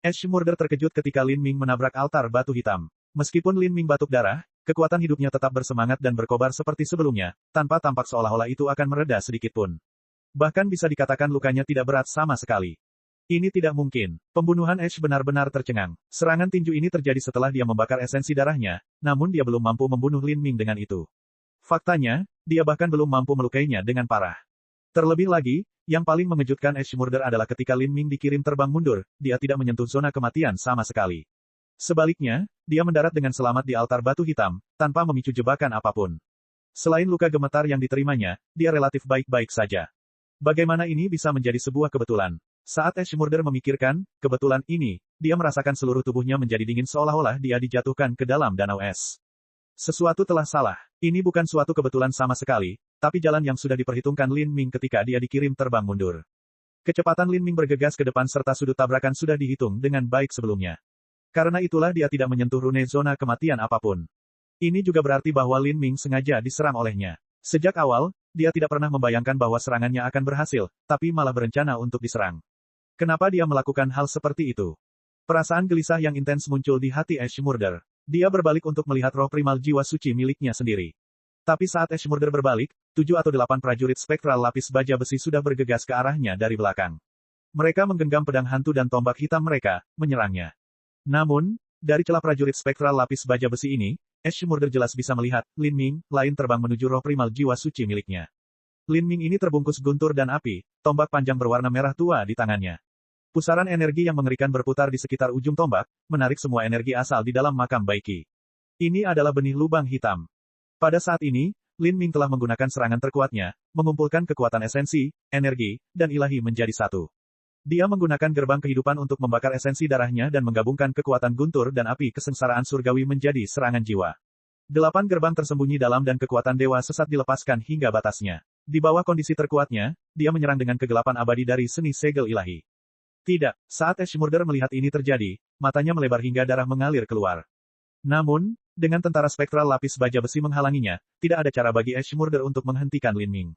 Ash Murder terkejut ketika Lin Ming menabrak altar batu hitam. Meskipun Lin Ming batuk darah, kekuatan hidupnya tetap bersemangat dan berkobar seperti sebelumnya, tanpa tampak seolah-olah itu akan mereda sedikitpun. Bahkan bisa dikatakan lukanya tidak berat sama sekali. Ini tidak mungkin. Pembunuhan Ash benar-benar tercengang. Serangan tinju ini terjadi setelah dia membakar esensi darahnya, namun dia belum mampu membunuh Lin Ming dengan itu. Faktanya, dia bahkan belum mampu melukainya dengan parah. Terlebih lagi, yang paling mengejutkan Ash Murder adalah ketika Lin Ming dikirim terbang mundur, dia tidak menyentuh zona kematian sama sekali. Sebaliknya, dia mendarat dengan selamat di altar batu hitam, tanpa memicu jebakan apapun. Selain luka gemetar yang diterimanya, dia relatif baik-baik saja. Bagaimana ini bisa menjadi sebuah kebetulan? Saat Ash Murder memikirkan kebetulan ini, dia merasakan seluruh tubuhnya menjadi dingin seolah-olah dia dijatuhkan ke dalam danau es. Sesuatu telah salah. Ini bukan suatu kebetulan sama sekali, tapi jalan yang sudah diperhitungkan Lin Ming ketika dia dikirim terbang mundur. Kecepatan Lin Ming bergegas ke depan serta sudut tabrakan sudah dihitung dengan baik sebelumnya. Karena itulah dia tidak menyentuh rune zona kematian apapun. Ini juga berarti bahwa Lin Ming sengaja diserang olehnya. Sejak awal, dia tidak pernah membayangkan bahwa serangannya akan berhasil, tapi malah berencana untuk diserang. Kenapa dia melakukan hal seperti itu? Perasaan gelisah yang intens muncul di hati Ash Murder. Dia berbalik untuk melihat roh primal jiwa suci miliknya sendiri. Tapi saat Ash Murder berbalik, 7 atau 8 prajurit spektral lapis baja besi sudah bergegas ke arahnya dari belakang. Mereka menggenggam pedang hantu dan tombak hitam mereka, menyerangnya. Namun, dari celah prajurit spektral lapis baja besi ini, Ash Murder jelas bisa melihat, Lin Ming, lain terbang menuju roh primal jiwa suci miliknya. Lin Ming ini terbungkus guntur dan api, tombak panjang berwarna merah tua di tangannya. Pusaran energi yang mengerikan berputar di sekitar ujung tombak, menarik semua energi asal di dalam makam Baiki. Ini adalah benih lubang hitam. Pada saat ini, Lin Ming telah menggunakan serangan terkuatnya, mengumpulkan kekuatan esensi, energi, dan ilahi menjadi satu. Dia menggunakan gerbang kehidupan untuk membakar esensi darahnya dan menggabungkan kekuatan guntur dan api kesengsaraan surgawi menjadi serangan jiwa. 8 gerbang tersembunyi dalam dan kekuatan dewa sesat dilepaskan hingga batasnya. Di bawah kondisi terkuatnya, dia menyerang dengan kegelapan abadi dari seni segel ilahi. Tidak, saat Ashmurder melihat ini terjadi, matanya melebar hingga darah mengalir keluar. Namun, dengan tentara spektral lapis baja besi menghalanginya, tidak ada cara bagi Ashmurder untuk menghentikan Lin Ming.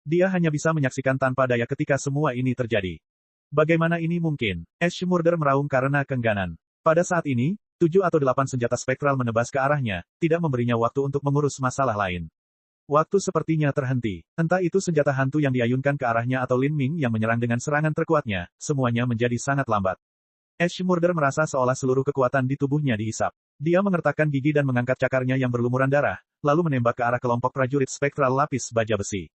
Dia hanya bisa menyaksikan tanpa daya ketika semua ini terjadi. Bagaimana ini mungkin? Ashmurder meraung karena keengganan. Pada saat ini, 7 atau 8 senjata spektral menebas ke arahnya, tidak memberinya waktu untuk mengurus masalah lain. Waktu sepertinya terhenti. Entah itu senjata hantu yang diayunkan ke arahnya atau Lin Ming yang menyerang dengan serangan terkuatnya, semuanya menjadi sangat lambat. Ashmurder merasa seolah seluruh kekuatan di tubuhnya dihisap. Dia mengertakkan gigi dan mengangkat cakarnya yang berlumuran darah, lalu menembak ke arah kelompok prajurit spektral lapis baja besi.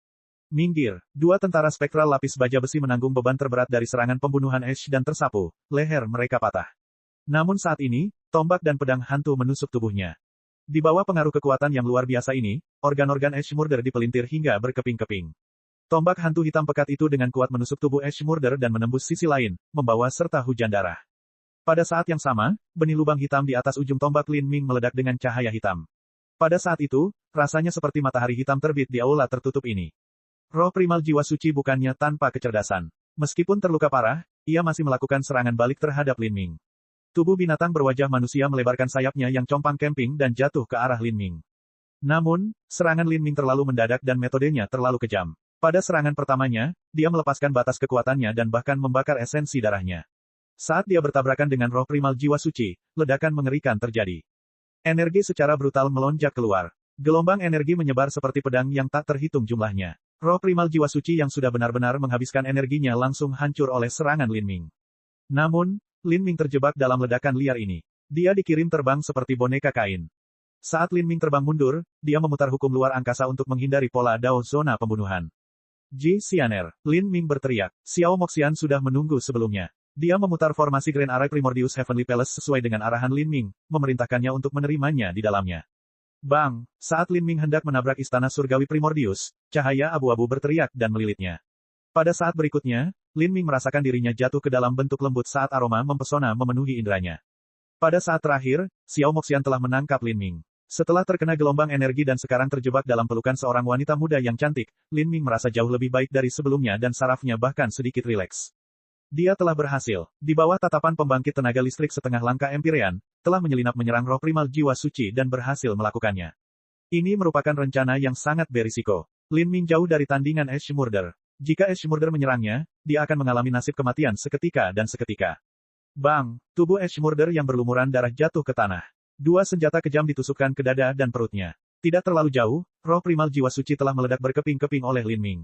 Minggir, 2 tentara spektral lapis baja besi menanggung beban terberat dari serangan pembunuhan Ash dan tersapu, leher mereka patah. Namun saat ini, tombak dan pedang hantu menusuk tubuhnya. Di bawah pengaruh kekuatan yang luar biasa ini, organ-organ Ashmurder dipelintir hingga berkeping-keping. Tombak hantu hitam pekat itu dengan kuat menusuk tubuh Ashmurder dan menembus sisi lain, membawa serta hujan darah. Pada saat yang sama, benih lubang hitam di atas ujung tombak Lin Ming meledak dengan cahaya hitam. Pada saat itu, rasanya seperti matahari hitam terbit di aula tertutup ini. Roh primal jiwa suci bukannya tanpa kecerdasan. Meskipun terluka parah, ia masih melakukan serangan balik terhadap Lin Ming. Tubuh binatang berwajah manusia melebarkan sayapnya yang compang camping dan jatuh ke arah Lin Ming. Namun, serangan Lin Ming terlalu mendadak dan metodenya terlalu kejam. Pada serangan pertamanya, dia melepaskan batas kekuatannya dan bahkan membakar esensi darahnya. Saat dia bertabrakan dengan roh primal jiwa suci, ledakan mengerikan terjadi. Energi secara brutal melonjak keluar. Gelombang energi menyebar seperti pedang yang tak terhitung jumlahnya. Roh primal jiwa suci yang sudah benar-benar menghabiskan energinya langsung hancur oleh serangan Lin Ming. Namun, Lin Ming terjebak dalam ledakan liar ini. Dia dikirim terbang seperti boneka kain. Saat Lin Ming terbang mundur, dia memutar hukum luar angkasa untuk menghindari pola Dao zona pembunuhan. Ji Xianer, Lin Ming berteriak. Xiao Moxian sudah menunggu sebelumnya. Dia memutar formasi Grand Array Primordius Heavenly Palace sesuai dengan arahan Lin Ming, memerintahkannya untuk menerimanya di dalamnya. Bang! Saat Lin Ming hendak menabrak istana surgawi Primordius, cahaya abu-abu berteriak dan melilitnya. Pada saat berikutnya, Lin Ming merasakan dirinya jatuh ke dalam bentuk lembut saat aroma mempesona memenuhi inderanya. Pada saat terakhir, Xiao Moxian telah menangkap Lin Ming. Setelah terkena gelombang energi dan sekarang terjebak dalam pelukan seorang wanita muda yang cantik, Lin Ming merasa jauh lebih baik dari sebelumnya dan sarafnya bahkan sedikit rileks. Dia telah berhasil. Di bawah tatapan pembangkit tenaga listrik setengah langkah Empyrean, telah menyelinap menyerang roh primal jiwa suci dan berhasil melakukannya. Ini merupakan rencana yang sangat berisiko. Lin Ming jauh dari tandingan Ashmurder. Jika Ashmurder menyerangnya, dia akan mengalami nasib kematian seketika dan seketika. Bang! Tubuh Ashmurder yang berlumuran darah jatuh ke tanah. 2 senjata kejam ditusukkan ke dada dan perutnya. Tidak terlalu jauh, roh primal jiwa suci telah meledak berkeping-keping oleh Lin Ming.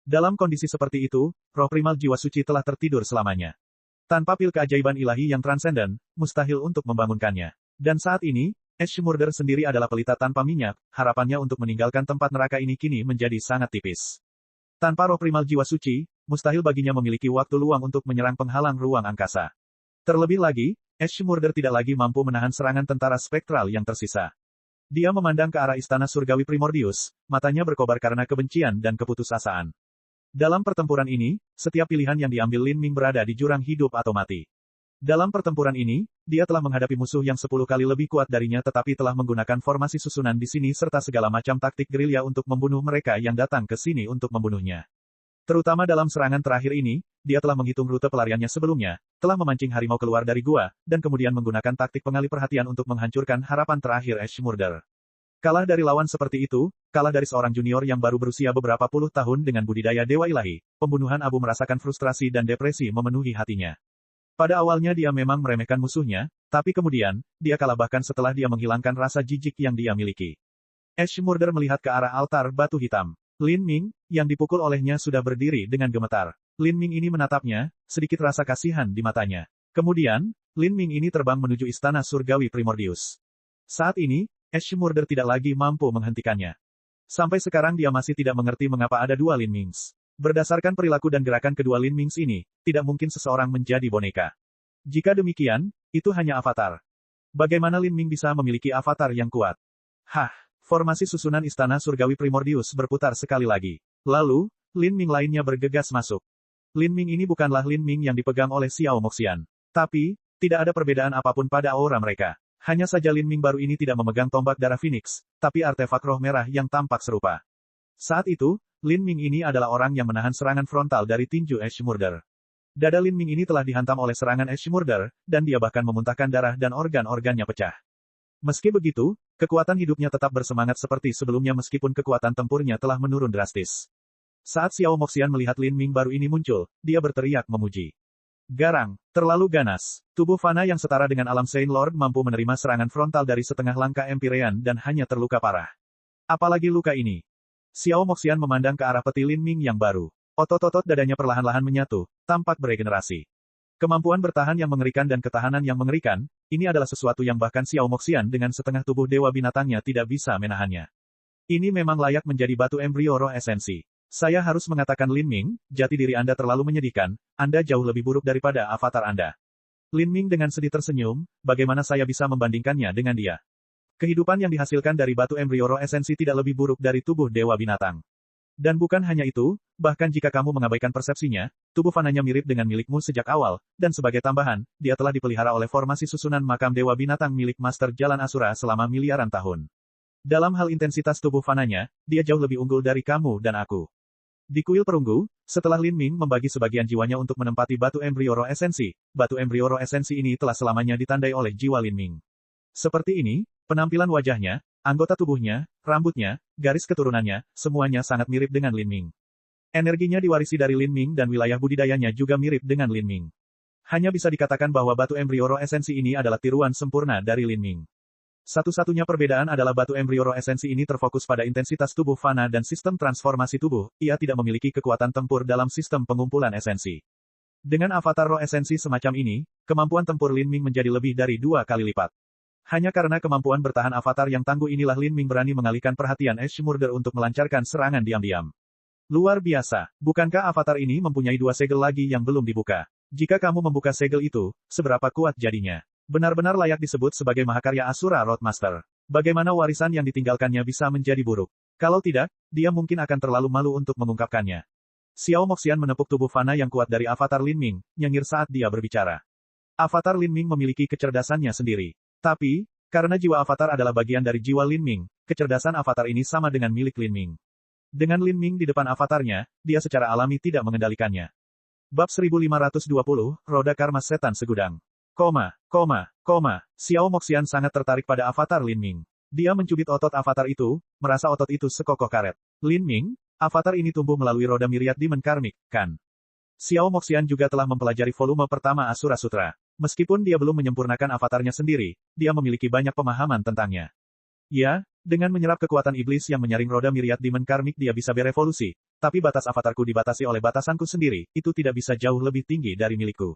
Dalam kondisi seperti itu, roh primal jiwa suci telah tertidur selamanya. Tanpa pil keajaiban ilahi yang transenden, mustahil untuk membangunkannya. Dan saat ini, Ashmurder sendiri adalah pelita tanpa minyak, harapannya untuk meninggalkan tempat neraka ini kini menjadi sangat tipis. Tanpa roh primal jiwa suci, mustahil baginya memiliki waktu luang untuk menyerang penghalang ruang angkasa. Terlebih lagi, Ashmurder tidak lagi mampu menahan serangan tentara spektral yang tersisa. Dia memandang ke arah istana surgawi Primordius, matanya berkobar karena kebencian dan keputusasaan. Dalam pertempuran ini, setiap pilihan yang diambil Lin Ming berada di jurang hidup atau mati. Dalam pertempuran ini, dia telah menghadapi musuh yang 10 kali lebih kuat darinya tetapi telah menggunakan formasi susunan di sini serta segala macam taktik gerilya untuk membunuh mereka yang datang ke sini untuk membunuhnya. Terutama dalam serangan terakhir ini, dia telah menghitung rute pelariannya sebelumnya, telah memancing harimau keluar dari gua, dan kemudian menggunakan taktik pengalih perhatian untuk menghancurkan harapan terakhir Ashmurder. Kalah dari lawan seperti itu, kalah dari seorang junior yang baru berusia beberapa puluh tahun dengan budidaya dewa ilahi, pembunuhan Abu merasakan frustrasi dan depresi memenuhi hatinya. Pada awalnya dia memang meremehkan musuhnya, tapi kemudian, dia kalah bahkan setelah dia menghilangkan rasa jijik yang dia miliki. Ashmurder melihat ke arah altar batu hitam. Lin Ming, yang dipukul olehnya sudah berdiri dengan gemetar. Lin Ming ini menatapnya, sedikit rasa kasihan di matanya. Kemudian, Lin Ming ini terbang menuju istana surgawi Primordius. Saat ini, Ashmurder tidak lagi mampu menghentikannya. Sampai sekarang dia masih tidak mengerti mengapa ada 2 Lin Mings. Berdasarkan perilaku dan gerakan kedua Lin Mings ini, tidak mungkin seseorang menjadi boneka. Jika demikian, itu hanya avatar. Bagaimana Lin Ming bisa memiliki avatar yang kuat? Hah, Formasi susunan istana surgawi Primordius berputar sekali lagi. Lalu, Lin Ming lainnya bergegas masuk. Lin Ming ini bukanlah Lin Ming yang dipegang oleh Xiao Moxian. Tapi, tidak ada perbedaan apapun pada aura mereka. Hanya saja Lin Ming baru ini tidak memegang tombak darah Phoenix, tapi artefak roh merah yang tampak serupa. Saat itu, Lin Ming ini adalah orang yang menahan serangan frontal dari tinju Ash Murder. Dada Lin Ming ini telah dihantam oleh serangan Ash Murder, dan dia bahkan memuntahkan darah dan organ-organnya pecah. Meski begitu, kekuatan hidupnya tetap bersemangat seperti sebelumnya meskipun kekuatan tempurnya telah menurun drastis. Saat Xiao Moxian melihat Lin Ming baru ini muncul, dia berteriak memuji. Garang, terlalu ganas. Tubuh Fana yang setara dengan alam Saint Lord mampu menerima serangan frontal dari setengah langkah Empyrean dan hanya terluka parah. Apalagi luka ini. Xiao Moxian memandang ke arah peti Lin Ming yang baru. Otot-otot dadanya perlahan-lahan menyatu, tampak beregenerasi. Kemampuan bertahan yang mengerikan dan ketahanan yang mengerikan, ini adalah sesuatu yang bahkan Xiao Moxian dengan setengah tubuh dewa binatangnya tidak bisa menahannya. Ini memang layak menjadi batu embrio roh esensi. Saya harus mengatakan Lin Ming, jati diri Anda terlalu menyedihkan, Anda jauh lebih buruk daripada avatar Anda. Lin Ming dengan sedih tersenyum, bagaimana saya bisa membandingkannya dengan dia? Kehidupan yang dihasilkan dari batu embrio roh esensi tidak lebih buruk dari tubuh dewa binatang. Dan bukan hanya itu, bahkan jika kamu mengabaikan persepsinya, tubuh Fananya mirip dengan milikmu sejak awal, dan sebagai tambahan, dia telah dipelihara oleh formasi susunan makam dewa binatang milik Master Jalan Asura selama miliaran tahun. Dalam hal intensitas tubuh Fananya, dia jauh lebih unggul dari kamu dan aku. Di kuil perunggu, setelah Lin Ming membagi sebagian jiwanya untuk menempati batu embrio roh esensi, batu embrio roh esensi ini telah selamanya ditandai oleh jiwa Lin Ming. Seperti ini, penampilan wajahnya, anggota tubuhnya, rambutnya, garis keturunannya, semuanya sangat mirip dengan Lin Ming. Energinya diwarisi dari Lin Ming dan wilayah budidayanya juga mirip dengan Lin Ming. Hanya bisa dikatakan bahwa batu embrio roh esensi ini adalah tiruan sempurna dari Lin Ming. Satu-satunya perbedaan adalah batu embrio roh esensi ini terfokus pada intensitas tubuh Fana dan sistem transformasi tubuh, ia tidak memiliki kekuatan tempur dalam sistem pengumpulan esensi. Dengan avatar roh esensi semacam ini, kemampuan tempur Lin Ming menjadi lebih dari 2 kali lipat. Hanya karena kemampuan bertahan avatar yang tangguh inilah Lin Ming berani mengalihkan perhatian Ash Murder untuk melancarkan serangan diam-diam. Luar biasa, bukankah avatar ini mempunyai 2 segel lagi yang belum dibuka? Jika kamu membuka segel itu, seberapa kuat jadinya? Benar-benar layak disebut sebagai mahakarya Asura Roadmaster. Bagaimana warisan yang ditinggalkannya bisa menjadi buruk? Kalau tidak, dia mungkin akan terlalu malu untuk mengungkapkannya. Xiao Moxian menepuk tubuh Fana yang kuat dari avatar Lin Ming, nyengir saat dia berbicara. Avatar Lin Ming memiliki kecerdasannya sendiri. Tapi, karena jiwa avatar adalah bagian dari jiwa Lin Ming, kecerdasan avatar ini sama dengan milik Lin Ming. Dengan Lin Ming di depan avatarnya, dia secara alami tidak mengendalikannya. Bab 1520, Roda Karma Setan Segudang. Xiao Moxian sangat tertarik pada avatar Lin Ming. Dia mencubit otot avatar itu, merasa otot itu sekokoh karet. Lin Ming, avatar ini tumbuh melalui roda Myriad Demon Karmik, kan? Xiao Moxian juga telah mempelajari volume pertama Asura Sutra. Meskipun dia belum menyempurnakan avatarnya sendiri, dia memiliki banyak pemahaman tentangnya. Ya, dengan menyerap kekuatan iblis yang menyaring roda Myriad Demon Karmik dia bisa berevolusi, tapi batas avatarku dibatasi oleh batasanku sendiri, itu tidak bisa jauh lebih tinggi dari milikku.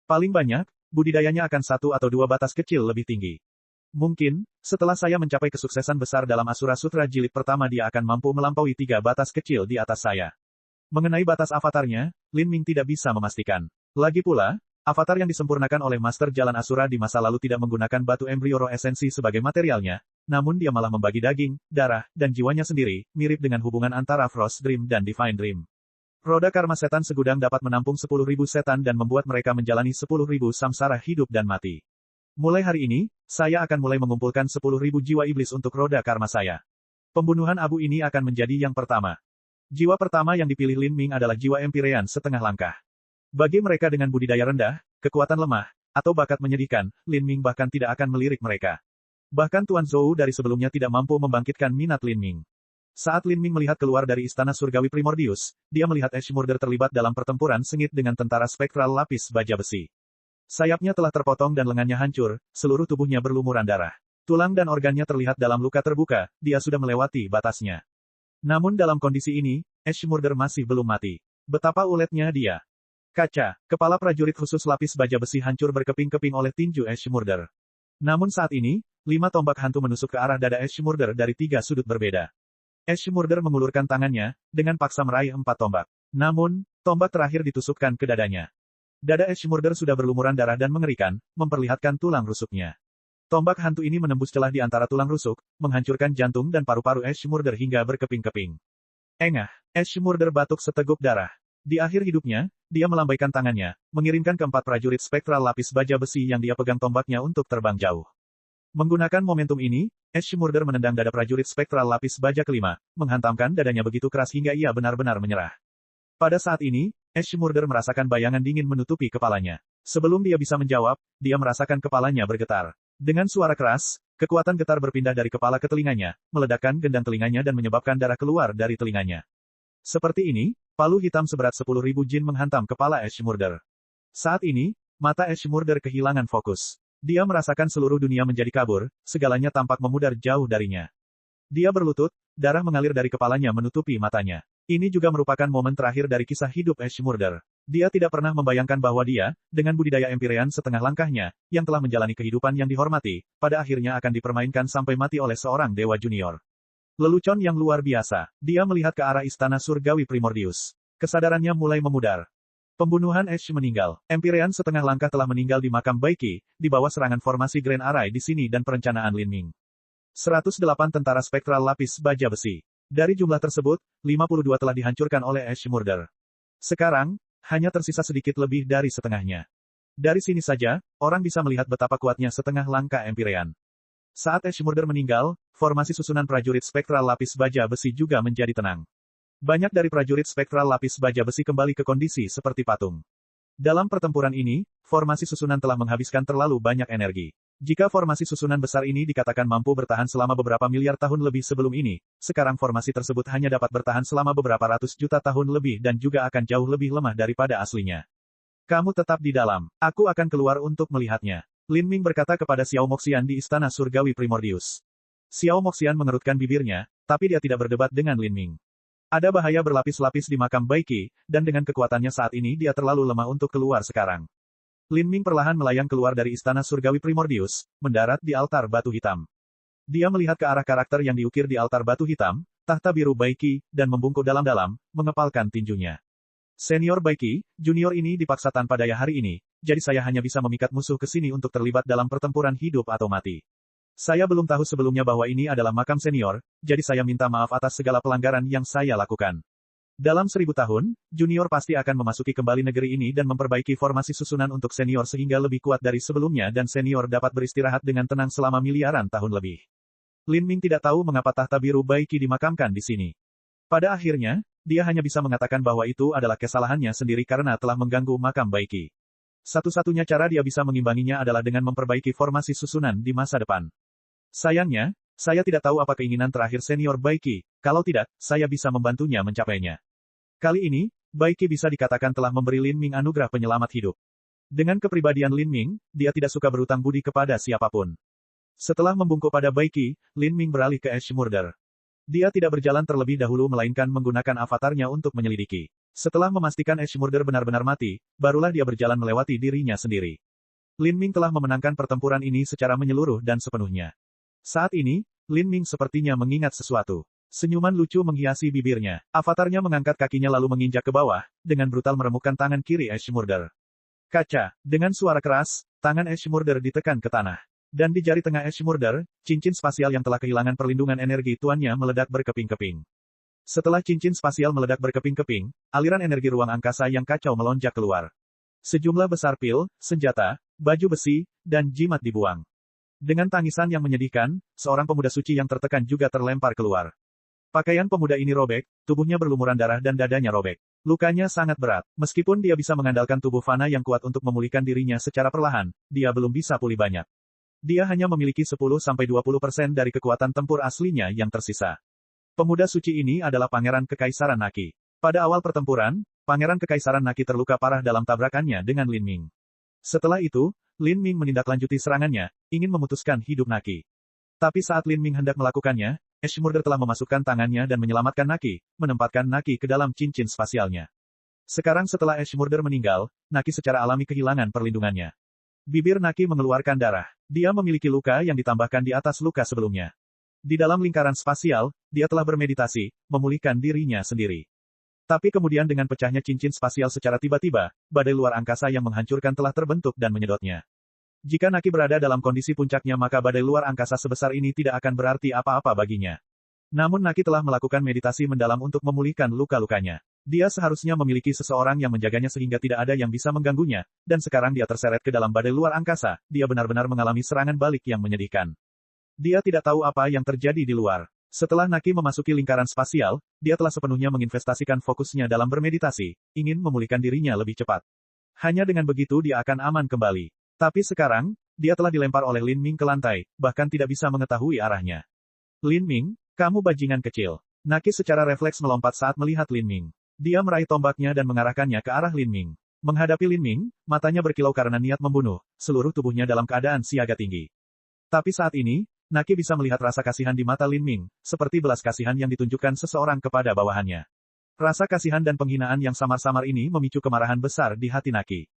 Paling banyak, budidayanya akan 1 atau 2 batas kecil lebih tinggi. Mungkin, setelah saya mencapai kesuksesan besar dalam Asura Sutra jilid pertama dia akan mampu melampaui 3 batas kecil di atas saya. Mengenai batas avatarnya, Lin Ming tidak bisa memastikan. Lagi pula, avatar yang disempurnakan oleh Master Jalan Asura di masa lalu tidak menggunakan batu embrio roh esensi sebagai materialnya, namun dia malah membagi daging, darah, dan jiwanya sendiri, mirip dengan hubungan antara Frost Dream dan Divine Dream. Roda Karma Setan Segudang dapat menampung 10.000 setan dan membuat mereka menjalani 10.000 samsara hidup dan mati. Mulai hari ini, saya akan mulai mengumpulkan 10.000 jiwa iblis untuk roda karma saya. Pembunuhan abu ini akan menjadi yang pertama. Jiwa pertama yang dipilih Lin Ming adalah jiwa Empyrean setengah langkah. Bagi mereka dengan budidaya rendah, kekuatan lemah, atau bakat menyedihkan, Lin Ming bahkan tidak akan melirik mereka. Bahkan Tuan Zhou dari sebelumnya tidak mampu membangkitkan minat Lin Ming. Saat Lin Ming melihat keluar dari istana surgawi Primordius, dia melihat Ash Murder terlibat dalam pertempuran sengit dengan tentara spektral lapis baja besi. Sayapnya telah terpotong dan lengannya hancur, seluruh tubuhnya berlumuran darah. Tulang dan organnya terlihat dalam luka terbuka, dia sudah melewati batasnya. Namun dalam kondisi ini, Ash Murder masih belum mati. Betapa uletnya dia. Kaca, kepala prajurit khusus lapis baja besi hancur berkeping-keping oleh tinju Ash Murder. Namun saat ini, 5 tombak hantu menusuk ke arah dada Ash Murder dari 3 sudut berbeda. Ash Murder mengulurkan tangannya, dengan paksa meraih 4 tombak. Namun, tombak terakhir ditusukkan ke dadanya. Dada Ash Murder sudah berlumuran darah dan mengerikan, memperlihatkan tulang rusuknya. Tombak hantu ini menembus celah di antara tulang rusuk, menghancurkan jantung dan paru-paru Ashmurder hingga berkeping-keping. Engah, Ashmurder batuk seteguk darah. Di akhir hidupnya, dia melambaikan tangannya, mengirimkan keempat prajurit spektral lapis baja besi yang dia pegang tombaknya untuk terbang jauh. Menggunakan momentum ini, Ashmurder menendang dada prajurit spektral lapis baja kelima, menghantamkan dadanya begitu keras hingga ia benar-benar menyerah. Pada saat ini, Ashmurder merasakan bayangan dingin menutupi kepalanya. Sebelum dia bisa menjawab, dia merasakan kepalanya bergetar. Dengan suara keras, kekuatan getar berpindah dari kepala ke telinganya, meledakkan gendang telinganya dan menyebabkan darah keluar dari telinganya. Seperti ini, palu hitam seberat 10.000 jin menghantam kepala Ashmurder. Saat ini, mata Ashmurder kehilangan fokus. Dia merasakan seluruh dunia menjadi kabur, segalanya tampak memudar jauh darinya. Dia berlutut, darah mengalir dari kepalanya menutupi matanya. Ini juga merupakan momen terakhir dari kisah hidup Ashmurder. Dia tidak pernah membayangkan bahwa dia, dengan budidaya Empyrean setengah langkahnya, yang telah menjalani kehidupan yang dihormati, pada akhirnya akan dipermainkan sampai mati oleh seorang dewa junior. Lelucon yang luar biasa. Dia melihat ke arah istana surgawi Primordius. Kesadarannya mulai memudar. Pembunuhan Ash meninggal. Empyrean setengah langkah telah meninggal di makam Baiki, di bawah serangan formasi Grand Array di sini dan perencanaan Lin Ming. 108 tentara spektral lapis baja besi. Dari jumlah tersebut, 52 telah dihancurkan oleh Ashmurder. Sekarang, hanya tersisa sedikit lebih dari setengahnya. Dari sini saja, orang bisa melihat betapa kuatnya setengah langkah Empyrean. Saat Ashmurder meninggal, formasi susunan prajurit spektral lapis baja besi juga menjadi tenang. Banyak dari prajurit spektral lapis baja besi kembali ke kondisi seperti patung. Dalam pertempuran ini, formasi susunan telah menghabiskan terlalu banyak energi. Jika formasi susunan besar ini dikatakan mampu bertahan selama beberapa miliar tahun lebih sebelum ini, sekarang formasi tersebut hanya dapat bertahan selama beberapa ratus juta tahun lebih dan juga akan jauh lebih lemah daripada aslinya. Kamu tetap di dalam. Aku akan keluar untuk melihatnya. Lin Ming berkata kepada Xiao Moxian di istana surgawi Primordius. Xiao Moxian mengerutkan bibirnya, tapi dia tidak berdebat dengan Lin Ming. Ada bahaya berlapis-lapis di makam Baiki, dan dengan kekuatannya saat ini dia terlalu lemah untuk keluar sekarang. Lin Ming perlahan melayang keluar dari istana surgawi Primordius, mendarat di altar batu hitam. Dia melihat ke arah karakter yang diukir di altar batu hitam, tahta biru Baiki, dan membungkuk dalam-dalam, mengepalkan tinjunya. Senior Baiki, junior ini dipaksa tanpa daya hari ini, jadi saya hanya bisa memikat musuh ke sini untuk terlibat dalam pertempuran hidup atau mati. Saya belum tahu sebelumnya bahwa ini adalah makam senior, jadi saya minta maaf atas segala pelanggaran yang saya lakukan. Dalam 1000 tahun, junior pasti akan memasuki kembali negeri ini dan memperbaiki formasi susunan untuk senior sehingga lebih kuat dari sebelumnya dan senior dapat beristirahat dengan tenang selama miliaran tahun lebih. Lin Ming tidak tahu mengapa tahta biru Baiki dimakamkan di sini. Pada akhirnya, dia hanya bisa mengatakan bahwa itu adalah kesalahannya sendiri karena telah mengganggu makam Baiki. Satu-satunya cara dia bisa mengimbanginya adalah dengan memperbaiki formasi susunan di masa depan. Sayangnya, saya tidak tahu apa keinginan terakhir senior Baiki, kalau tidak, saya bisa membantunya mencapainya. Kali ini, Baiki bisa dikatakan telah memberi Lin Ming anugerah penyelamat hidup. Dengan kepribadian Lin Ming, dia tidak suka berutang budi kepada siapapun. Setelah membungkuk pada Baiki, Lin Ming beralih ke Ashmurder. Dia tidak berjalan terlebih dahulu melainkan menggunakan avatarnya untuk menyelidiki. Setelah memastikan Ashmurder benar-benar mati, barulah dia berjalan melewati dirinya sendiri. Lin Ming telah memenangkan pertempuran ini secara menyeluruh dan sepenuhnya. Saat ini, Lin Ming sepertinya mengingat sesuatu. Senyuman lucu menghiasi bibirnya. Avatarnya mengangkat kakinya lalu menginjak ke bawah, dengan brutal meremukkan tangan kiri Ashmurder. Kaca. Dengan suara keras, tangan Ashmurder ditekan ke tanah. Dan di jari tengah Ashmurder, cincin spasial yang telah kehilangan perlindungan energi tuannya meledak berkeping-keping. Setelah cincin spasial meledak berkeping-keping, aliran energi ruang angkasa yang kacau melonjak keluar. Sejumlah besar pil, senjata, baju besi, dan jimat dibuang. Dengan tangisan yang menyedihkan, seorang pemuda suci yang tertekan juga terlempar keluar. Pakaian pemuda ini robek, tubuhnya berlumuran darah dan dadanya robek. Lukanya sangat berat. Meskipun dia bisa mengandalkan tubuh fana yang kuat untuk memulihkan dirinya secara perlahan, dia belum bisa pulih banyak. Dia hanya memiliki 10-20% dari kekuatan tempur aslinya yang tersisa. Pemuda suci ini adalah Pangeran Kekaisaran Naki. Pada awal pertempuran, Pangeran Kekaisaran Naki terluka parah dalam tabrakannya dengan Lin Ming. Setelah itu, Lin Ming menindaklanjuti serangannya, ingin memutuskan hidup Naki. Tapi saat Lin Ming hendak melakukannya, Ashmurder telah memasukkan tangannya dan menyelamatkan Naki, menempatkan Naki ke dalam cincin spasialnya. Sekarang setelah Ashmurder meninggal, Naki secara alami kehilangan perlindungannya. Bibir Naki mengeluarkan darah. Dia memiliki luka yang ditambahkan di atas luka sebelumnya. Di dalam lingkaran spasial, dia telah bermeditasi, memulihkan dirinya sendiri. Tapi kemudian dengan pecahnya cincin spasial secara tiba-tiba, badai luar angkasa yang menghancurkan telah terbentuk dan menyedotnya. Jika Naki berada dalam kondisi puncaknya maka badai luar angkasa sebesar ini tidak akan berarti apa-apa baginya. Namun Naki telah melakukan meditasi mendalam untuk memulihkan luka-lukanya. Dia seharusnya memiliki seseorang yang menjaganya sehingga tidak ada yang bisa mengganggunya, dan sekarang dia terseret ke dalam badai luar angkasa, dia benar-benar mengalami serangan balik yang menyedihkan. Dia tidak tahu apa yang terjadi di luar. Setelah Naki memasuki lingkaran spasial, dia telah sepenuhnya menginvestasikan fokusnya dalam bermeditasi, ingin memulihkan dirinya lebih cepat. Hanya dengan begitu dia akan aman kembali. Tapi sekarang, dia telah dilempar oleh Lin Ming ke lantai, bahkan tidak bisa mengetahui arahnya. Lin Ming, kamu bajingan kecil. Naki secara refleks melompat saat melihat Lin Ming. Dia meraih tombaknya dan mengarahkannya ke arah Lin Ming. Menghadapi Lin Ming, matanya berkilau karena niat membunuh, seluruh tubuhnya dalam keadaan siaga tinggi. Tapi saat ini, Naki bisa melihat rasa kasihan di mata Lin Ming, seperti belas kasihan yang ditunjukkan seseorang kepada bawahannya. Rasa kasihan dan penghinaan yang samar-samar ini memicu kemarahan besar di hati Naki.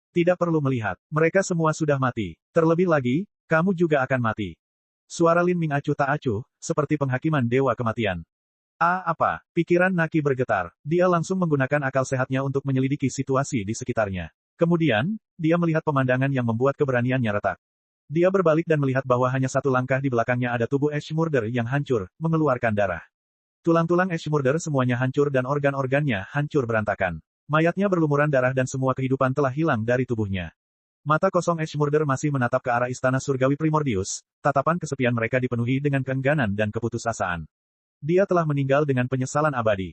Tidak perlu melihat, mereka semua sudah mati. Terlebih lagi, kamu juga akan mati. Suara Lin Ming acuh tak acuh, seperti penghakiman dewa kematian. Apa? Pikiran Naki bergetar. Dia langsung menggunakan akal sehatnya untuk menyelidiki situasi di sekitarnya. Kemudian, dia melihat pemandangan yang membuat keberaniannya retak. Dia berbalik dan melihat bahwa hanya satu langkah di belakangnya ada tubuh Ash Murder yang hancur, mengeluarkan darah. Tulang-tulang Ash Murder semuanya hancur dan organ-organnya hancur berantakan. Mayatnya berlumuran darah dan semua kehidupan telah hilang dari tubuhnya. Mata kosong Ash Murder masih menatap ke arah istana surgawi Primordius, tatapan kesepian mereka dipenuhi dengan keengganan dan keputusasaan. Dia telah meninggal dengan penyesalan abadi.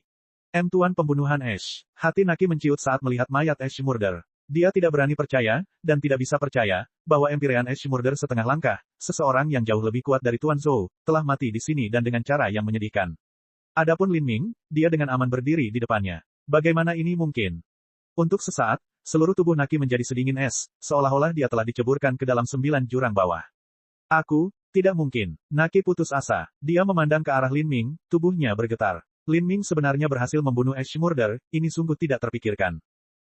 Tuan pembunuhan Ash. Hati Naki menciut saat melihat mayat Ash Murder. Dia tidak berani percaya, dan tidak bisa percaya, bahwa Empyrean Ash Murder setengah langkah, seseorang yang jauh lebih kuat dari Tuan Zhou, telah mati di sini dan dengan cara yang menyedihkan. Adapun Lin Ming, dia dengan aman berdiri di depannya. Bagaimana ini mungkin? Untuk sesaat, seluruh tubuh Naki menjadi sedingin es, seolah-olah dia telah diceburkan ke dalam 9 jurang bawah. Tidak mungkin. Naki putus asa. Dia memandang ke arah Lin Ming, tubuhnya bergetar. Lin Ming sebenarnya berhasil membunuh Ash Murder, ini sungguh tidak terpikirkan.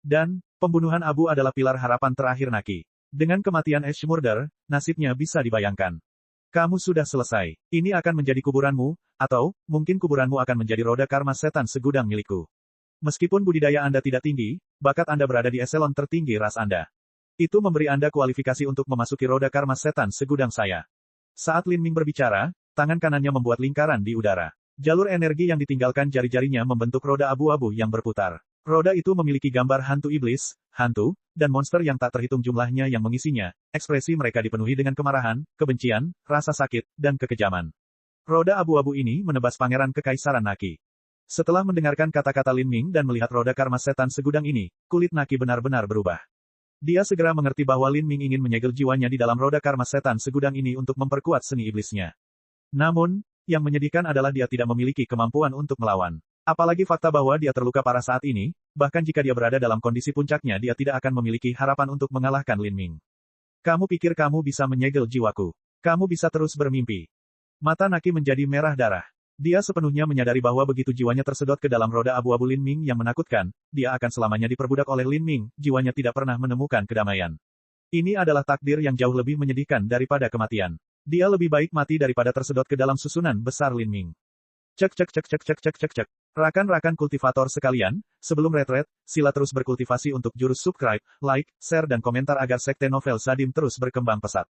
Dan, pembunuhan Abu adalah pilar harapan terakhir Naki. Dengan kematian Ash Murder, nasibnya bisa dibayangkan. Kamu sudah selesai. Ini akan menjadi kuburanmu, atau, mungkin kuburanmu akan menjadi roda karma setan segudang milikku. Meskipun budidaya Anda tidak tinggi, bakat Anda berada di eselon tertinggi ras Anda. Itu memberi Anda kualifikasi untuk memasuki roda karma setan segudang saya. Saat Lin Ming berbicara, tangan kanannya membuat lingkaran di udara. Jalur energi yang ditinggalkan jari-jarinya membentuk roda abu-abu yang berputar. Roda itu memiliki gambar hantu iblis, hantu, dan monster yang tak terhitung jumlahnya yang mengisinya. Ekspresi mereka dipenuhi dengan kemarahan, kebencian, rasa sakit, dan kekejaman. Roda abu-abu ini menebas pangeran kekaisaran Naki. Setelah mendengarkan kata-kata Lin Ming dan melihat roda karma setan segudang ini, kulit Naki benar-benar berubah. Dia segera mengerti bahwa Lin Ming ingin menyegel jiwanya di dalam roda karma setan segudang ini untuk memperkuat seni iblisnya. Namun, yang menyedihkan adalah dia tidak memiliki kemampuan untuk melawan. Apalagi fakta bahwa dia terluka parah saat ini, bahkan jika dia berada dalam kondisi puncaknya dia tidak akan memiliki harapan untuk mengalahkan Lin Ming. Kamu pikir kamu bisa menyegel jiwaku? Kamu bisa terus bermimpi. Mata Naki menjadi merah darah. Dia sepenuhnya menyadari bahwa begitu jiwanya tersedot ke dalam roda abu-abu Lin Ming yang menakutkan, dia akan selamanya diperbudak oleh Lin Ming, jiwanya tidak pernah menemukan kedamaian. Ini adalah takdir yang jauh lebih menyedihkan daripada kematian. Dia lebih baik mati daripada tersedot ke dalam susunan besar Lin Ming. Cek. Rakan-rakan kultivator sekalian, sebelum retret, sila terus berkultivasi untuk jurus subscribe, like, share dan komentar agar sekte novel Sadim terus berkembang pesat.